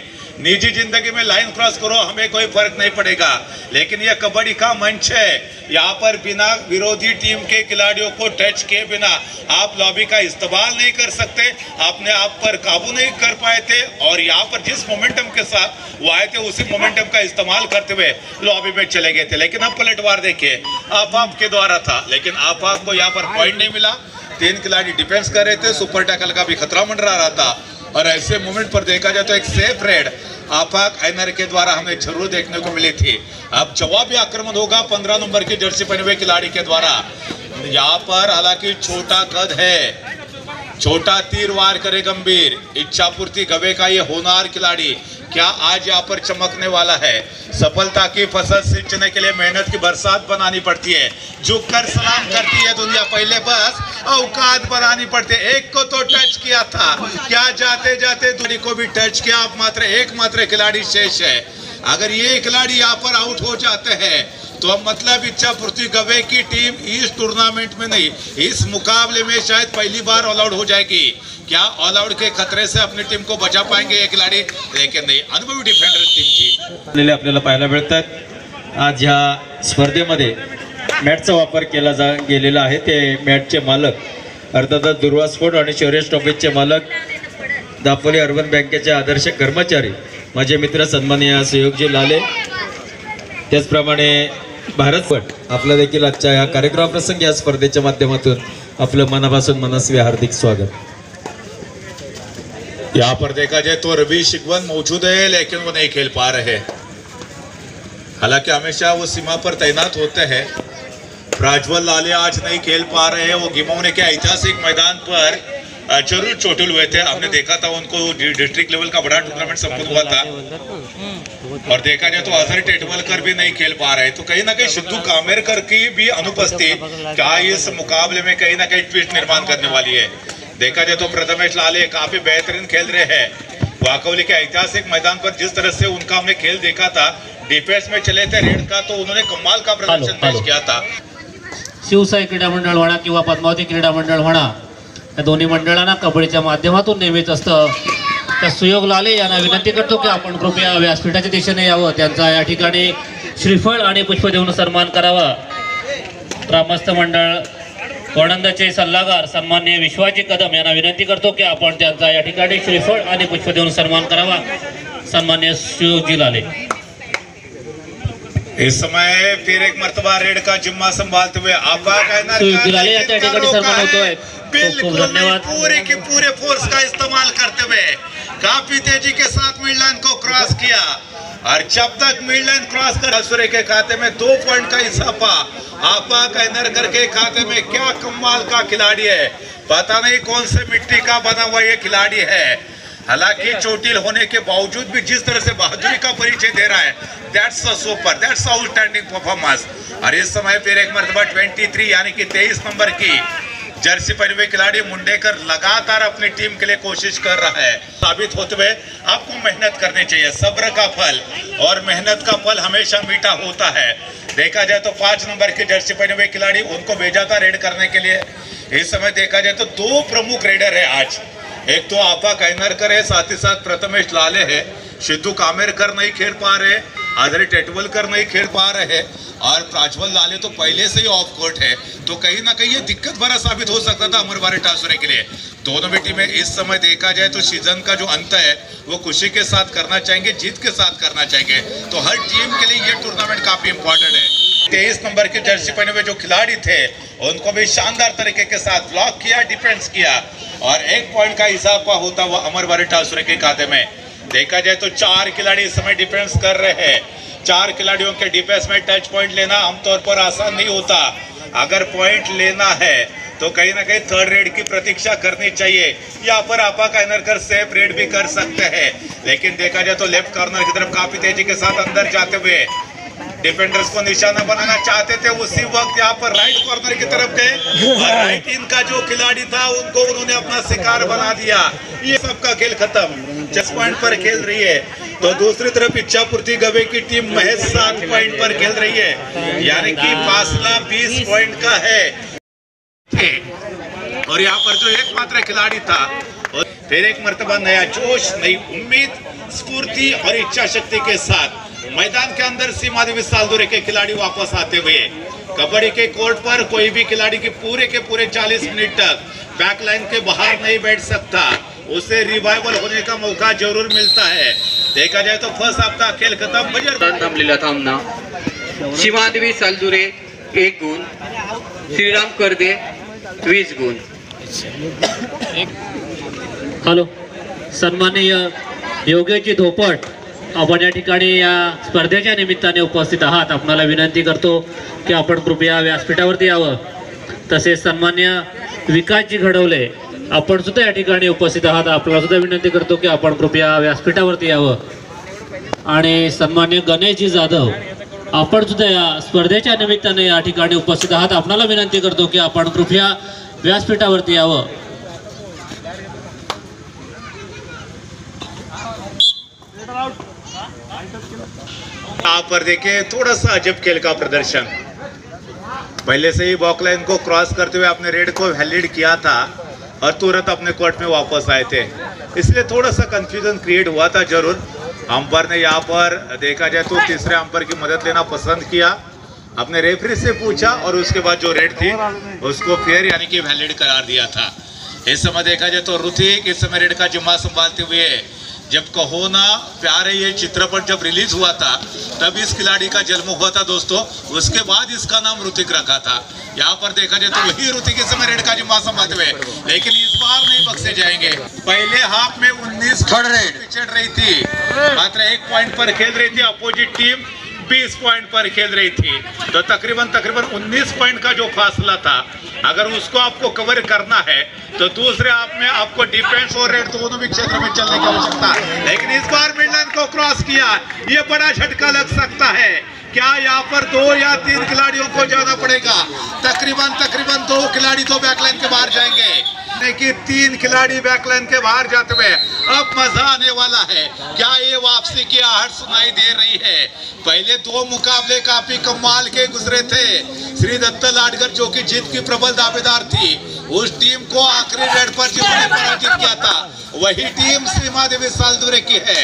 निजी जिंदगी में लाइन क्रॉस करो, हमें कोई फर्क नहीं पड़ेगा, लेकिन यह कबड्डी का मंच है। यहाँ पर बिना विरोधी टीम के खिलाड़ियों को टच किए बिना आप लॉबी का इस्तेमाल नहीं कर सकते। अपने आप पर काबू नहीं कर पाए थे, और यहाँ पर जिस मोमेंटम के साथ वो आए थे उसी मोमेंटम का इस्तेमाल करते हुए लॉबी में चले गए थे। लेकिन अब पलटवार देखिए आप के द्वारा था, लेकिन आप को यहाँ पर पॉइंट नहीं मिला। 3 खिलाड़ी डिफेंस कर रहे थे, सुपर टैकल का भी खतरा मंडरा रहा था। और ऐसे मोमेंट पर देखा जाए तो एक सेफ रेड आफाक कैनर के द्वारा हमें जरूर देखने को मिली थी। अब जवाबी आक्रमण होगा 15 नंबर की जर्सी पहने हुए खिलाड़ी के द्वारा। यहाँ पर हालांकि छोटा कद है, छोटा तीर वार करे गंभीर, इच्छा पूर्ति गवे का ये होनहार खिलाड़ी क्या आज यहाँ पर चमकने वाला है। सफलता की फसल सिंचने के लिए मेहनत की बरसात बनानी पड़ती है, झुक कर सलाम करती है दुनिया, पहले बस औकात बनानी पड़ती है। एक को तो टच किया था, क्या जाते जाते दूसरे को भी टच किया। अब मात्र खिलाड़ी शेष है। अगर ये खिलाड़ी यहाँ पर आउट हो जाते हैं तो अब मतलब इच्छापुर्ति गवे की टीम इस टूर्नामेंट में नहीं, इस मुकाबले में शायद पहली बार ऑल आउट हो जाएगी। क्या ऑल आउट के खतरे से अपनी टीम को बचा पाएंगे ये खिलाड़ी? लेकिन नहीं, अनुभवी डिफेंडर टीम थी। आपल्याला पाहायला मिळतात आज ह्या स्पर्धेमध्ये मॅटचा वापर केला गेलेला आहे। ते मॅटचे मालक अर्थातच दुर्वा स्पोर्ट आणि शौर्य स्टॉपेजचे मालक, दापोली अर्बन बँकेचे आदर्श कर्मचारी, माझे मित्र सन्माननीय सहयोगजी लाले, त्याचप्रमाणे भारत पण आपलं देखील आजच्या या कार्यक्रमाप्रसंगी या स्पर्धेच्या माध्यमातून आपलं मनापासून मनस्वी हार्दिक स्वागत। यहाँ पर देखा जाए तो रवि शिकवन मौजूद है लेकिन वो नहीं खेल पा रहे। हालांकि हमेशा वो सीमा पर तैनात होते हैं। प्राज्वल लाले आज नहीं खेल पा रहे हैं। वो गिमौने के ऐतिहासिक मैदान पर जरूर चोटिल हुए थे। हमने देखा था उनको डिस्ट्रिक्ट लेवल का बड़ा टूर्नामेंट संपन्न हुआ था। और देखा जाए तो अजहर टेटवलकर भी नहीं खेल पा रहे। तो कहीं ना कहीं सिद्धू कामेरकर की भी अनुपस्थिति क्या इस मुकाबले में कहीं ना कहीं ट्विस्ट निर्माण करने वाली है। देखा जाए तो प्रथमेश लाले काफी बेहतरीन खेल रहे हैं। वाकौली के ऐतिहासिक मैदान पर जिस तरह से उनका हमने खेल देखा था, डिफेंस में चले थे रेड का, तो उन्होंने कमाल का प्रदर्शन पेश किया था। शिवसाई क्रीडा मंडळ म्हणा किंवा पद्मावती क्रीडा मंडळ म्हणा, या दोन्ही मंडळांना कबड्डीच्या माध्यमातून नेहमीच असतं। त्या सुयोग लाले यांना विनंती करतो की आपण कृपया व्यासपीठाच्या दिशेने यावं, त्यांचा या ठिकाणी श्रीफळ आणि पुष्प देऊन सन्मान करावा। ग्रामस्थ मंडळ वणंदचे सल्लागार सन्माननीय विश्वाजी कदम यांना विनंती करतो की आपण त्यांचा या ठिकाणी श्रीफळ आणि पुष्प देऊन सन्मान करावा। सन्माननीय सुयोगजी लाले। इस समय फिर एक मर्तबा रेड का जिम्मा संभालते हुए सुयोगजी लाले यांच्या ठिकाणी सन्मान होतोय। खूप खूप धन्यवाद। पूरे के पूरे फोर्स का इस्तेमाल करते हुए काफी तेजी के साथ मिड लाइन को क्रॉस किया, और जब तक मिड लाइन क्रॉस कर सूर्य के खाते में 2 पॉइंट का इजाफा। आपा कैनरकर के खाते में क्या कमाल का खिलाड़ी है। पता नहीं कौन से मिट्टी का बना हुआ ये खिलाड़ी है। हालांकि चोटिल होने के बावजूद भी जिस तरह से बहादुरी का परिचय दे रहा है, that's a super, that's outstanding performance. और इस समय फिर एक मर्तबा 23 यानी कि 23 नंबर की जर्सी पहने हुए खिलाड़ी मुंडेकर लगातार अपनी टीम के लिए कोशिश कर रहा है। साबित होते हुए आपको मेहनत करनी चाहिए, सब्र का फल और मेहनत का फल हमेशा मीठा होता है। देखा जाए तो 5 नंबर के जर्सी पहने हुए खिलाड़ी, उनको भेजा था रेड करने के लिए। इस समय देखा जाए तो 2 प्रमुख रेडर है आज। एक तो आपा कैनरकर है, साथ ही साथ प्रथमेश लाले है। सिद्धू कामेरकर नहीं खेल पा रहे, आदरी टेटवलकर नहीं खेल पा रहे, और प्राज्वल लाले तो पहले से ही ऑफ कोर्ट है। तो कहीं ना कहीं ये दिक्कत भरा साबित हो सकता था अमरवारी टासुरे के लिए। दोनों भी टीमें इस समय देखा जाए तो सीजन का जो अंत है वो खुशी के साथ करना चाहेंगे, जीत के साथ करना चाहेंगे। तो हर टीम के लिए ये टूर्नामेंट काफी इंपॉर्टेंट है। 23 नंबर की जर्सी पहने हुए जो खिलाड़ी थे उनको भी शानदार तरीके के साथ ब्लॉक किया, डिफेंस किया, और 1 पॉइंट का इजाफा होता हुआ अमरवारी टासुरे के खाते में। देखा जाए तो 4 खिलाड़ी इस समय डिफेंस कर रहे हैं। 4 खिलाड़ियों के डिफेंस में टच पॉइंट लेना आमतौर पर आसान नहीं होता। अगर पॉइंट लेना है तो कहीं ना कहीं थर्ड रेड की प्रतीक्षा करनी चाहिए। यहाँ पर आपा कैनरकर सेफ रेड भी कर सकते हैं, लेकिन देखा जाए तो लेफ्ट कॉर्नर की तरफ काफी तेजी के साथ अंदर जाते हुए डिफेंडर्स को निशाना बनाना चाहते थे। उसी वक्त यहाँ पर राइट कॉर्नर की तरफ गए और राइट इन का जो खिलाड़ी था उनको उन्होंने अपना शिकार बना दिया। ये सबका खेल खत्म, 10 पॉइंट पर खेल रही है। तो दूसरी तरफ इच्छापुर्ति गवे की टीम महज 7 पॉइंट पर खेल रही है, यानी कि फासला 20 पॉइंट का है। और यहाँ पर जो एकमात्र खिलाड़ी था, फिर एक मर्तबा नया जोश, नई उम्मीद, स्फूर्ति और इच्छा शक्ति के साथ मैदान के अंदर सीमा देवी सालदुरे के खिलाड़ी वापस आते हुए कबड्डी के कोर्ट पर कोई भी खिलाड़ी के पूरे 40 मिनट तक बैकलाइन के बाहर नहीं बैठ सकता। उसे रिवाइवल होने का मौका जरूर मिलता है। देखा जाए तो फर्स्ट हफ्ता खेल खत्म, थांबलेला सामना। सीमादेवी सालदुरे 1 गुण, श्रीराम करदे 20 गुण। हॅलो, सन्माननीय योगेशजी धोपट, आपण या ठिकाणी या स्पर्धेच्या निमित्ताने उपस्थित आहात। आपणाला विनंती करतो की आपण कृपया व्यासपीठावरती यावं। तसेच सन्मान्य विकासजी घडवले, आपण सुद्धा या ठिकाणी उपस्थित आहात। आपल्याला सुद्धा विनंती करतो की आपण कृपया व्यासपीठावरती यावं। आणि सन्मान्य गणेशजी जाधव, आपण सुद्धा या स्पर्धेच्या निमित्ताने या ठिकाणी उपस्थित आहात. आपणाला विनंती करतो की आपण कृपया व्यासपीठावरती यावं. यहाँ पर देखिए थोड़ा सा अजब खेल का प्रदर्शन. पहले से ही बॉकलाइन को क्रॉस करते हुए अपने रेड को वैलिड किया था और तुरंत अपने कोर्ट में वापस आए थे, इसलिए थोड़ा सा कंफ्यूजन क्रिएट हुआ था जरूर. अंपायर ने यहाँ पर देखा जाए तो तीसरे अंपायर की मदद लेना पसंद किया, अपने रेफरी से पूछा और उसके बाद जो रेड थी उसको फेयर यानी कि वैलिड करार दिया था. इस समय देखा जाए तो ऋतिक इस समय रेड का जिम्मा संभालते हुए, जब कहो ना प्यारे ये चित्रपट जब रिलीज हुआ था तब इस खिलाड़ी का जन्म हुआ था दोस्तों, उसके बाद इसका नाम ऋतिक रखा था. यहाँ पर देखा जाए तो वही ऋतिक इस समय रेड का जिम्मा संभालते हुए, लेकिन इस बार नहीं बख्शे जाएंगे. पहले हाफ में 19 पिचड़ रही थी, मात्र 1 पॉइंट पर खेल रही थी. अपोजिट टीम 20 पॉइंट पर खेल रही थी, तो तकरीबन 19 पॉइंट का जो फासला था, अगर उसको आपको कवर करना है तो दूसरे हाफ में आपको डिफेंस और रेड दोनों भी क्षेत्र में चलने की आवश्यकता है. लेकिन इस बार मिडलैंड को क्रॉस किया, ये बड़ा झटका लग सकता है. क्या यहाँ पर 2 या 3 खिलाड़ियों को जाना पड़ेगा? तकरीबन 2 खिलाड़ी तो बैकलाइन के बाहर जाएंगे, कि 3 खिलाड़ी बैकलाइन के बाहर जाते हुए अब मजा आने वाला है. क्या ये वापसी की आहट सुनाई दे रही है? पहले 2 मुकाबले काफी कमाल के गुजरे थे. श्री दत्त लाडगर जो कि जीत की प्रबल दावेदार थी, उस टीम को आखिरी रेड पर जिन्होंने पराजित किया था, वही टीम सीमा देवी सालदुरे की है,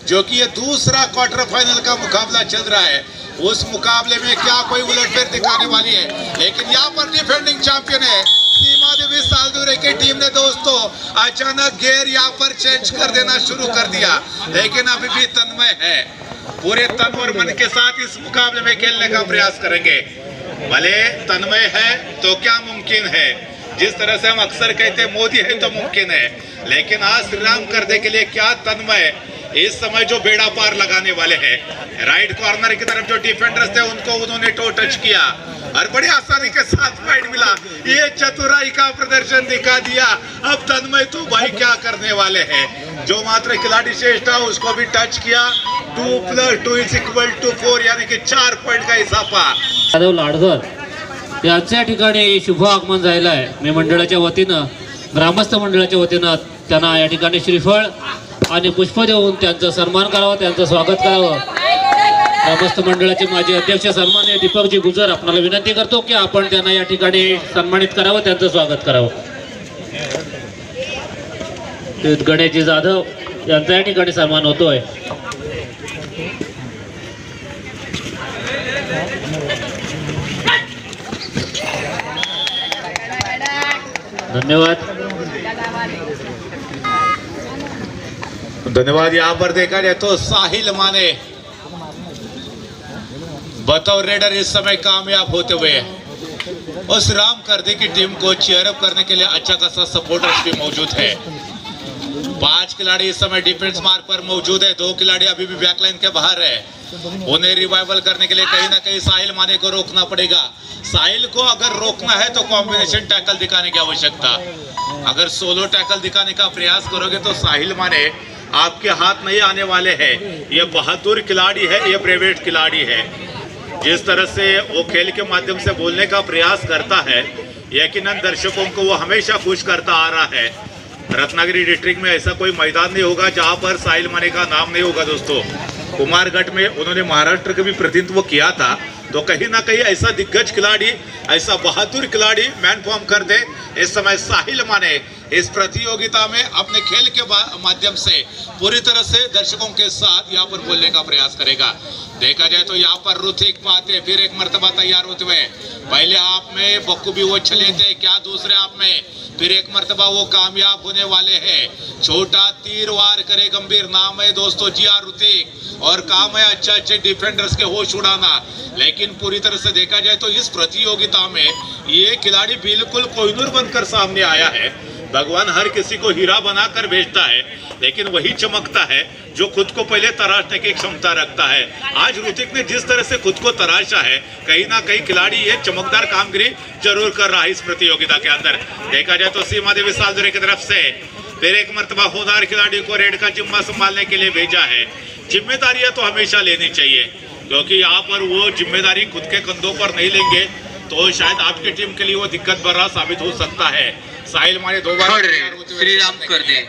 जो कि ये दूसरा क्वार्टर फाइनल का मुकाबला चल रहा है. उस मुकाबले में क्या कोई उलटफेर दिखाने वाली है? लेकिन यहाँ पर डिफेंडिंग चैंपियन है सीमा देवी सालदुरे की टीम ने दोस्तों अचानक गियर यहाँ पर चेंज कर देना शुरू कर दिया, लेकिन अभी भी तन्मय है. पूरे तन और मन के साथ इस मुकाबले में खेलने का प्रयास करेंगे. भले तन्मय है तो क्या मुमकिन है, जिस तरह से हम अक्सर कहते हैं मोदी है तो मुमकिन है, लेकिन आज श्री राम करने के लिए क्या तन्मय इस समय जो बेड़ा पार लगाने वाले हैं. राइट कॉर्नर की तरफ जो डिफेंडर्स थे उनको उन्होंने टो टच किया और बड़ी आसानी के साथ पॉइंट मिला. ये चतुराई का प्रदर्शन दिखा दिया. अब तन्मय तो भाई क्या करने वाले हैं? जो मात्र खिलाड़ी श्रेष्ठ था उसको भी टच किया. 2 + 2 = 4 यानी कि 4 पॉइंट का इजाफा. जाधव लाडगर यांच्या ठिकाणी शुभ आगमन झालेलं आहे. मी मंडळाच्या वतीनं, ग्रामस्थ मंडळाच्या वतीनं त्यांना या ठिकाणी श्रीफळ आणि पुष्प देऊन त्यांचा सन्मान करावा, त्यांचं स्वागत करावं. ग्रामस्थ मंडळाचे माजी अध्यक्ष सन्माननीय दीपकजी गुजर, आपल्याला विनंती करतो की आपण त्यांना या ठिकाणी सन्मानित करावं, त्यांचं स्वागत करावं. गणेशजी जाधव यांचा या ठिकाणी सन्मान होतोय. धन्यवाद. धन्यवाद. यहाँ पर देखा जाए तो साहिल माने बतौर रेडर इस समय कामयाब होते हुए उस राम करदे की टीम को चेयरअप करने के लिए अच्छा खासा सपोर्टर्स भी मौजूद है. 5 खिलाड़ी इस समय डिफेंस मार्क पर मौजूद है. 2 खिलाड़ी अभी भी बैकलाइन के बाहर है. उन्हें रिवाइवल करने के लिए कहीं ना कहीं साहिल माने को रोकना पड़ेगा. साहिल को अगर रोकना है तो कॉम्बिनेशन टैकल दिखाने की आवश्यकता. अगर सोलो टैकल दिखाने का प्रयास करोगे तो साहिल माने आपके हाथ नहीं आने वाले हैं. ये बहादुर खिलाड़ी है, ये प्राइवेट खिलाड़ी है. जिस तरह से वो खेल के माध्यम से बोलने का प्रयास करता है, यकीनन दर्शकों को वो हमेशा खुश करता आ रहा है. रत्नागिरी डिस्ट्रिक्ट में ऐसा कोई मैदान नहीं होगा जहां पर साहिल माने का नाम नहीं होगा दोस्तों. कुमारगढ़ में उन्होंने महाराष्ट्र का भी प्रतिनिधित्व किया था, तो कहीं ना कहीं ऐसा दिग्गज खिलाड़ी, ऐसा बहादुर खिलाड़ी मैन फॉर्म कर दे. इस समय साहिल माने इस प्रतियोगिता में अपने खेल के माध्यम से पूरी तरह से दर्शकों के साथ यहाँ पर बोलने का प्रयास करेगा. देखा जाए तो यहाँ पर ऋतिक पाते फिर एक मर्तबा तैयार होते हुए. पहले आप में बखूबी वो चले थे, क्या दूसरे आप में फिर एक मर्तबा वो कामयाब होने वाले हैं. छोटा तीर वार करे गंभीर नाम है दोस्तों जी ऋतिक, और काम है अच्छे अच्छे डिफेंडर्स के होश उड़ाना. लेकिन पूरी तरह से देखा जाए तो इस प्रतियोगिता में ये खिलाड़ी बिल्कुल कोहिनूर बनकर सामने आया है. भगवान हर किसी को हीरा बनाकर भेजता है, लेकिन वही चमकता है जो खुद को पहले तराशने की क्षमता रखता है. आज ऋतिक ने जिस तरह से खुद को तराशा है, कहीं ना कहीं खिलाड़ी ये चमकदार कामगिरी जरूर कर रहा है इस प्रतियोगिता के अंदर. देखा जाए तो सीमा देवी सालदुरे की तरफ से फिर एक मर्तबा होनहार खिलाड़ी को रेड का जिम्मा संभालने के लिए भेजा है. जिम्मेदारियां तो हमेशा लेनी चाहिए, क्योंकि यहाँ पर वो जिम्मेदारी खुद के कंधों पर नहीं लेंगे तो शायद आपकी टीम के लिए वो दिक्कत भरा साबित हो सकता है। साहिल माने 2 बार श्रीराम करदे,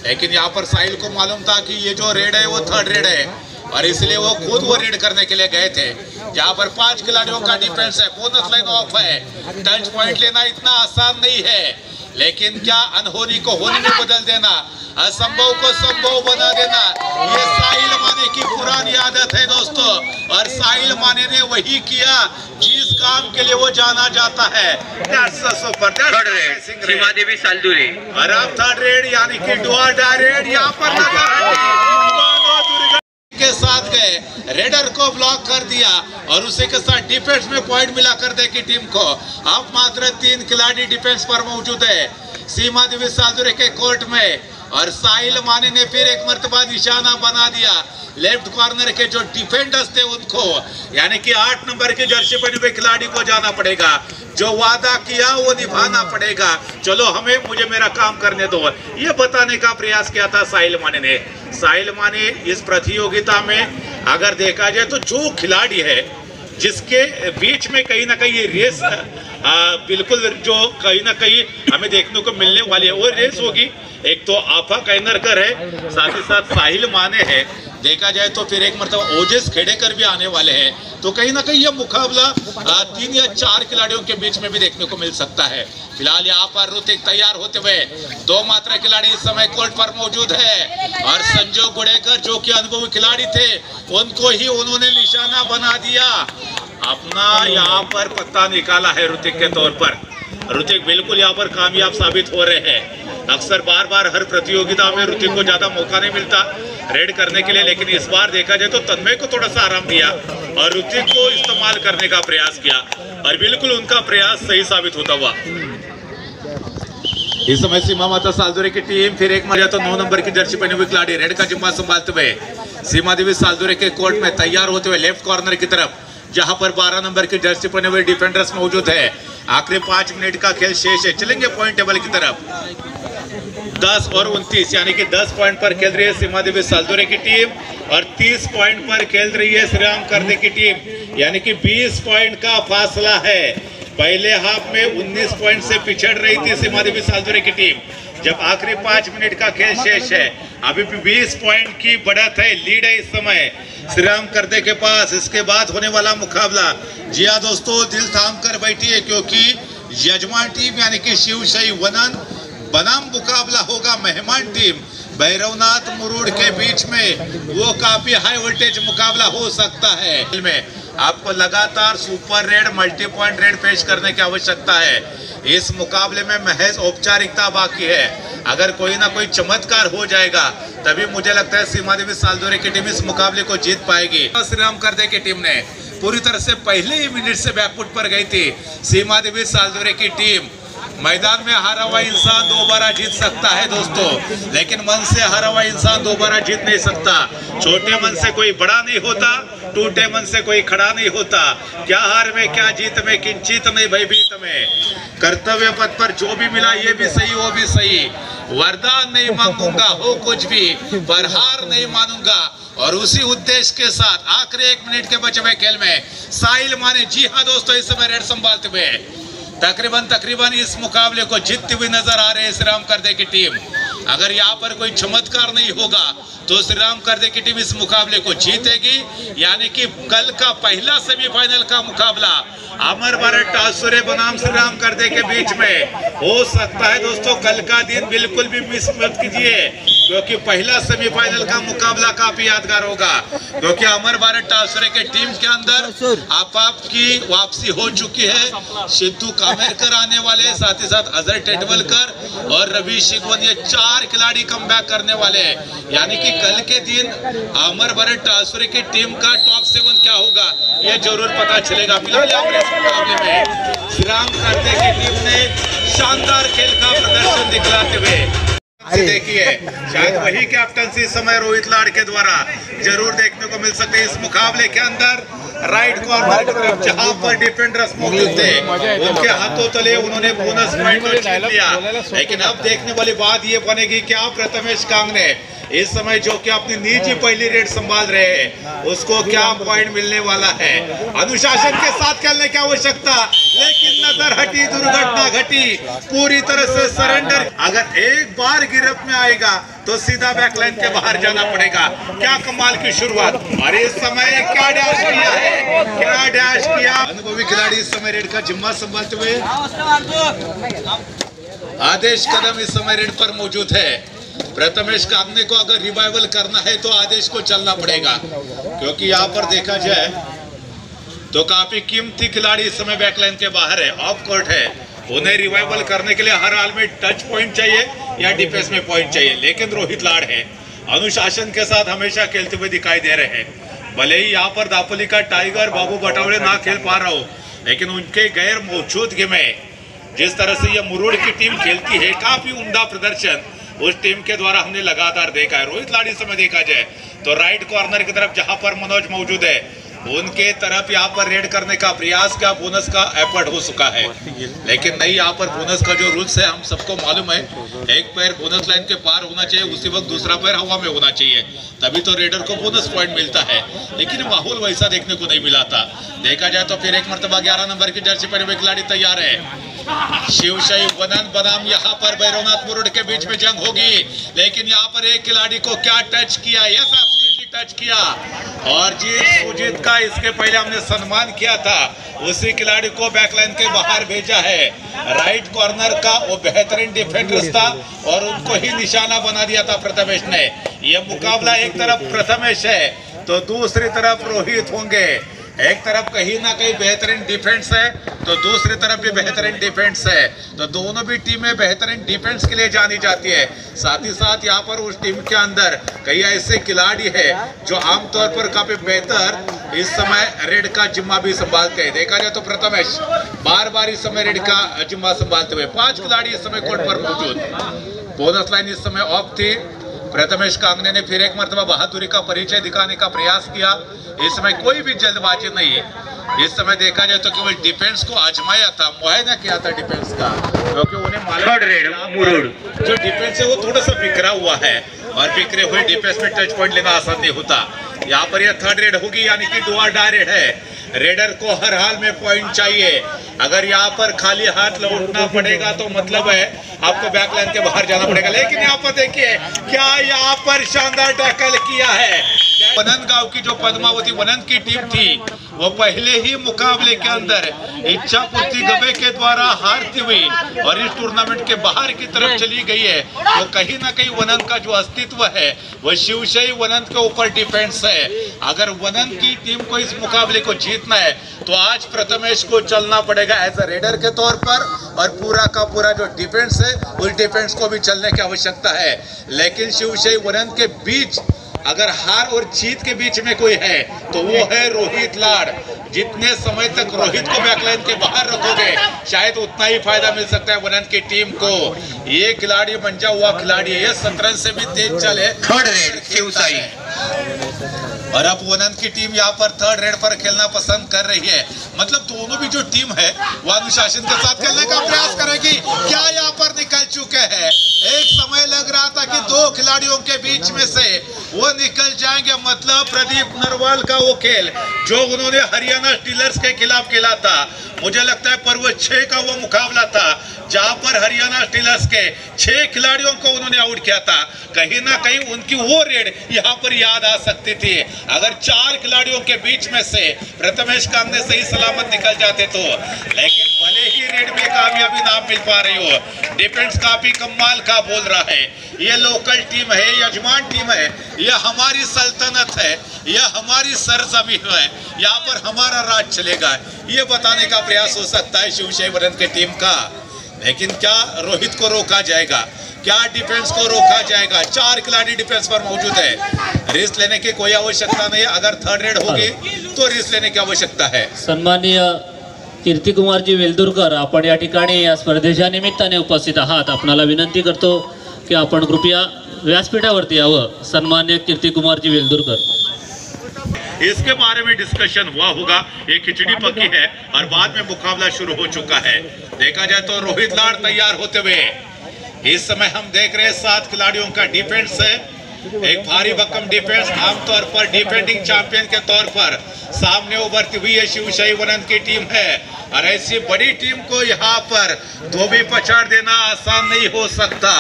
लेकिन यहाँ पर साहिल को मालूम था कि ये जो रेड है वो थर्ड रेड है और इसलिए वो खुद वो रेड करने के लिए गए थे। जहाँ पर 5 खिलाड़ियों का डिफेंस है, बोनस लाइन ऑफ है, टच पॉइंट लेना इतना आसान नहीं है, लेकिन क्या अनहोनी को होनी में बदल देना, असंभव को संभव बना देना, ये साहिल माने की पुरानी आदत है दोस्तों। और साहिल माने ने वही किया जिस काम के लिए वो जाना जाता है। थर्ड रेड सीमा देवी सालदुरे, और अब थर्ड रेड यानी कि डुआ डायरेक्ट यहाँ पर के साथ गए, रेडर को ब्लॉक कर दिया और उसी के साथ डिफेंस में पॉइंट मिला कर दे की टीम को। अब मात्र 3 खिलाड़ी डिफेंस पर मौजूद है सीमा देवी सालदुरे के कोर्ट में और साहिल माने ने फिर एक मर्तबा निशाना बना दिया लेफ्ट कॉर्नर के जो डिफेंडर्स थे उनको, यानी कि 8 नंबर की जर्सी पहने हुए खिलाड़ी को जाना पड़ेगा, जो वादा किया वो निभाना पड़ेगा। चलो मुझे मेरा काम करने दो, ये बताने का प्रयास किया था साहिल माने ने। साहिल माने इस प्रतियोगिता में अगर देखा जाए तो जो खिलाड़ी है जिसके बीच में कहीं ना कहीं ये रेस बिल्कुल जो कहीं ना कहीं हमें देखने को मिलने वाली है वो रेस होगी। एक तो आफा कैनरकर है, साथ ही साथ साहिल माने है, देखा जाए तो फिर एक मरतबा ओजेस खेड़ेकर भी आने वाले हैं, तो कहीं ना कहीं ये मुकाबला 3 या 4 खिलाड़ियों के बीच में भी देखने को मिल सकता है। फिलहाल यहाँ पर ऋतिक तैयार होते हुए 2 मात्र खिलाड़ी इस समय कोर्ट पर मौजूद है और संजू गुड़ेकर जो कि अनुभवी खिलाड़ी थे उनको ही उन्होंने निशाना बना दिया, अपना यहाँ पर पत्ता निकाला है ऋतिक के तौर पर। ऋतिक बिल्कुल यहाँ पर कामयाब साबित हो रहे हैं। अक्सर बार बार हर प्रतियोगिता में ऋतिक को ज्यादा मौका नहीं मिलता रेड करने के लिए, लेकिन इस बार देखा जाए तो तन्मय को थोड़ा सा आराम दिया और ऋतिक को इस्तेमाल करने का प्रयास किया और बिल्कुल उनका प्रयास सही साबित होता हुआ। इस समय सीमा माता सालदुरे की टीम फिर एक मर्या तो 9 नंबर की जर्सी पहने हुए खिलाड़ी रेड का जिम्मा संभालते हुए सीमा देवी सालदुरे के कोर्ट में तैयार होते हुए लेफ्ट कॉर्नर की तरफ, जहां पर 12 नंबर की जर्सी पहने हुए डिफेंडर्स मौजूद है। आखिरी 5 मिनट का खेल शेष है, चलेंगे पॉइंट टेबल की तरफ। 10 और 29 यानी कि 10 पॉइंट पर खेल रही है सीमा देवी सालदुरे की टीम और 30 पॉइंट पर खेल रही है श्रीराम करदे की टीम, यानी कि 20 पॉइंट का फासला है। पहले हाफ में 19 पॉइंट से पिछड़ रही थी सीमा देवी सालदुरे की टीम, जब आखिरी 5 मिनट का खेल शेष है अभी भी 20 पॉइंट की बढ़त है, लीड है इस समय श्रीराम करदे के पास। इसके बाद होने वाला मुकाबला, जी हाँ दोस्तों दिल थाम कर बैठिए, क्योंकि यजमान टीम यानी कि शिवशाही वनन बनाम मुकाबला होगा मेहमान टीम भैरवनाथ मुरुड के बीच में। वो काफी हाई वोल्टेज मुकाबला हो सकता है। में आपको लगातार super red multi point red पेश करने की आवश्यकता है। इस मुकाबले में महज औपचारिकता बाकी है, अगर कोई ना कोई चमत्कार हो जाएगा तभी मुझे लगता है सीमा देवी सालदुरे की टीम इस मुकाबले को जीत पाएगी। श्रीराम करदे की टीम ने पूरी तरह से पहले ही मिनट से बैकफुट पर गई थी। सीमा देवी सालदुरे की टीम मैदान में हारा हुआ इंसान दोबारा जीत सकता है दोस्तों, लेकिन मन से हारा हुआ इंसान दोबारा जीत नहीं सकता। छोटे मन से कोई बड़ा नहीं होता, टूटे मन से कोई खड़ा नहीं होता। क्या हार में क्या जीत में किंचित नहीं भयभीत में। कर्तव्य पथ पर जो भी मिला ये भी सही वो भी सही, वरदान नहीं मांगूंगा हो कुछ भी पर हार नहीं मानूंगा। और उसी उद्देश्य के साथ आखिरी 1 मिनट के बचे हुए खेल में साहिल माने, जी हाँ दोस्तों, इस समय रेड संभालते हुए तकरीबन इस मुकाबले को जीतती हुई नजर आ रहे हैं श्रीराम करदे की टीम। अगर यहाँ पर कोई चमत्कार नहीं होगा तो श्रीराम करदे की टीम इस मुकाबले को जीतेगी, यानी कि कल का पहला सेमीफाइनल का मुकाबला अमर भारत टासुरे बनाम श्रीराम करदे के बीच में हो सकता है दोस्तों। कल का दिन बिल्कुल भी मिस मत कीजिए, क्योंकि पहला सेमीफाइनल का मुकाबला काफी यादगार होगा, क्योंकि अमर भारत टासुरे के टीम के अंदर आप की वापसी हो चुकी है। सिद्धू कामेरकर आने वाले, साथ ही साथ अजय टेटवलकर और रवि शिगवन, ये 4 खिलाड़ी कमबैक करने वाले हैं। यानी कि कल के दिन अमर भारत टासुरे की टीम का टॉप 7 क्या होगा ये जरूर पता चलेगा। फिलहाल इस मुकाबले में श्रीराम करदे की टीम ने शानदार खेल का प्रदर्शन दिखलाते हुए देखिए, शायद वही कैप्टनसी इस समय रोहित लाड़ के द्वारा जरूर देखने को मिल सकते हैं। इस मुकाबले के अंदर राइट कॉर्नर की तरफ जहां पर डिफेंडर्स मौजूद थे उनके हाथों तले उन्होंने बोनस पॉइंट छीन लिया, लेकिन अब देखने वाली बात ये बनेगी क्या प्रथमेश कांगने इस समय जो कि अपनी निजी पहली रेड संभाल रहे हैं, उसको क्या पॉइंट मिलने वाला है। अनुशासन के साथ खेलने की आवश्यकता, लेकिन नजर हटी, दुर्घटना घटी, पूरी तरह से सरेंडर। अगर एक बार गिरफ्त में आएगा तो सीधा बैकलाइन के बाहर जाना पड़ेगा। क्या कमाल की शुरुआत, और इस समय क्या डैश किया है, क्या डैश किया। अनुभवी खिलाड़ी इस समय रेड का जिम्मा संभालते हुए, आदेश कदम इस समय रेड पर मौजूद है। प्रथमेश कांगने को अगर रिवाइवल करना है तो आदेश को चलना पड़ेगा, क्योंकि यहाँ पर देखा जाए तो काफी कीमती खिलाड़ी इस समय बैकलाइन के बाहर है, ऑफ कोर्ट है। उन्हें रिवाइवल करने के लिए हर हाल में टच पॉइंट चाहिए या डिफेंस में पॉइंट चाहिए, लेकिन रोहित लाड़ है, अनुशासन के साथ हमेशा खेलते हुए दिखाई दे रहे हैं। भले ही यहाँ पर दापोली का टाइगर बाबू बटावड़े ना खेल पा रहा हो, लेकिन उनके गैर मौजूदगी में जिस तरह से यह मुरुड़ की टीम खेलती है, काफी उम्दा प्रदर्शन उस टीम के द्वारा हमने लगातार देखा है। रोहित लाड़ी समय देखा जाए तो राइट कॉर्नर की तरफ जहां पर मनोज मौजूद है, उनके तरफ यहाँ पर रेड करने का प्रयास का बोनस का एफर्ट हो चुका है, लेकिन नहीं, यहाँ पर बोनस का जो रूल्स है हम सबको मालूम है। एक पैर बोनस लाइन के पार होना चाहिए, उसी वक्त दूसरा पैर हवा में होना चाहिए, तभी तो रेडर को बोनस पॉइंट मिलता है। लेकिन माहौल वैसा देखने को नहीं मिला था। देखा जाए तो फिर एक मर्तबा 11 नंबर की जर्सी पहने हुए खिलाड़ी तैयार है। शिवशाही वनन बनाम यहाँ पर भैरवनाथ मुरुड़ के बीच में जंग होगी, लेकिन यहाँ पर एक खिलाड़ी को क्या टच किया, यस एब्सोल्युटली टच किया, और जीत सुजीत का इसके पहले हमने सम्मान किया था, उसी खिलाड़ी को बैकलाइन के बाहर भेजा है। राइट कॉर्नर का वो बेहतरीन डिफेंडर था और उनको ही निशाना बना दिया था प्रथमेश ने। यह मुकाबला एक तरफ प्रथमेश है तो दूसरी तरफ रोहित होंगे। एक तरफ कहीं ना कहीं बेहतरीन डिफेंस है तो दूसरी तरफ भी बेहतरीन डिफेंस है, तो दोनों भी टीमें बेहतरीन डिफेंस के लिए जानी जाती है। साथ ही साथ यहाँ पर उस टीम के अंदर कई ऐसे खिलाड़ी है जो आमतौर पर काफी बेहतर इस समय रेड का जिम्मा भी संभालते हैं। देखा जाए तो प्रथमेश बार बार इस समय रेड का जिम्मा संभालते हुए, 5 खिलाड़ी इस समय कोर्ट पर मौजूद। बोनस लाइन इस समय ऑफ थी। प्रथमेश कांगने ने फिर एक मर्तबा बहादुरी का परिचय दिखाने का प्रयास किया। इस समय कोई भी जल्दबाजी नहीं है। इस समय देखा जाए तो केवल डिफेंस को आजमाया था, मुआयना किया था डिफेंस का, क्योंकि उन्हें मालूम जो डिफेंस है वो थोड़ा सा बिखरा हुआ है और बिखरे हुए डिफेंस में टच पॉइंट लेना आसान नहीं होता। यहाँ पर यह थर्ड रेड होगी, यानी कि डू और डाई रेड है। रेडर को हर हाल में पॉइंट चाहिए। अगर यहाँ पर खाली हाथ लौटना पड़ेगा तो मतलब है आपको बैकलाइन के बाहर जाना पड़ेगा। लेकिन यहाँ पर देखिए क्या यहाँ पर शानदार टैकल किया है। वनन गांव की जो पद्मावती वनन की टीम थी वो पहले ही मुकाबले के अंदर इच्छा पूर्ति गवे के द्वारा हारती हुई और इस टूर्नामेंट के बाहर की तरफ चली गई है। तो कहीं ना कहीं वनन का जो अस्तित्व है वो शिवशाही वनन के ऊपर डिपेंड्स है। अगर वनन की टीम को इस मुकाबले को जीतना है तो आज प्रथमेश को चलना पड़ेगा एज अ रेडर के तौर पर, और पूरा का पूरा जो डिफेंस है उस डिफेंस को भी चलने की आवश्यकता है। लेकिन शिवशाही वनन के बीच अगर हार और जीत के बीच में कोई है तो वो है रोहित लाड़। जितने समय तक रोहित को बैकलाइन के बाहर रखोगे शायद उतना ही फायदा मिल सकता है वनन की टीम को। ये खिलाड़ी मंजा हुआ खिलाड़ी है, ये शतरंज से भी तेज चले। थर्ड रेड शिवशाही और अब वनन की टीम यहाँ पर थर्ड रेड पर खेलना पसंद कर रही है। मतलब दोनों भी जो टीम है वो अनुशासन के साथ खेलने का प्रयास करेगी। क्या यहाँ पर निकल चुके हैं। एक समय लग रहा था कि 2 खिलाड़ियों के बीच में से वो निकल जाएंगे। मतलब प्रदीप नरवाल का वो खेल जो उन्होंने हरियाणा स्टीलर्स के खिलाफ खेला था, मुझे लगता है पर्व 6 का वो मुकाबला था जहां पर हरियाणा स्टीलर्स के 6 खिलाड़ियों को उन्होंने आउट किया था। कहीं ना कहीं उनकी वो रेड यहाँ पर याद आ सकती थी। अगर 4 खिलाड़ियों के बीच में से प्रथमेश कांगने सही सलामत निकल जाते तो। लेकिन भले ही रेड में कामयाबी ना मिल पा रही हो, डिफेंस काफी कमाल का बोल रहा है। ये लोकल टीम है, यजमान टीम है, ये हमारी सल्तनत है, यह हमारी सरजमीन है, यहाँ पर हमारा राज चलेगा, ये बताने का प्रयास हो सकता है शिवशाही वनन की टीम का। लेकिन क्या रोहित को रोका जाएगा, क्या डिफेंस को रोका जाएगा। 4 खिलाड़ी डिफेंस पर मौजूद है। रिस्क लेने की कोई आवश्यकता नहीं है। अगर थर्ड रेड होगी तो रिस्क लेने की आवश्यकता है। सन्माननीय कीर्तिकुमारजी वेलदुरकर, आपण या ठिकाणी या स्पर्धेच्या निमित्ताने उपस्थित आहात। आपणाला विनंती करतो की आपण कृपया व्यासपीठावरती यावं। सन्माननीय कीर्तिकुमारजी वेलदुरकर। इसके बारे में डिस्कशन हुआ होगा, ये खिचड़ी पकी है और बाद में मुकाबला शुरू हो चुका है। देखा जाए तो रोहित लाड़ तैयार होते हुए इस समय हम देख रहे हैं 7 खिलाड़ियों का डिफेंस है एक भारी भरकम डिफेंस, आमतौर पर डिफेंडिंग चैंपियन के तौर पर सामने उभरती हुई है शिवशाही वनंत की टीम है। और ऐसी बड़ी टीम को यहाँ पर धोबी पछाड़ देना आसान नहीं हो सकता।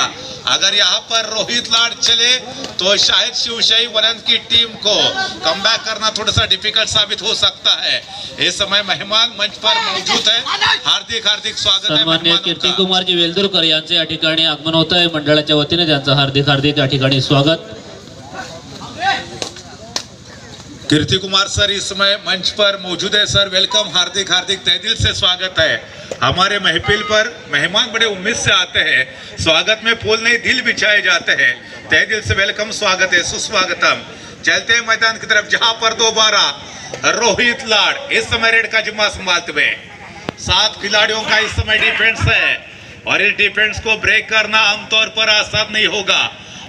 अगर यहाँ पर रोहित लाड चले तो शायद शिवशाही वनंत की टीम को कमबैक करना थोड़ा सा डिफिकल्ट साबित हो सकता है। इस समय मेहमान मंच पर मौजूद है, हार्दिक हार्दिक स्वागत है। सन्माननीय कीर्ती कुमारजी वेलदुरकर यांचे या ठिकाणी आगमन होत आहे। मंडळाच्या वतीने त्यांचं हार्दिक हार्दिक या ठिकाणी स्वागत। कीर्ति कुमार सर इस समय मंच पर मौजूद है। सर वेलकम, हार्दिक हार्दिक तहे दिल से स्वागत है। हमारे महफिल पर मेहमान बड़े उम्मीद से आते हैं, स्वागत में फूल नहीं दिल बिछाए जाते हैं। तहे दिल से वेलकम, स्वागत है, सुस्वागतम। चलते हैं मैदान की तरफ, जहां पर दोबारा रोहित लाड इस समय रेड का जिम्मा संभालते हुए। 7 खिलाड़ियों का इस समय डिफेंस है और इस डिफेंस को ब्रेक करना आमतौर पर आसान नहीं होगा।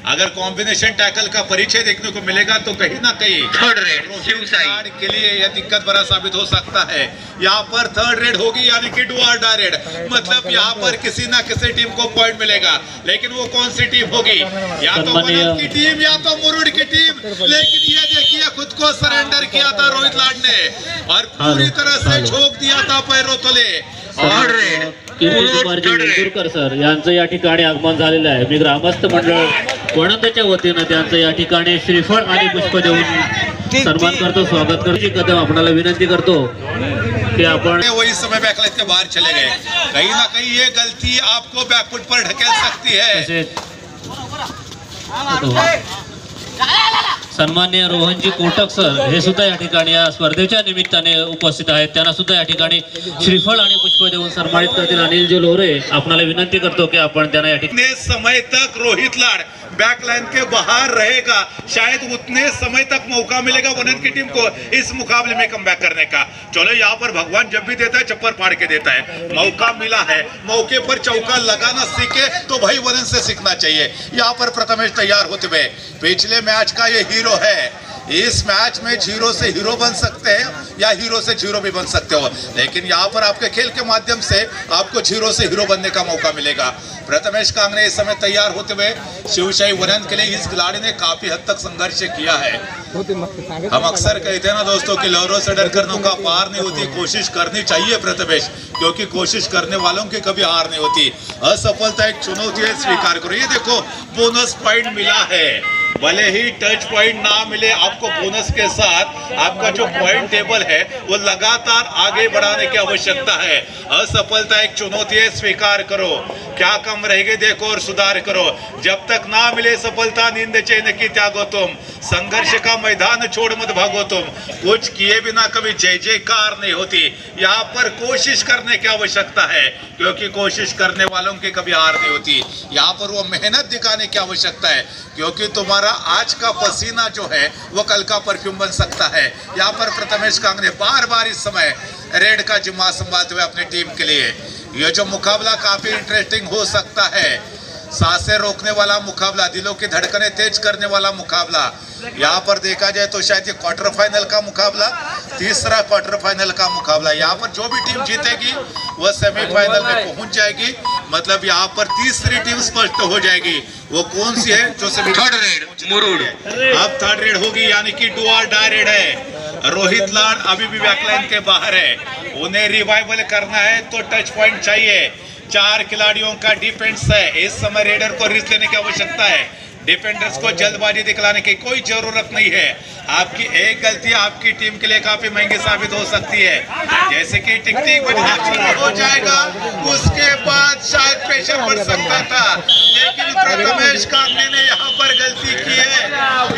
अगर कॉम्बिनेशन टैकल का परिचय देखने को मिलेगा तो कहीं ना कहीं थर्ड रेड शिवशाही के लिए यह दिक्कत बड़ा साबित हो सकता है। यहाँ पर थर्ड रेड होगी, यानी कि डू और डाई रेड, मतलब यहाँ पर किसी ना किसी टीम को पॉइंट मिलेगा। लेकिन वो कौन सी टीम होगी? या तो वनंत की टीम या तो मुरुड की टीम। लेकिन ये देखिए, खुद को सरेंडर किया था रोहित लाड ने और पूरी तरह से झोंक दिया था पैरों तले। थर्ड रेड कीर्ती कुमारजी वेलदुरकर सर यांचं या ठिकाणी आगमन झालेलं आहे। मी ग्रामस्थ मंडळ वनंतच्या वतीनं त्यांचं या ठिकाणी श्रीफळ आणि पुष्प देऊन सन्मान करतो, स्वागत करतो। कदम आपल्याला विनंती करतो कि आपण वही समय बैकलाइन के बाहर चले गए। कहीं ना कहीं ये गलती आपको बैकफुट पर ढकेल सकती है। सन्माननीय रोहनजी कोटक सर हे सुद्धा या ठिकाणी या स्पर्धेच्या निमित्ताने उपस्थित आहेत। त्यांना सुद्धा या ठिकाणी श्रीफळ आणि पुष्प देऊन सन्मानित करतील। अनिल जी लोरे आपल्याला विनंती करतो की आपण त्यांना या ठिकाणी समय तक रोहित लाड बैकलाइन के बाहर रहेगा, शायद उतने समय तक मौका मिलेगा वनंत की टीम को इस मुकाबले में कमबैक करने का। चलो, यहाँ पर भगवान जब भी देता है चप्पर फाड़ के देता है। मौका मिला है, मौके पर चौका लगाना सीखे तो भाई वनंत से सीखना चाहिए। यहाँ पर प्रथमेश तैयार होते हुए, पिछले मैच का ये हीरो है। इस मैच में जीरो से हीरो बन सकते हैं या हीरो से जीरो भी बन सकते हो, लेकिन यहाँ पर आपके खेल के माध्यम से आपको जीरो से हीरो बनने का मौका मिलेगा। प्रथमेश कांगड़े इस समय तैयार होते हुए शिवशाही वनंत के लिए इस खिलाड़ी ने काफी हद तक संघर्ष किया है। हम अक्सर कहते हैं ना दोस्तों कि लहरों से डर कर नौका पार नहीं होती। कोशिश करनी चाहिए प्रथमेश, क्योंकि कोशिश करने वालों की कभी हार नहीं होती। असफलता एक चुनौती है, स्वीकार करो। ये देखो, बोनस पॉइंट मिला है। भले ही टच पॉइंट ना मिले आपको, बोनस के साथ आपका जो पॉइंट टेबल है वो लगातार आगे बढ़ाने की आवश्यकता है। असफलता एक चुनौती है, स्वीकार करो। क्या कम रहेगी देखो और सुधार करो। जब तक ना मिले सफलता, नींद चैन की त्यागो तुम। संघर्ष का मैदान छोड़ मत भागो तुम। कुछ किए बिना कभी जय जयकार नहीं होती। यहाँ पर कोशिश करने की आवश्यकता है, क्योंकि कोशिश करने वालों की कभी हार नहीं होती। यहाँ पर वो मेहनत दिखाने की आवश्यकता है, क्योंकि तुम्हारा आज का पसीना जो है वो कल का परफ्यूम बन सकता है। यहाँ पर प्रथमेश कांगड़े बार बार इस समय रेड का जिम्मा संभालते हुए अपनी टीम के लिए। ये जो मुकाबला काफी इंटरेस्टिंग हो सकता है। सांसें रोकने वाला मुकाबला, दिलों की धड़कनें तेज करने वाला मुकाबला। यहाँ पर देखा जाए तो शायद ये क्वार्टर फाइनल का मुकाबला, तीसरा क्वार्टर फाइनल का मुकाबला। यहाँ पर जो भी टीम जीतेगी वह सेमीफाइनल में पहुंच जाएगी। मतलब यहाँ पर तीसरी टीम स्पष्ट हो जाएगी। वो कौन सी है जो थर्ड रेड मुरुड। अब थर्ड रेड होगी, यानी कि डू और डाई रेड है। रोहित लाड अभी भी बैकलाइन के बाहर है, उन्हें रिवाइवल करना है तो टच पॉइंट चाहिए। 4 खिलाड़ियों का डिफेंस है। इस समय रेडर को रिस्क लेने की आवश्यकता है। डिफेंडर्स को जल्दबाजी दिखलाने की कोई जरूरत नहीं है। आपकी एक गलती आपकी टीम के लिए काफी महंगी साबित हो सकती है। जैसे कि टिक टिक बजना शुरू हो जाएगा, उसके बाद शायद प्रेशर बढ़ सकता था, लेकिन प्रथमेश कांगड़े ने यहाँ पर गलती की है।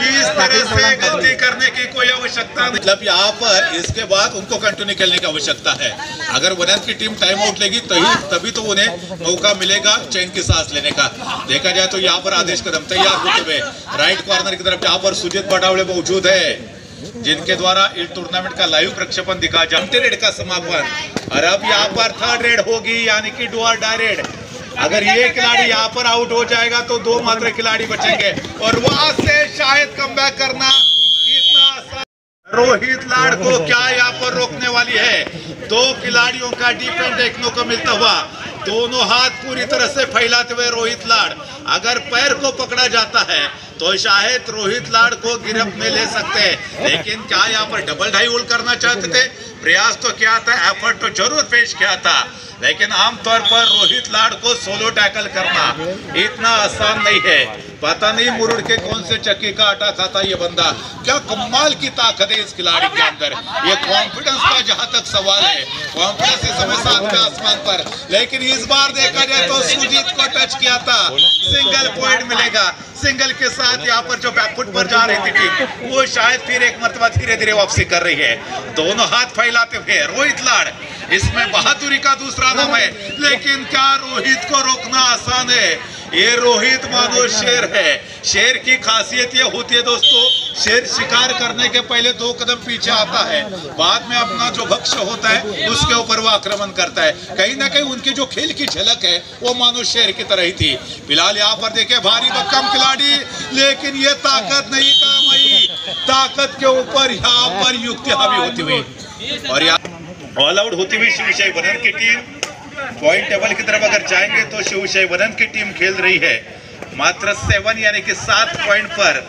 इस तरह से गलती करने की कोई आवश्यकता नहीं। मतलब यहाँ पर इसके बाद उनको कंटिन्यू खेलने की आवश्यकता है। अगर वनंत की टीम टाइम आउट लेगी तभी तो उन्हें मौका मिलेगा चैन की सांस लेने का। देखा जाए तो यहाँ पर आदेश कदम तैयार होते हुए राइट कॉर्नर की तरफ, जहाँ पर सुजीत बटावड़े मौजूद है, जिनके द्वारा इस टूर्नामेंट का लाइव प्रक्षेपण दिखा जाए। रेड का समापन और अब यहाँ पर थर्ड रेड होगी, यानी कि डू और डाई रेड। अगर ये खिलाड़ी यहाँ पर आउट हो जाएगा तो 2 मात्र खिलाड़ी बचेंगे और वहां से शायद कमबैक करना इतना आसान। रोहित लाड को क्या यहाँ पर रोकने वाली है? 2 खिलाड़ियों का डिफेंस देखने को मिलता हुआ, दोनों हाथ पूरी तरह से फैलाते हुए रोहित लाड। अगर पैर को पकड़ा जाता है तो शायद रोहित लाड़ को गिरफ्त में ले सकते हैं, लेकिन क्या यहाँ पर डबल ढाई होल्ड करना चाहते थे? प्रयास तो किया था, एफर्ट तो जरूर पेश किया था, लेकिन आमतौर पर रोहित लाड़ को सोलो टैकल करना इतना आसान नहीं है। पता नहीं मुरुड़ के कौन से चक्की का आटा खाता ये बंदा। क्या कमाल की ताकत है इस खिलाड़ी के अंदर। ये कॉन्फिडेंस का जहां तक सवाल है, कॉन्फिडेंस इस समय साथ में आसमान पर, लेकिन इस बार देखा जाए तो सुजीत को टच किया था, सिंगल पॉइंट मिलेगा। सिंगल के साथ यहाँ पर जो बैकफुट पर जा रही थी टीम, वो शायद फिर एक मरतबा धीरे धीरे वापसी कर रही है। दोनों हाथ फैलाते हुए रोहित लाड़, इसमें बहादुरी का दूसरा नाम है, लेकिन क्या रोहित को रोकना आसान है? ये रोहित मानो शेर है। शेर की खासियत ये होती है दोस्तों, शेर शिकार करने के पहले 2 कदम पीछे आता है, बाद में अपना जो भक्ष्य होता है उसके ऊपर वो आक्रमण करता है। कहीं ना कहीं उनकी जो खेल की झलक है वो मानो शेर की तरह ही थी। फिलहाल यहाँ पर देखे भारी भरकम खिलाड़ी, लेकिन ये ताकत नहीं काम आई। ताकत के ऊपर यहाँ पर युक्ति हावी होती हुई और यहाँ ऑल आउट होती हुई शिवशाही वनन की टीम पॉइंट टेबल की तरफ अगर जाएंगे तो शिवशाही वनन की टीम खेल रही है मात्र 7 यानी कि 7 पॉइंट पर,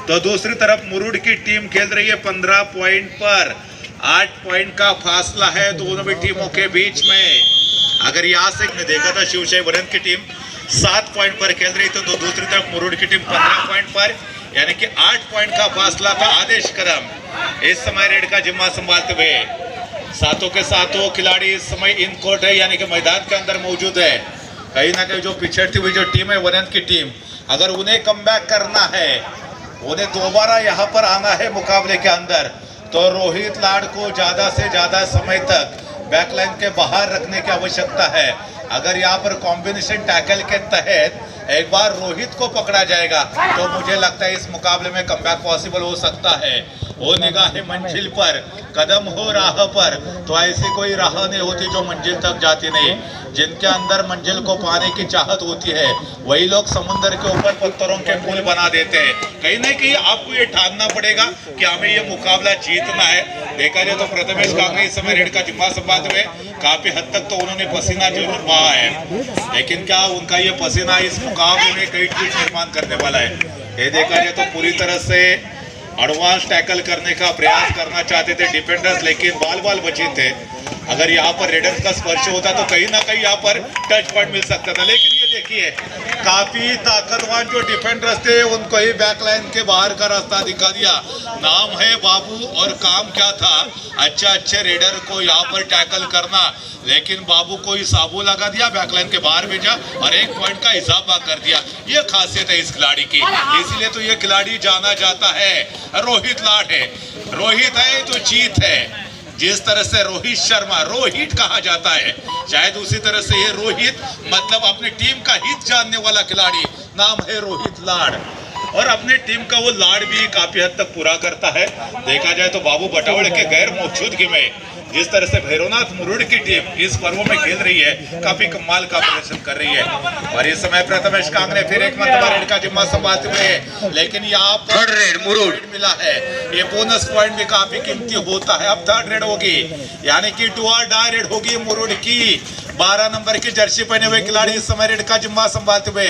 तो दूसरी तरफ मुरुड़ की टीम खेल रही है 15 पॉइंट पर। 8 पॉइंट का फासला है दोनों भी टीमों के बीच में। अगर यहाँ से देखा था शिवशाही वनन की टीम 7 पॉइंट पर खेल रही थी, तो दूसरी तरफ मुरुड़ की टीम 15 पॉइंट पर, यानी कि 8 पॉइंट का फासला था। आदेश करम इस समय रेड का जिम्मा संभालते हुए, सातों के सातों खिलाड़ी इस समय इन कोर्ट है यानी कि मैदान के अंदर मौजूद है। कहीं ना कहीं जो पिछड़ती हुई जो टीम है वनन की टीम, अगर उन्हें कमबैक करना है, उन्हें दोबारा यहाँ पर आना है मुकाबले के अंदर, तो रोहित लाड़ को ज्यादा से ज्यादा समय तक बैकलाइन के बाहर रखने की आवश्यकता है। अगर यहाँ पर कॉम्बिनेशन टैकल के तहत एक बार रोहित को पकड़ा जाएगा तो मुझे लगता है इस मुकाबले में कमबैक पॉसिबल हो सकता है। वो निगाहें मंजिल पर, कदम हो राह पर, तो ऐसी कोई राह नहीं होती जो मंजिल तक जाती नहीं। जिनके अंदर मंजिल को पाने की चाहत होती है वही लोग समुद्र के ऊपर पत्थरों के पुल बना देते हैं। कहीं ना कहीं आपको ये ठानना पड़ेगा कि हमें ये मुकाबला जीतना है। देखा जाए तो प्रथमेश कांगड़े इस समय रेड का जिम्मा संभालते हुए काफी हद तक तो उन्होंने पसीना जरूर बहा है, लेकिन क्या उनका ये पसीना इस मुकाबले में कई ट्वीट निर्माण करने वाला है? ये देखा जाए तो पूरी तरह से एडवांस टैकल करने का प्रयास करना चाहते थे डिफेंडर्स, लेकिन बाल बचे थे। अगर यहाँ पर रेडर्स का स्पर्श होता तो कहीं ना कहीं यहाँ पर टच पॉइंट मिल सकता था, लेकिन ये देखिए काफी ताकतवान जो डिफेंडर्स थे उनको ही बैकलाइन के बाहर का रास्ता दिखा दिया। नाम है बाबू और काम क्या था? अच्छे रेडर को यहाँ पर टैकल करना, लेकिन बाबू को ही साबू लगा दिया, बैकलाइन के बाहर भेजा और 1 पॉइंट का इजाफा कर दिया। ये खासियत है इस खिलाड़ी की, इसलिए तो ये खिलाड़ी जाना जाता है रोहित लाड़ है। रोहित है तो जीत है। जिस तरह से रोहित शर्मा रोहित कहा जाता है, शायद उसी तरह से ये रोहित मतलब अपनी टीम का हित जानने वाला खिलाड़ी, नाम है रोहित लाड़, और अपने टीम का वो लाड़ भी काफी हद तक पूरा करता है। देखा जाए तो बाबू बटावड़ के गैर मौजूदगी में जिस तरह से भैरवनाथ मुरुड़ की टीम इस पर्व में खेल रही है, काफी कमाल का प्रदर्शन कर रही है। और इस समय प्रथमेश कांगड़े फिर एक मरतबा रेड का जिम्मा संभालते हुए, लेकिन यहाँ पर रेड मुरुड़ मिला है। ये बोनस पॉइंट भी काफी कीमती होता है। अब 3rd रेड होगी, यानी कि डू और डाई रेड होगी मुरुड़ की। 12 नंबर की जर्सी पहने हुए खिलाड़ी इस समय रेड का जिम्मा संभालते हुए,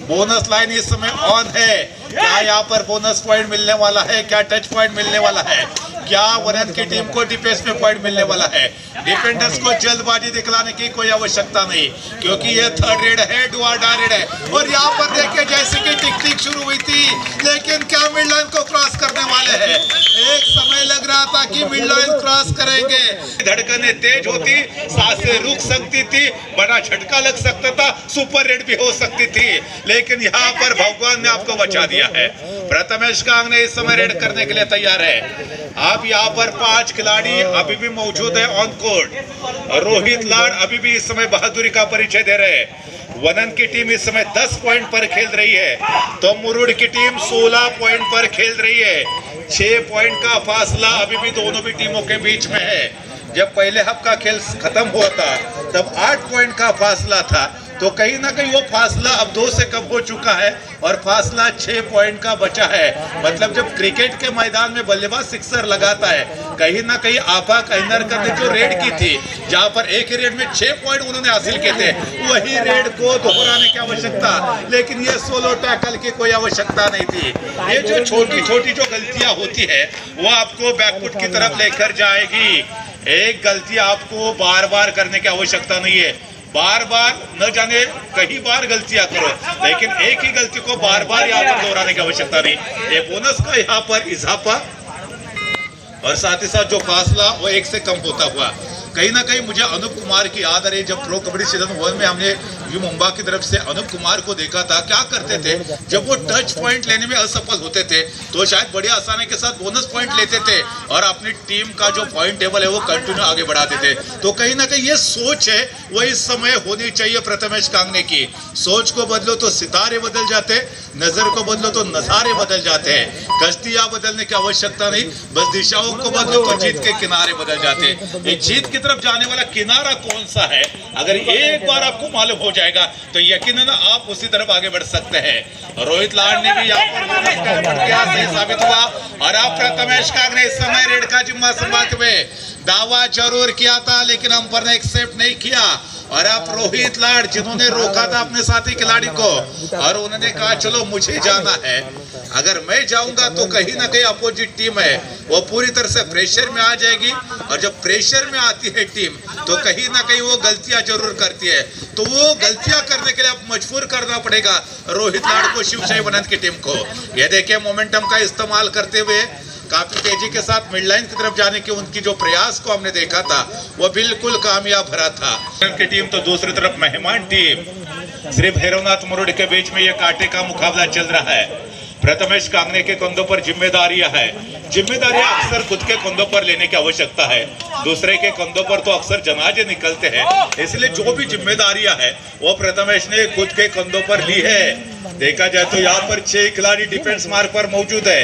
बोनस लाइन इस समय ऑन है। क्या यहाँ पर बोनस पॉइंट मिलने वाला है? क्या टच पॉइंट मिलने वाला है? क्या वनन की टीम को डिफेंस में पॉइंट मिलने वाला है? डिफेंडर्स को जल्दबाजी दिखलाने की कोई आवश्यकता नहीं, क्योंकि ये 3rd रेड है, डू और डाई रेड है। और यहाँ पर देखिए जैसे कि टिक शुरू हुई थी, लेकिन क्या मिड लाइन को क्रॉस करने वाले हैं। एक समय लग रहा था कि मिड लाइन क्रॉस करेंगे, धड़कनें तेज होती, सांसें रुक सकती थी, बड़ा झटका लग सकता था, सुपर रेड भी हो सकती थी, लेकिन यहाँ पर भगवान ने आपको बचा दिया है। प्रथमेश कांगड़े इस समय रेड करने के लिए तैयार है। अब यहाँ पर 5 खिलाड़ी अभी भी मौजूद है ऑन कोर्ट। रोहित लाड़ अभी भी इस समय बहादुरी का परिचय दे रहे हैं। वनन की टीम इस समय 10 पॉइंट पर खेल रही है, तो मुरुड़ की टीम 16 पॉइंट पर खेल रही है। 6 पॉइंट का फासला अभी भी दोनों भी टीमों के बीच में है। जब पहले हफ्ते का खेल खत्म हुआ था तब 8 पॉइंट का फासला था, तो कहीं ना कहीं वो फासला अब 2 से कम हो चुका है और फासला 6 पॉइंट का बचा है। मतलब जब क्रिकेट के मैदान में बल्लेबाज सिक्सर लगाता है, कहीं ना कहीं आपा काइनरकर ने जो रेड की थी, जहां पर एक ही रेड में 6 पॉइंट उन्होंने हासिल किए थे, वही रेड को दोहराने की आवश्यकता, लेकिन ये सोलो टैकल की कोई आवश्यकता नहीं थी। ये जो छोटी छोटी जो गलतियां होती है वो आपको बैकफुट की तरफ लेकर जाएगी। एक गलती आपको बार बार करने की आवश्यकता नहीं है, बार बार न जाने कई बार गलतियां करो, लेकिन एक ही गलती को बार बार यहाँ पर दोहराने की आवश्यकता नहीं। ये बोनस का यहाँ पर इजाफा और साथ ही साथ जो फासला वो 1 से कम होता हुआ, कहीं ना कहीं मुझे अनूप कुमार की याद आ रही है। जब प्रो कबड्डी सीजन 1 में हमने यू मुंबा की तरफ से अनूप कुमार को देखा था, क्या करते थे जब वो टच पॉइंट लेने में असफल होते थे तो शायद बड़ी आसानी के साथ बोनस पॉइंट लेते थे और अपनी टीम का जो पॉइंट टेबल है वो कंटिन्यू आगे बढ़ाते थे। तो कहीं ना कहीं ये सोच है वो इस समय होनी चाहिए प्रथमेश कांगने की। सोच को बदलो तो सितारे बदल जाते, नजर को बदलो तो नजारे बदल जाते हैं। कश्तियां बदलने की आवश्यकता नहीं, बस दिशाओं को बदलो तो जीत के किनारे बदल जाते। ये जीत की तरफ जाने वाला किनारा कौन सा है, अगर एक बार आपको मालूम हो जाएगा तो यकीनन आप उसी तरफ आगे बढ़ सकते हैं। रोहित लाड ने भी यहाँ पर सही साबित हुआ और आप प्रथमेश कांगने इस समय रेड का जिम्मा संभालते हुए दावा जरूर किया था, लेकिन अंपायर ने एक्सेप्ट नहीं किया। और आप रोहित लाड जिन्होंने रोका था अपने साथी खिलाड़ी को और उन्होंने कहा चलो मुझे जाना है, अगर मैं जाऊंगा तो कहीं ना कहीं अपोजिट टीम है वो पूरी तरह से प्रेशर में आ जाएगी, और जब प्रेशर में आती है टीम तो कहीं ना कहीं वो गलतियां जरूर करती है। तो वो गलतियां करने के लिए अब मजबूर करना पड़ेगा रोहित लाड को, शिवशाही वनंत की टीम को। ये देखिए मोमेंटम का इस्तेमाल करते हुए काफी तेजी के साथ मिड लाइन की तरफ जाने के उनकी जो प्रयास को हमने देखा था वो बिल्कुल कामयाब भरा था। उनकी टीम तो दूसरी तरफ मेहमान टीम श्री भैरवनाथ मुरुड के बीच में ये कांटे का मुकाबला चल रहा है। प्रथमेश कांगने के कंधों पर जिम्मेदारियां है, जिम्मेदारियां अक्सर खुद के कंधों पर लेने की आवश्यकता है, दूसरे के कंधों पर तो अक्सर जनाजे निकलते हैं, इसलिए जो भी जिम्मेदारियां है वो प्रथमेश ने खुद के कंधों पर ली है। देखा जाए तो यहाँ पर 6 खिलाड़ी डिफेंस मार्क पर मौजूद है,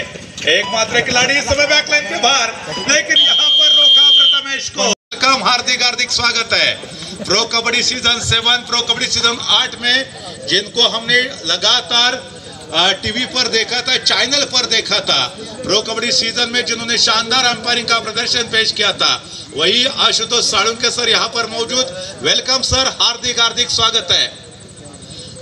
एकमात्र खिलाड़ी इस समय बैकलाइन के बाहर, लेकिन यहाँ पर रोका प्रथमेश को। वेलकम, हार्दिक हार्दिक स्वागत है pro kabaddi season 7, pro kabaddi season 8 में, जिनको हमने लगातार टीवी पर देखा था, चैनल पर देखा था। प्रो कबड्डी सीजन में जिन्होंने शानदार अंपायरिंग का प्रदर्शन पेश किया था वही आशुतोष साळुंके सर यहाँ पर मौजूद। वेलकम सर, हार्दिक हार्दिक स्वागत है।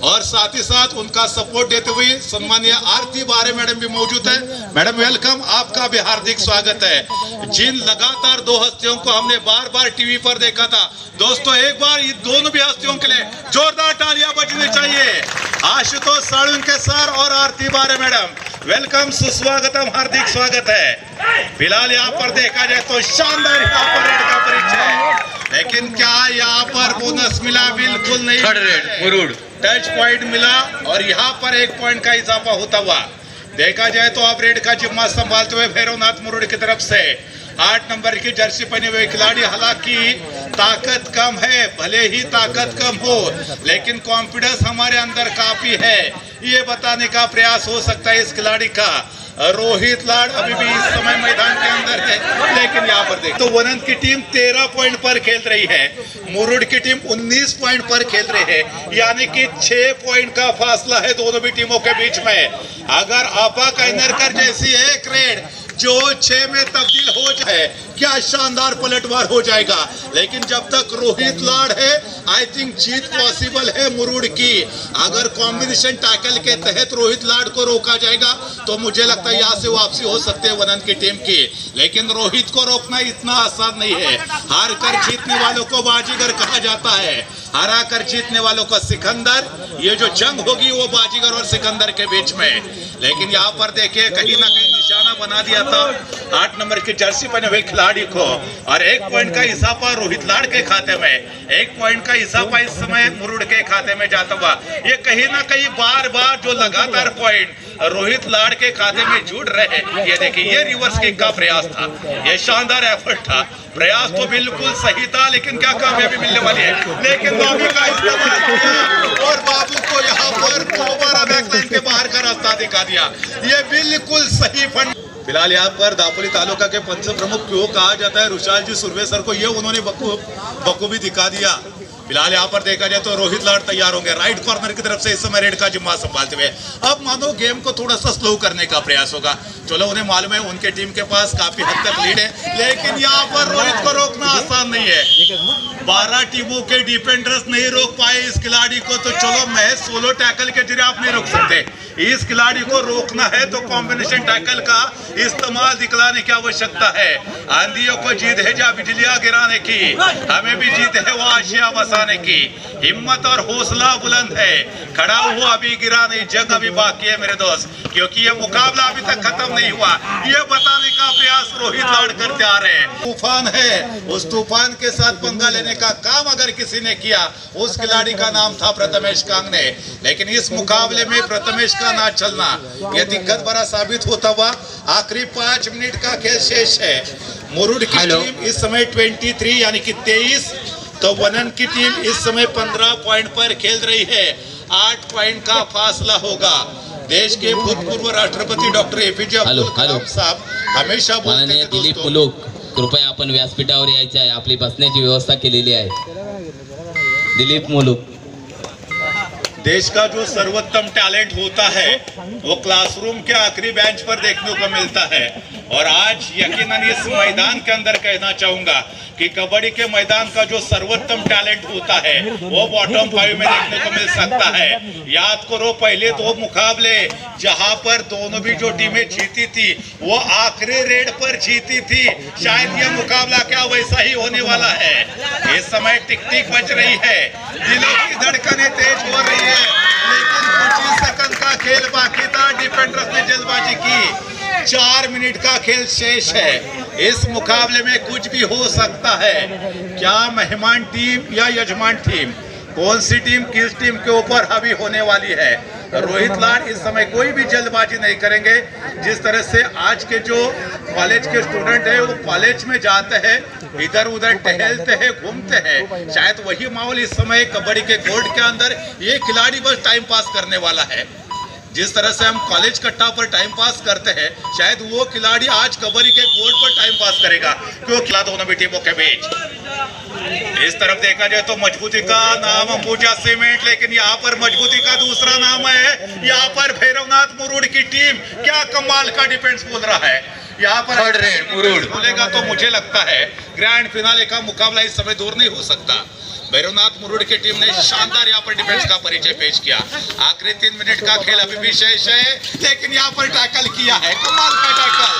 और साथ ही साथ उनका सपोर्ट देते हुए सम्मानीय आरती बारे मैडम भी मौजूद है। मैडम वेलकम, आपका भी हार्दिक स्वागत है। जिन लगातार 2 हस्तियों को हमने बार बार टीवी पर देखा था, दोस्तों एक बार ये दोनों भी हस्तियों के लिए जोरदार तालियां बजनी चाहिए। आशुतोष साळुंके सर और आरती बारे मैडम, वेलकम, सुस्वागतम, हार्दिक स्वागत है। फिलहाल यहाँ पर देखा जाए तो शानदार यहाँ पर रेड का परिचय, लेकिन क्या यहाँ पर बोनस मिला? बिल्कुल नहीं, third red Murud touch point मिला और यहाँ पर 1 पॉइंट का इजाफा होता हुआ देखा जाए तो आप रेड का जिम्मा संभालते हुए भैरवनाथ मुरुड की तरफ से 8 नंबर की जर्सी पहने हुए खिलाड़ी, हालांकि ताकत कम है, भले ही ताकत कम हो लेकिन कॉन्फिडेंस हमारे अंदर काफी है, ये बताने का प्रयास हो सकता है इस खिलाड़ी का। रोहित लाड अभी भी इस समय मैदान के अंदर है, लेकिन यहाँ पर देख तो वनंत की टीम 13 पॉइंट पर खेल रही है, मुरुड की टीम 19 पॉइंट पर खेल रही है, यानी कि 6 पॉइंट का फासला है दोनों भी टीमों के बीच में। अगर आपा काइनरकर जैसी एक रेड जो 6 में तब्दील हो जाए, क्या शानदार पलटवार हो जाएगा। लेकिन जब तक रोहित लाड है, आई थिंक जीत पॉसिबल है मुरुड की। अगर कॉम्बिनेशन टैकल के तहत रोहित लाड को रोका जाएगा तो मुझे लगता है यहाँ से वापसी हो सकती है वनंत की टीम की, लेकिन रोहित को रोकना इतना आसान नहीं है। हार कर जीतने वालों को बाजीगर कहा जाता है, हरा कर जीतने वालों को सिकंदर। ये जो जंग होगी वो बाजीगर और सिकंदर के बीच में। लेकिन यहाँ पर देखिए कहीं ना कहीं निशाना बना दिया था 8 नंबर की जर्सी पहने हुए खिलाड़ी को, और 1 पॉइंट का इजाफा रोहित लाड के खाते में, 1 पॉइंट का इजाफा इस समय मुरुड के खाते में जाता हुआ। ये कहीं ना कहीं बार बार जो लगातार पॉइंट रोहित लाड के खाते में जुड़ रहे, ये देखिए ये रिवर्स किक का प्रयास था, ये शानदार एफर्ट था, प्रयास तो बिल्कुल सही था, लेकिन क्या कामयाबी मिलने वाली है। लेकिन बाबू का इस्तेमाल किया और बाबू को यहाँ पर दोबारा बैकलाइन के बाहर का रास्ता दिखा दिया, ये बिल्कुल सही फंड। फिलहाल यहाँ पर दापोली तालुका के पंच प्रमुख क्यों कहा जाता है रुशाल जी सुरवे सर को, ये उन्होंने बखूबी दिखा दिया। फिलहाल यहाँ पर देखा जाए तो रोहित लाड तैयार होंगे राइट कॉर्नर की तरफ से इस समय रेड का जिम्मा संभालते हुए। अब मानो गेम को थोड़ा सा स्लो करने का प्रयास होगा। चलो उन्हें मालूम है उनके टीम के पास काफी हद तक लीड है, लेकिन यहाँ पर रोहित को रोकना आसान नहीं है। 12 टीमों के डिफेंडर्स नहीं रोक पाए इस खिलाड़ी को, तो चलो महज सोलो टैकल के जरिए आप नहीं रोक सकते। इस खिलाड़ी को रोकना है तो कॉम्बिनेशन टैकल का इस्तेमाल दिखलाने की आवश्यकता है। आंधियों को जीत है जा बिजलियां गिराने की, हमें भी जीत है वो आशिया बसाने की। हिम्मत और हौसला बुलंद है, खड़ा हुआ अभी गिरा नहीं, जंग अभी बाकी है मेरे दोस्त, क्योंकि ये मुकाबला अभी तक खत्म नहीं हुआ। ये बताने का प्रयास रोहित लाड करते आ रहे हैं। तूफान है, उस तूफान के साथ पंगा लेने का काम अगर किसी ने किया उस खिलाड़ी का नाम था प्रथमेश कांगने। लेकिन इस मुकाबले में प्रथमेश का ना चलना यह दिक्कत भरा साबित होता हुआ। आखिरी 5 मिनट का खेल शेष है। मुरुड की टीम इस समय 23 यानी कि 23, तो वनन की टीम इस समय 15 पॉइंट पर खेल रही है। 8 पॉइंट का फासला होगा। देश के भूतपूर्व राष्ट्रपति डॉक्टर APJ अब्दुल कलाम साहब हमेशा बोलते थे दिलीप मुलूक, कृपया आपण व्यासपीठावर यायचे आहे, आपली बसण्याची व्यवस्था केलेली आहे। दिलीप मुलूक, देश का जो सर्वोत्तम टैलेंट होता है वो क्लासरूम के आखिरी बेंच पर देखने को मिलता है। और आज यकीनन इस मैदान के अंदर कहना चाहूंगा कि कबड्डी के मैदान का जो सर्वोत्तम टैलेंट होता है वो बॉटम 5 में देखने को मिल सकता है। याद करो पहले 2 मुकाबले जहां पर दोनों भी जो टीमें जीती थी वो आखिरी रेड पर जीती थी। शायद यह मुकाबला क्या वैसा ही होने वाला है। इस समय टिक टिक बज रही है, दिलों की धड़कनें तेज हो रही है, लेकिन कुछ ही सेकंड का खेल बाकी था। डिफेंडर्स ने जल्दबाजी की। 4 मिनट का खेल शेष है। इस मुकाबले में कुछ भी हो सकता है। क्या मेहमान टीम या यजमान टीम, कौन सी टीम किस टीम के ऊपर हावी होने वाली है? रोहित लाड इस समय कोई भी जल्दबाजी नहीं करेंगे। जिस तरह से आज के जो कॉलेज के स्टूडेंट है वो कॉलेज में जाते हैं, इधर उधर टहलते हैं, घूमते हैं, शायद वही माहौल इस समय कबड्डी के कोर्ट के अंदर ये खिलाड़ी बस टाइम पास करने वाला है। जिस तरह से हम कॉलेज कट्टा पर टाइम पास करते हैं, शायद वो खिलाड़ी आज कबड्डी के कोर्ट पर टाइम पास करेगा, क्योंकि दोनों भी टीमों के बीच इस तरफ देखा जाए तो मजबूती का नाम अंबुजा सीमेंट, लेकिन यहाँ पर मजबूती का दूसरा नाम है। यहाँ पर भैरवनाथ मुरुड की टीम क्या कमाल का डिफेंस बोल रहा है। यहाँ पर मुरुड बोलेगा तो मुझे लगता है ग्रैंड फिनाले का मुकाबला इस समय दूर नहीं हो सकता। भैरवनाथ मुरुड की टीम ने शानदार यहाँ पर डिफेंस का परिचय पेश किया। आखिरी 3 मिनट का खेल अभी भी शेष है, लेकिन यहाँ पर टैकल किया है, कमाल का टैकल।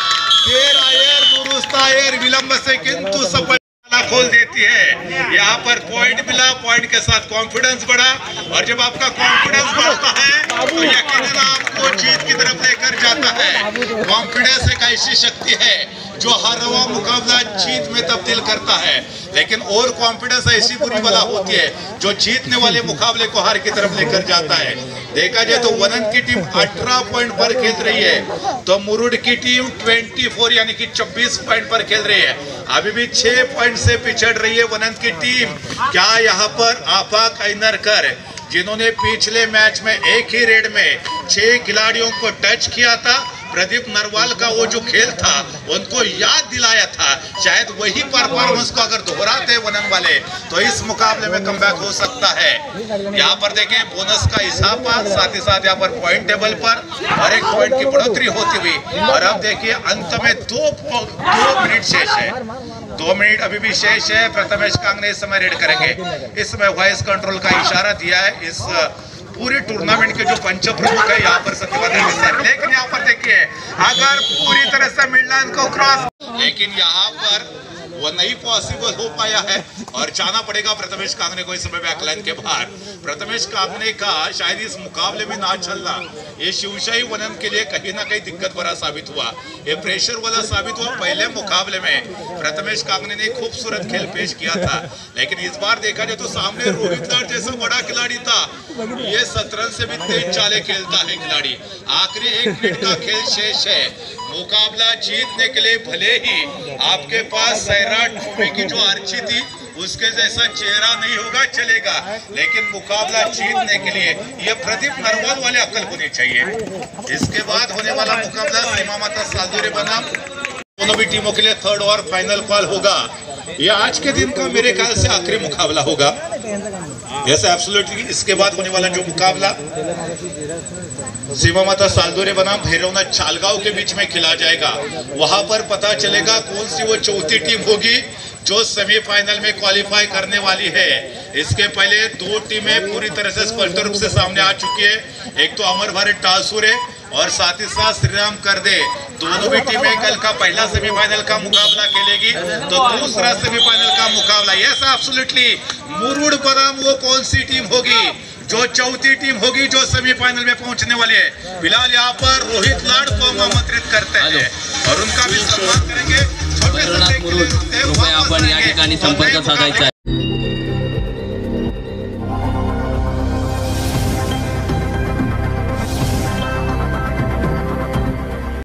देर आयर दुरुस्त आयर, विलंब से किंतु सफल खोल देती है। यहाँ पर पॉइंट मिला, पॉइंट के साथ कॉन्फिडेंस बढ़ा, और जब आपका कॉन्फिडेंस बढ़ता है तो यकीनन आपको जीत की तरफ लेकर जाता है। कॉन्फिडेंस एक ऐसी शक्ति है जो हर रवा मुकाबला जीत में तब्दील करता है, लेकिन और कॉन्फिडेंस ऐसी बुरी बला होती है जो जीतने वाले मुकाबले को हार की तरफ लेकर जाता है। देखा जाए तो वनन की टीम 18 पॉइंट पर खेल रही है, तो मुरुड की टीम 24 यानी कि 24 पॉइंट पर खेल रही है। अभी भी 6 पॉइंट से पिछड़ रही है वनन की टीम। क्या यहाँ पर आफाक ऐनरकर, जिन्होंने पिछले मैच में एक ही रेड में 6 खिलाड़ियों को टच किया था, प्रदीप नरवाल का वो जो खेल था उनको याद दिलाया था, शायद वही परफॉर्मेंस को अगर दोहराते वनन वाले तो इस मुकाबले में कमबैक हो सकता है। यहाँ पर देखें बोनस का इजाफा, साथ ही साथ यहाँ पर पॉइंट टेबल पर और 1 पॉइंट की बढ़ोतरी होती हुई। और अब देखिए अंत में 2 मिनट शेष है, 2 मिनट अभी भी शेष है। प्रथमेश कांगने इस समय रेड करेंगे। इस समय वॉइस कंट्रोल का इशारा दिया है इस पूरे टूर्नामेंट के जो पंच प्रमुख है यहाँ पर सत्यवादी सर, लेकिन यहाँ पर देखिए अगर पूरी तरह से मिडलैंड को क्रॉस, लेकिन यहाँ पर वो नहीं पॉसिबल हो पाया है और जाना पड़ेगा प्रथमेश कांगने को इस समय बैकलाइन के बाहर। प्रथमेश कांगने का शायद इस मुकाबले में ना चलना ये शिवशाही वनन के लिए कहीं ना कहीं दिक्कत भरा साबित हुआ, ये प्रेशर वाला साबित हुआ। पहले मुकाबले में प्रथमेश कांगने ने खूबसूरत खेल पेश किया था, लेकिन इस बार देखा जाए तो सामने रोहित लाड जैसा बड़ा खिलाड़ी था, ये शतरंज से भी तेज चाले खेलता है खिलाड़ी। आखिरी 1 मिनट का खेल शेष है। मुकाबला जीतने के लिए भले ही आपके पास सैराट ट्रॉफी की जो आर्ची थी उसके जैसा चेहरा नहीं होगा चलेगा, लेकिन मुकाबला जीतने के लिए ये प्रदीप नरवाल वाले अक्ल होनी चाहिए। इसके बाद होने वाला मुकाबला सीमा माता सालदुरे बनाम दोनों भी टीमों के लिए 3rd और फाइनल कॉल होगा। ये आज के दिन का मेरे ख्याल से आखिरी मुकाबला होगा। Yes absolutely. इसके बाद होने वाला जो मुकाबला सीमा माता सालदोरे बनाम भैरवनाथ चालगांव के बीच में खेला जाएगा, वहां पर पता चलेगा कौन सी वो चौथी टीम होगी जो सेमीफाइनल में क्वालिफाई करने वाली है। इसके पहले दो टीमें पूरी तरह से स्पष्ट रूप से सामने आ चुकी है। एक तो अमर भारत टालसूर है और साथ ही साथ श्रीराम करदे। दोनों भी टीमें कल का पहला सेमीफाइनल का मुकाबला खेलेगी, तो दूसरा सेमीफाइनल का मुकाबला यस एब्सोल्युटली मुरुड बनाम वो कौन सी टीम होगी जो चौथी टीम होगी जो सेमीफाइनल में पहुंचने वाली है। फिलहाल यहाँ पर रोहित लाड को हम आमंत्रित करते हैं और उनका भी सम्मान करेंगे। छोटे आपण या ठिकाणी संपर्क साधायचा आहे।